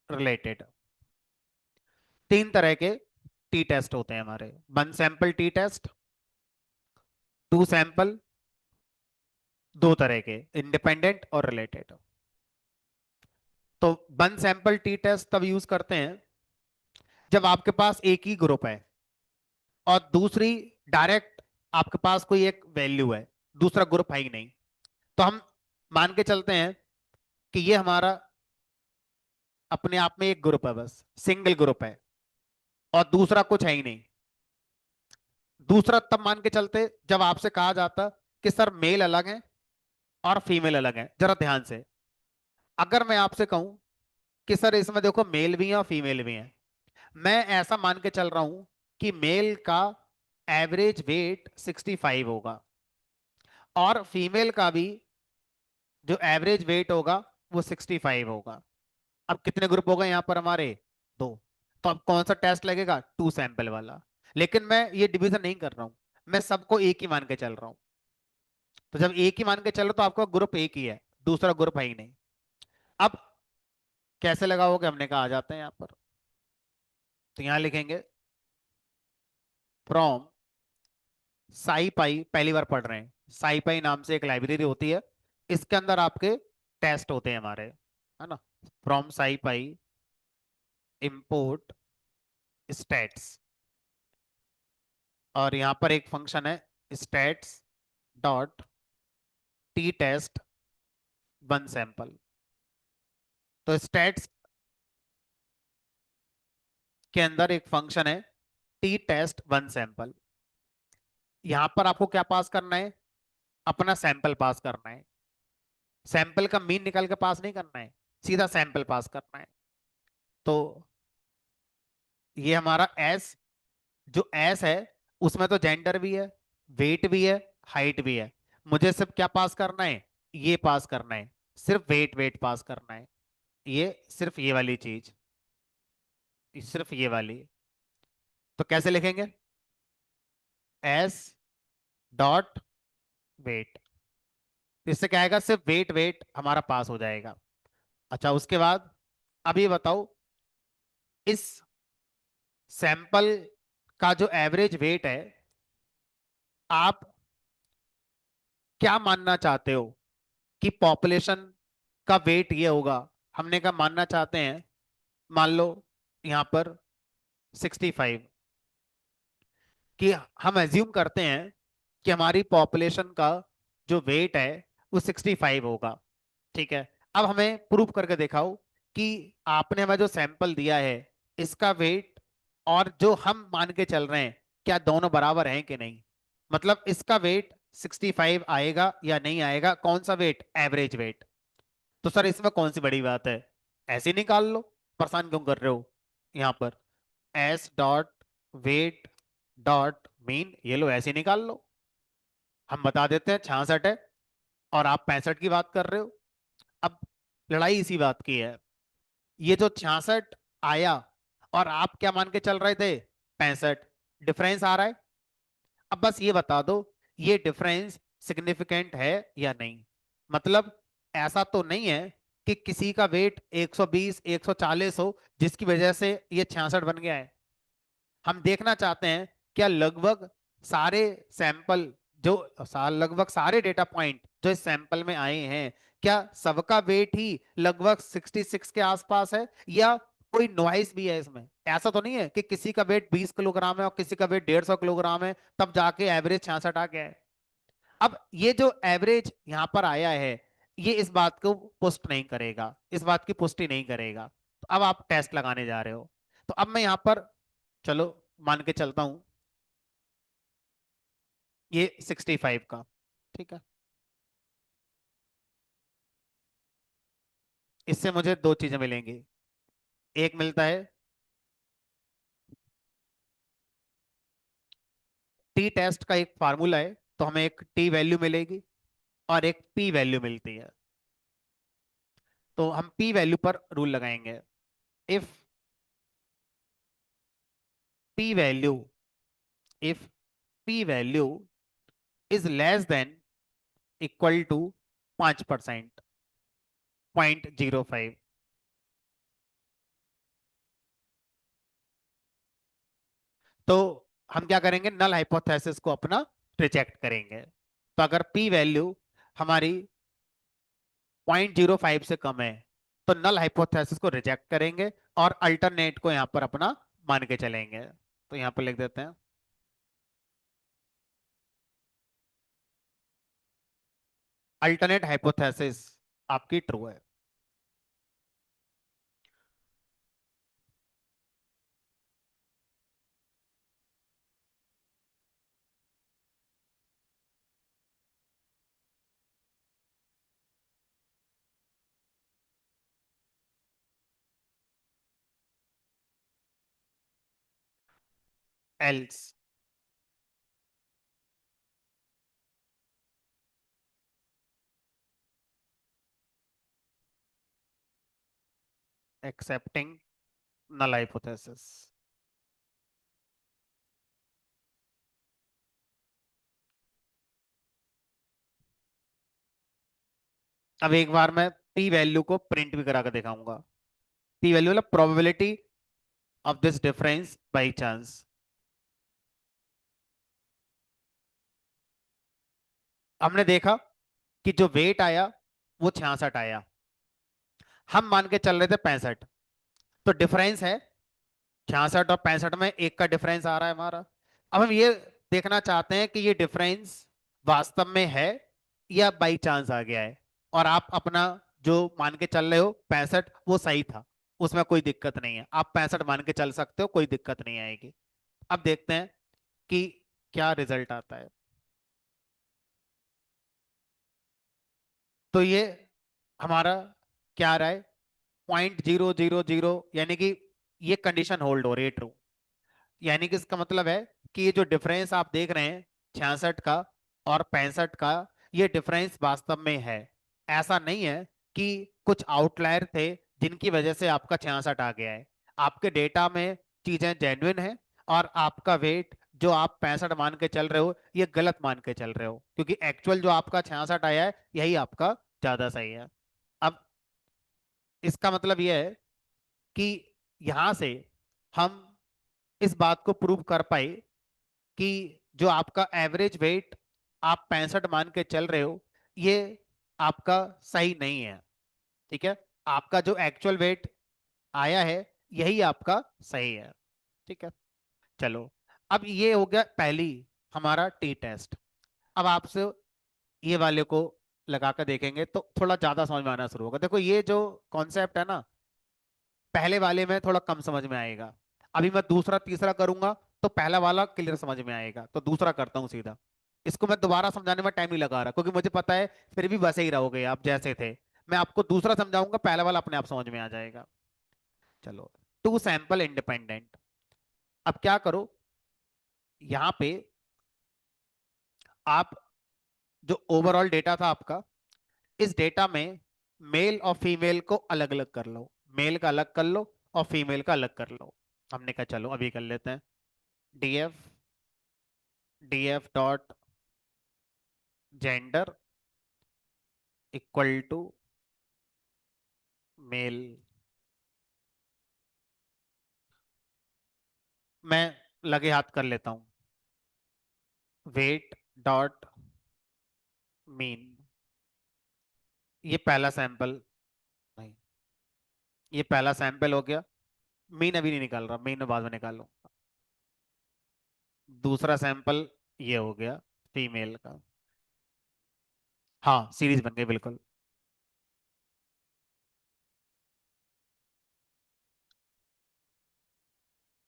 रिलेटेड। तीन तरह के टी टेस्ट होते हैं हमारे, one sample T test, two sample, दो तरह के इंडिपेंडेंट और रिलेटेड। तो वन सैंपल टी टेस्ट तब यूज करते हैं जब आपके पास एक ही ग्रुप है और दूसरी डायरेक्ट आपके पास कोई एक वैल्यू है, दूसरा ग्रुप है ही नहीं। तो हम मान के चलते हैं कि ये हमारा अपने आप में एक ग्रुप है, बस सिंगल ग्रुप है और दूसरा कुछ है ही नहीं। दूसरा तब मान के चलते जब आपसे कहा जाता कि सर मेल अलग है और फीमेल अलग है। जरा ध्यान से, अगर मैं आपसे कहूं कि सर इसमें देखो मेल भी है और फीमेल भी है, मैं ऐसा मान के चल रहा हूं कि मेल का एवरेज वेट 65 होगा और फीमेल का भी जो एवरेज वेट होगा वो 65 होगा। अब कितने ग्रुप हो गए यहाँ पर हमारे, दो। तो अब कौन सा टेस्ट लगेगा, टू सैंपल वाला। लेकिन मैं ये डिवीजन नहीं कर रहा हूं, मैं सबको एक ही मान के चल रहा हूं। तो जब एक ही मान के चल रहा तो आपका ग्रुप एक ही है, दूसरा ग्रुप है ही नहीं। अब कैसे लगाओगे, हमने कहा आ जाते हैं यहाँ पर। तो यहाँ लिखेंगे फ्रॉम साई पाई, पहली बार पढ़ रहे हैं, साई पाई नाम से एक लाइब्रेरी होती है, इसके अंदर आपके टेस्ट होते हैं हमारे, है ना। From SciPy import stats, और यहां पर एक फंक्शन है stats dot T test one sample. तो स्टैट्स के अंदर एक फंक्शन है टी टेस्ट वन सैंपल। यहां पर आपको क्या पास करना है, अपना सैंपल पास करना है। सैंपल का मीन निकाल के पास नहीं करना है, सीधा सैंपल पास करना है। तो ये हमारा एस, जो एस है उसमें तो जेंडर भी है, वेट भी है, हाइट भी है। मुझे सिर्फ क्या पास करना है, ये पास करना है, सिर्फ वेट वेट पास करना है। ये सिर्फ ये वाली चीज, सिर्फ ये वाली। तो कैसे लिखेंगे, एस डॉट वेट। इससे क्या आएगा, सिर्फ वेट वेट हमारा पास हो जाएगा। अच्छा उसके बाद अब ये बताओ, इस सैंपल का जो एवरेज वेट है, आप क्या मानना चाहते हो कि पॉपुलेशन का वेट ये होगा। हमने कहा मानना चाहते हैं, मान लो यहां पर 65, कि हम एज्यूम करते हैं कि हमारी पॉपुलेशन का जो वेट है वो 65 होगा। ठीक है, अब हमें प्रूव करके दिखाओ कि आपने हमें जो सैंपल दिया है इसका वेट और जो हम मान के चल रहे हैं, क्या दोनों बराबर हैं कि नहीं। मतलब इसका वेट 65 आएगा या नहीं आएगा, कौन सा वेट, एवरेज वेट। तो सर इसमें कौन सी बड़ी बात है, ऐसे ही निकाल लो, परेशान क्यों कर रहे हो। यहां पर S dot weight dot mean, ये लो ऐसे ही निकाल लो। हम बता देते हैं 66 है और आप 65 की बात कर रहे हो। अब लड़ाई इसी बात की है, ये जो 66 आया और आप क्या मान के चल रहे थे, 65, डिफरेंस आ रहा है। अब बस ये बता दो, ये डिफरेंस सिग्निफिकेंट है या नहीं। मतलब ऐसा तो नहीं है कि किसी का वेट 120 140 हो जिसकी वजह से ये 66 बन गया है। हम देखना चाहते हैं क्या लगभग सारे सैंपल, जो लगभग सारे डेटा पॉइंट जो इस सैंपल में आए हैं, क्या सबका वेट ही लगभग 66 के आसपास है, या कोई नॉइस भी है इसमें। ऐसा तो नहीं है कि किसी का वेट 20 किलोग्राम है और किसी का वेट 150 किलोग्राम है तब जाके एवरेज 66 आ गया है। अब ये जो एवरेज यहां पर आया है, ये इस बात को पुष्ट नहीं करेगा, इस बात की पुष्टि नहीं करेगा। तो अब आप टेस्ट लगाने जा रहे हो। तो अब मैं यहां पर, चलो मान के चलता हूं ये 65 का। ठीक है, इससे मुझे दो चीजें मिलेंगी। एक मिलता है टी टेस्ट का एक फार्मूला है, तो हमें एक टी वैल्यू मिलेगी और एक पी वैल्यू मिलती है। तो हम पी वैल्यू पर रूल लगाएंगे। If P value, if P value is less than equal to 5%, 0.05, तो हम क्या करेंगे, नल हाइपोथेसिस को अपना रिजेक्ट करेंगे। तो अगर पी वैल्यू हमारी 0.05 से कम है तो नल हाइपोथेसिस को रिजेक्ट करेंगे और अल्टरनेट को यहां पर अपना मान के चलेंगे। तो यहां पर लिख देते हैं अल्टरनेट हाइपोथेसिस आपकी ट्रू है। Else accepting null hypothesis. अब एक बार मैं पी वैल्यू को प्रिंट भी करा कर दिखाऊंगा। पी वैल्यू मतलब probability of this difference by chance. हमने देखा कि जो वेट आया वो 66 आया, हम मान के चल रहे थे 65, तो डिफरेंस है 66 और 65 में एक का डिफरेंस आ रहा है हमारा। अब हम ये देखना चाहते हैं कि ये डिफरेंस वास्तव में है या बाई चांस आ गया है। और आप अपना जो मान के चल रहे हो 65 वो सही था, उसमें कोई दिक्कत नहीं है, आप 65 मान के चल सकते हो, कोई दिक्कत नहीं आएगी। अब देखते हैं कि क्या रिजल्ट आता है। तो ये हमारा क्या आ रहा है, 0.000, यानी कि ये कंडीशन होल्ड हो रही है ट्रू। यानी कि इसका मतलब है कि ये जो डिफरेंस आप देख रहे हैं 66 का और 65 का, ये डिफरेंस वास्तव में है। ऐसा नहीं है कि कुछ आउटलायर थे जिनकी वजह से आपका 66 आ गया है। आपके डेटा में चीजें जेन्युइन है, और आपका वेट जो आप 65 मान के चल रहे हो ये गलत मान के चल रहे हो, क्योंकि एक्चुअल जो आपका 66 आया है यही आपका ज्यादा सही है। अब इसका मतलब यह है कि यहां से हम इस बात को प्रूव कर पाए कि जो आपका एवरेज वेट आप 65 मान के चल रहे हो ये आपका सही नहीं है। ठीक है, आपका जो एक्चुअल वेट आया है यही आपका सही है। ठीक है, चलो, अब ये हो गया पहली हमारा टी टेस्ट। अब आपसे ये वाले को लगा कर देखेंगे तो थोड़ा ज्यादा समझ में आना शुरू होगा। देखो ये जो कॉन्सेप्ट है ना, पहले वाले में थोड़ा कम समझ में आएगा। अभी मैं दूसरा तीसरा करूंगा तो पहला वाला क्लियर समझ में आएगा, तो दूसरा करता हूं सीधा। इसको मैं दोबारा समझाने में टाइम नहीं लगा रहा, क्योंकि मुझे पता है फिर भी वैसे ही रहोगे आप जैसे थे। मैं आपको दूसरा समझाऊंगा, पहला वाला अपने आप समझ में आ जाएगा। चलो, टू सैंपल इंडिपेंडेंट। अब क्या करो, यहाँ पे आप जो ओवरऑल डेटा था आपका, इस डेटा में मेल और फीमेल को अलग अलग कर लो। मेल का अलग कर लो और फीमेल का अलग कर लो। हमने कहा चलो अभी कर लेते हैं। DF DF dot gender equal to male. मैं लगे हाथ कर लेता हूं। Weight dot mean. ये पहला सैंपल, नहीं, ये पहला सैंपल हो गया। मीन अभी नहीं निकाल रहा, मीन में बाद में निकालो। दूसरा सैंपल ये हो गया फीमेल का। हाँ, सीरीज बन गई बिल्कुल।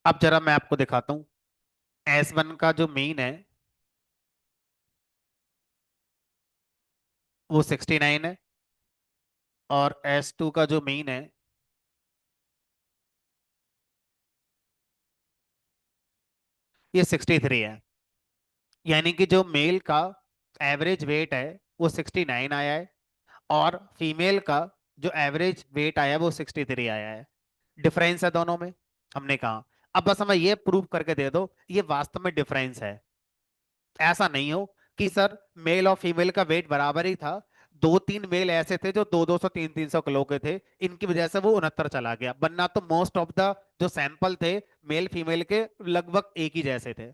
अब जरा मैं आपको दिखाता हूँ। S1 का जो मीन है वो 69 है, और S2 का जो मीन है ये 63 है। यानी कि जो मेल का एवरेज वेट है वो 69 आया है, और फीमेल का जो एवरेज वेट आया है वो 63 आया है। डिफरेंस है दोनों में, हमने कहा। अब बस हमें ये प्रूव करके दे दो ये वास्तव में डिफरेंस है। ऐसा नहीं हो कि सर मेल और फीमेल का वेट बराबर ही था, दो तीन मेल ऐसे थे जो 200 300 किलो के थे, इनकी वजह से वो 69 चला गया, वरना तो मोस्ट ऑफ द जो सैंपल थे मेल फीमेल के लगभग एक ही जैसे थे।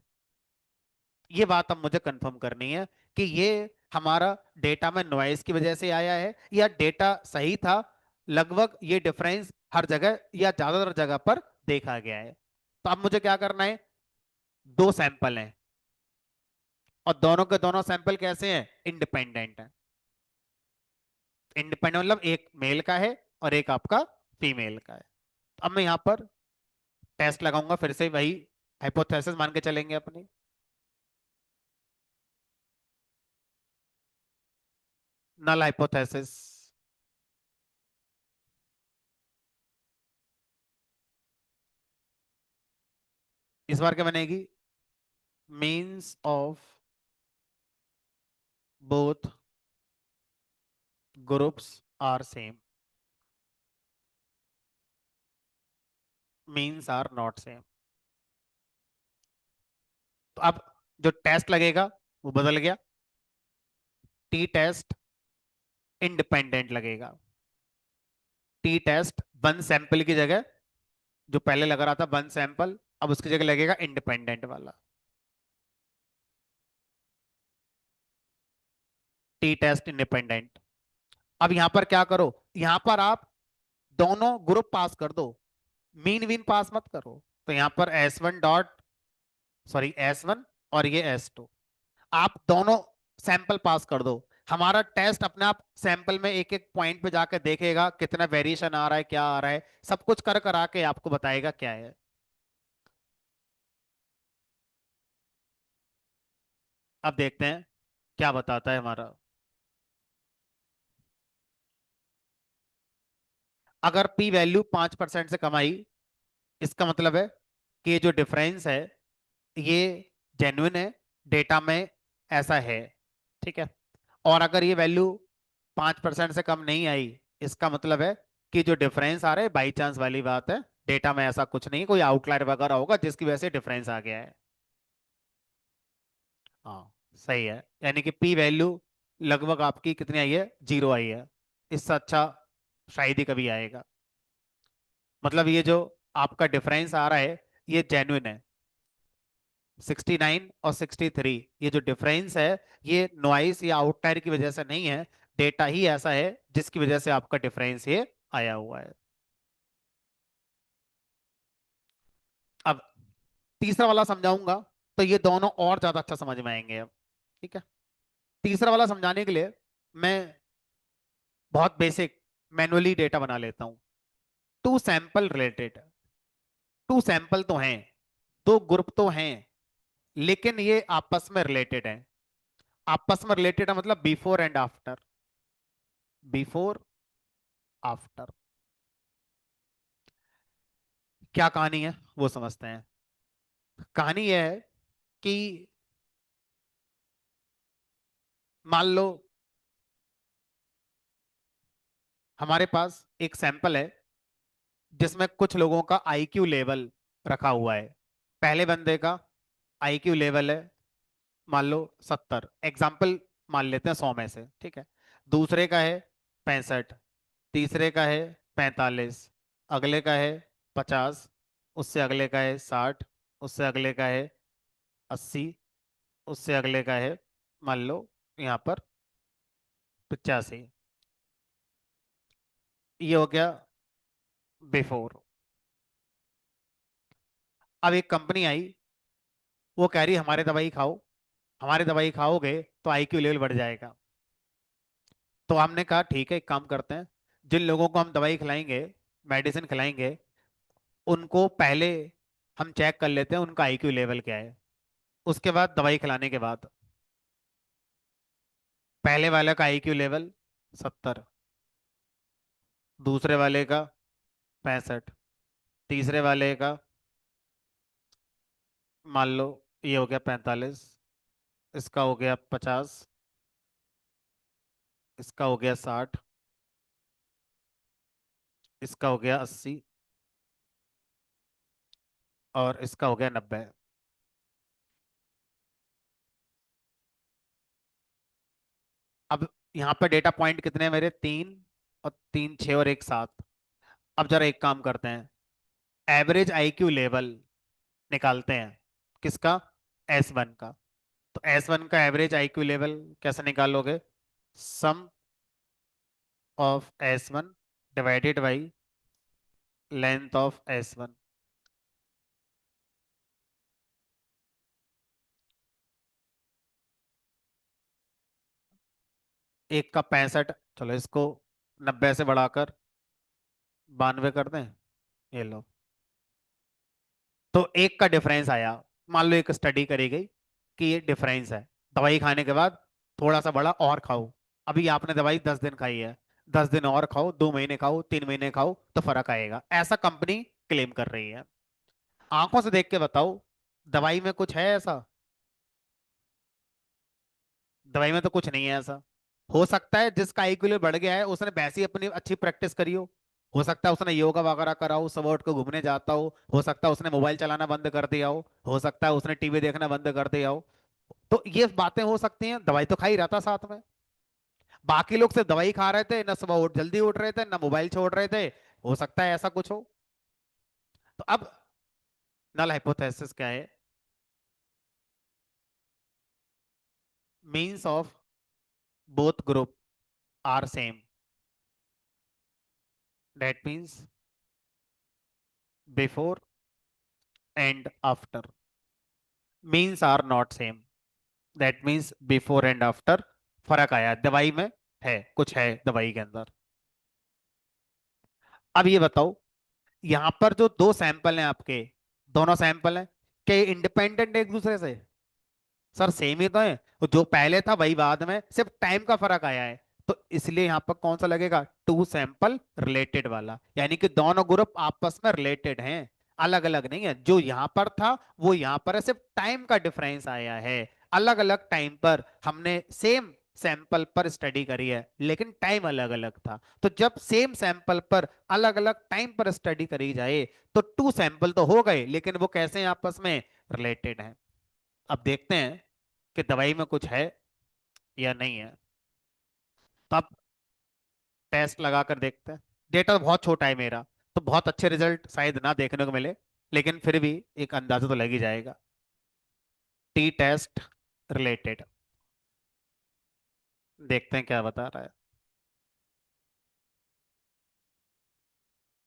ये बात अब मुझे कंफर्म करनी है कि ये हमारा डेटा में नॉइज की वजह से आया है या डेटा सही था। लगभग ये डिफरेंस हर जगह या ज्यादातर जगह पर देखा गया है। तो अब मुझे क्या करना है, दो सैंपल हैं और दोनों के दोनों सैंपल कैसे हैं, इंडिपेंडेंट है। इंडिपेंडेंट मतलब एक मेल का है और एक आपका फीमेल का है। अब मैं यहाँ पर टेस्ट लगाऊंगा, फिर से वही हाइपोथेसिस मान के चलेंगे अपनी। Null hypothesis. इस बार क्या बनेगी, means of both groups are same, means are not same. तो अब जो टेस्ट लगेगा वो बदल गया, टी टेस्ट इंडिपेंडेंट लगेगा। टी टेस्ट वन सैंपल की जगह, जो पहले लग रहा था वन सैंपल, अब उसकी जगह लगेगा इंडिपेंडेंट वाला, टी टेस्ट इंडिपेंडेंट। अब यहां पर क्या करो, यहां पर आप दोनों ग्रुप पास कर दो, मीन विन पास मत करो। तो यहां पर S1 डॉट, सॉरी S1 और ये S2, आप दोनों सैंपल पास कर दो। हमारा टेस्ट अपने आप सैंपल में एक एक पॉइंट पे जाकर देखेगा कितना वेरिएशन आ रहा है, क्या आ रहा है, सब कुछ कर करा के आपको बताएगा क्या है। अब देखते हैं क्या बताता है हमारा। अगर पी वैल्यू 5% से कम आई, इसका मतलब है कि ये जो डिफरेंस है ये जेन्युइन है, डेटा में ऐसा है। ठीक है। और अगर ये वैल्यू 5% से कम नहीं आई, इसका मतलब है कि जो डिफरेंस आ रहा है बाई चांस वाली बात है, डेटा में ऐसा कुछ नहीं, कोई आउटलायर वगैरह होगा जिसकी वजह से डिफरेंस आ गया है। हाँ सही है, यानी कि पी वैल्यू लगभग आपकी कितनी आई है, 0 आई है। इससे अच्छा शायद ही कभी आएगा। मतलब ये जो आपका डिफरेंस आ रहा है ये जेन्युइन है। 69 और 63, ये जो डिफरेंस है ये नॉइस या आउटलायर की वजह से नहीं है, डेटा ही ऐसा है जिसकी वजह से आपका डिफरेंस ये आया हुआ है। अब तीसरा वाला समझाऊंगा तो ये दोनों और ज्यादा अच्छा समझ में आएंगे अब। ठीक है। तीसरा वाला समझाने के लिए मैं बहुत बेसिक मैनुअली डेटा बना लेता हूं। Two sample related, two sample तो हैं, दो ग्रुप तो हैं, लेकिन ये आपस में रिलेटेड है। आपस में रिलेटेड है मतलब before and after, before after. क्या कहानी है वो समझते हैं। कहानी यह है कि मान लो हमारे पास एक सैंपल है जिसमें कुछ लोगों का आईक्यू लेवल रखा हुआ है। पहले बंदे का आईक्यू लेवल है मान लो 70, एग्जाम्पल मान लेते हैं 100 में से। ठीक है। दूसरे का है 65, तीसरे का है 45, अगले का है 50, उससे अगले का है 60, उससे अगले का है 80, उससे अगले का है मान लो यहाँ पर 85। ये हो गया बिफोर। अब एक कंपनी आई, वो कह रही हमारे दवाई खाओ, हमारे दवाई खाओगे तो आईक्यू लेवल बढ़ जाएगा। तो हमने कहा ठीक है, एक काम करते हैं, जिन लोगों को हम दवाई खिलाएंगे, मेडिसिन खिलाएंगे, उनको पहले हम चेक कर लेते हैं उनका आईक्यू लेवल क्या है। उसके बाद दवाई खिलाने के बाद पहले वाले का आईक्यू लेवल 70, दूसरे वाले का 65, तीसरे वाले का मान लो ये हो गया 45, इसका हो गया 50, इसका हो गया 60, इसका हो गया 80 और इसका हो गया 90। अब यहाँ पे डेटा पॉइंट कितने हैं मेरे, 3 और 3 6 और एक 7। अब जरा एक काम करते हैं, एवरेज आईक्यू लेवल निकालते हैं। किसका, S1 का। तो S1 का एवरेज आईक्यू लेवल कैसे निकालोगे, sum of S1 divided by length of S1। एक का 65, चलो इसको 90 से बढ़ाकर 92 कर दें, ये लो। तो एक का डिफरेंस आया। मान लो एक स्टडी करी गई कि ये डिफरेंस है, दवाई खाने के बाद थोड़ा सा बढ़ा और खाओ। अभी आपने दवाई 10 दिन खाई है, 10 दिन और खाओ, 2 महीने खाओ, 3 महीने खाओ तो फर्क आएगा, ऐसा कंपनी क्लेम कर रही है। आंखों से देख के बताओ, दवाई में कुछ है ऐसा, दवाई में तो कुछ नहीं है ऐसा। हो सकता है जिसका आईक्यू बढ़ गया है उसने वैसी अपनी अच्छी प्रैक्टिस करी हो सकता है उसने योगा वगैरह करा हो, सुबह उठ के घूमने जाता हो सकता है उसने मोबाइल चलाना बंद कर दिया हो सकता है उसने टीवी देखना बंद कर दिया हो। तो ये बातें हो सकती हैं, दवाई तो खा ही रहा था साथ में। बाकी लोग सिर्फ दवाई खा रहे थे, ना सुबह उठ जल्दी उठ रहे थे, ना मोबाइल छोड़ रहे थे। हो सकता है ऐसा कुछ हो। तो अब नल हाइपोथेसिस क्या है, means of both group are same, that means before and after, means are not same, that means before and after फर्क आया दवाई में, है कुछ है दवाई के अंदर। अब ये बताओ, यहां पर जो दो सैंपल हैं आपके, दोनों सैंपल हैं, क्या इंडिपेंडेंट एक दूसरे से, सर सेम ही तो है, तो जो पहले था वही बाद में, सिर्फ टाइम का फर्क आया है। तो इसलिए यहां पर कौन सा लगेगा, टू सैंपल रिलेटेड वाला, यानी कि दोनों ग्रुप आपस में रिलेटेड हैं। अलग अलग नहीं है, जो यहाँ पर था वो यहाँ पर है, सिर्फ टाइम का डिफरेंस आया है। अलग अलग टाइम पर हमने सेम सैंपल पर स्टडी करी है, लेकिन टाइम अलग अलग था। तो जब सेम सैंपल पर अलग अलग टाइम पर स्टडी करी जाए, तो टू सैंपल तो हो गए, लेकिन वो कैसे हैं आपस में, रिलेटेड हैं। अब देखते हैं कि दवाई में कुछ है या नहीं है। तो अब टेस्ट लगा कर देखते हैं। डेटा तो बहुत छोटा है मेरा, तो बहुत अच्छे रिजल्ट शायद ना देखने को मिले, लेकिन फिर भी एक अंदाजा तो लग ही जाएगा। टी टेस्ट रिलेटेड, देखते हैं क्या बता रहा है।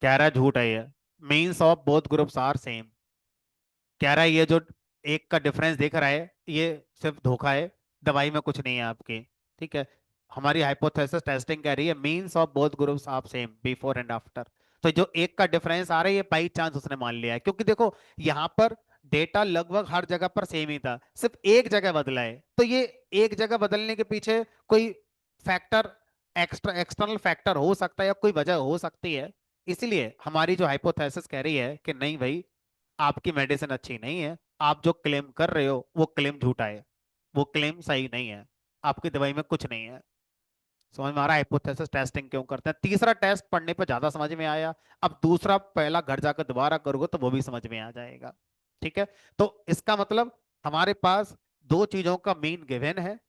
कह रहा है झूठ है ये। Means of both groups are same. कह रहा है ये जो एक का डिफरेंस दिख रहा है ये सिर्फ धोखा है, दवाई में कुछ नहीं है आपकी। ठीक है, हमारी हाइपोथेसिस टेस्टिंग कह रही है means of both groups are same before and after. तो जो एक का डिफरेंस आ रहा है ये बाई चांस उसने मान लिया है, क्योंकि देखो यहाँ पर डेटा लगभग हर जगह पर सेम ही था, सिर्फ एक जगह बदला है। तो ये एक जगह बदलने के पीछे कोई फैक्टर, एक्सटर्नल फैक्टर हो सकता है या कोई वजह हो सकती है। इसलिए हमारी जो हाइपोथेसिस कह रही है कि नहीं भाई, आपकी मेडिसिन अच्छी नहीं है, आप जो क्लेम कर रहे हो वो क्लेम झूठा है, वो क्लेम सही नहीं है, आपकी दवाई में कुछ नहीं है। समझ में आ रहा है हाइपोथेसिस टेस्टिंग क्यों करते हैं। तीसरा टेस्ट पढ़ने पर ज्यादा समझ में आया, अब दूसरा पहला घर जाकर दोबारा करोगे तो वो भी समझ में आ जाएगा। ठीक है, तो इसका मतलब हमारे पास दो चीजों का मीन गिवन है।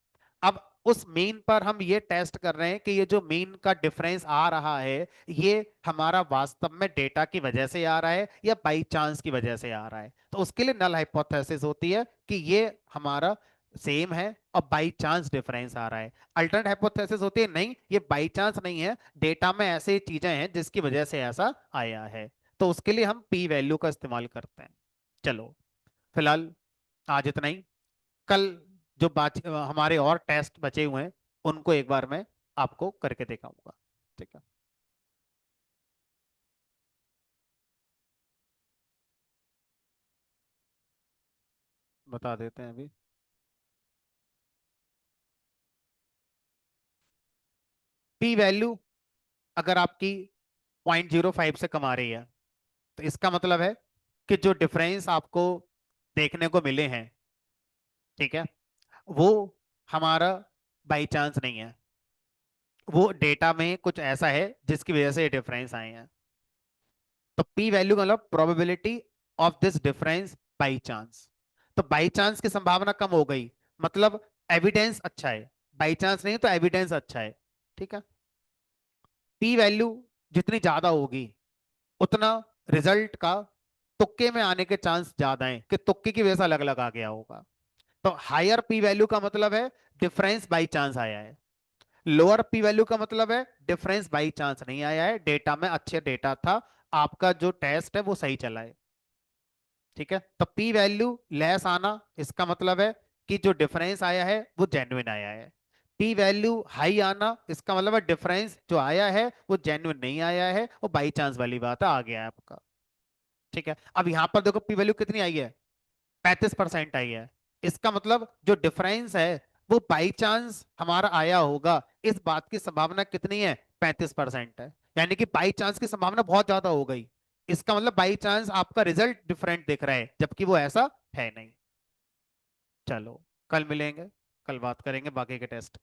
अब उस मीन पर हम ये टेस्ट कर रहे हैं कि ये जो मीन का डिफरेंस आ रहा है, ये हमारा वास्तव में डेटा की वजह से आ रहा है या बाई चांस की वजह से आ रहा है। तो उसके लिए नल हाइपोथेसिस होती है कि ये हमारा सेम है और बाई चांस डिफरेंस आ रहा है। अल्टरनेट हाइपोथेसिस होती है नहीं, ये बाई चांस नहीं है, डेटा में ऐसी चीजें हैं जिसकी वजह से ऐसा आया है। तो उसके लिए हम पी वैल्यू का इस्तेमाल करते हैं। चलो, फिलहाल आज इतना ही। कल जो हमारे और टेस्ट बचे हुए हैं उनको एक बार मैं आपको करके दिखाऊंगा। ठीक है, बता देते हैं अभी। पी वैल्यू अगर आपकी 0.05 से कम आ रही है, तो इसका मतलब है कि जो डिफरेंस आपको देखने को मिले हैं, ठीक है, वो हमारा बाई चांस नहीं है, वो डेटा में कुछ ऐसा है जिसकी वजह से ये डिफरेंस आए हैं। तो पी वैल्यू का मतलब probability of this difference by chance. तो बाई चांस की संभावना कम हो गई, मतलब एविडेंस अच्छा है। बाई चांस नहीं तो एविडेंस अच्छा है। ठीक है, पी वैल्यू जितनी ज्यादा होगी उतना रिजल्ट का तुक्के में आने के चांस ज्यादा है, कि तुक्के की वजह से अलग अलग आ गया होगा। तो हायर पी वैल्यू का मतलब है डिफरेंस बाई चांस आया है। लोअर पी वैल्यू का मतलब है डिफरेंस बाई चांस नहीं आया है, डेटा में अच्छे डेटा था, आपका जो टेस्ट है वो सही चला है। ठीक है, तो पी वैल्यू लेस आना इसका मतलब है कि जो डिफरेंस आया है वो जेन्युइन आया है। पी वैल्यू हाई आना इसका मतलब है डिफरेंस जो आया है वो जेन्युइन नहीं आया है, वो बाई चांस वाली बात है, आ गया है आपका। ठीक है, अब यहां पर देखो पी वैल्यू कितनी आई है, 35% आई है। इसका मतलब जो डिफरेंस है वो बाई चांस हमारा आया होगा, इस बात की संभावना कितनी है, 35% है। यानी कि बाई चांस की संभावना बहुत ज्यादा हो गई। इसका मतलब बाई चांस आपका रिजल्ट डिफरेंट दिख रहा है, जबकि वो ऐसा है नहीं। चलो, कल मिलेंगे, कल बात करेंगे बाकी के टेस्ट।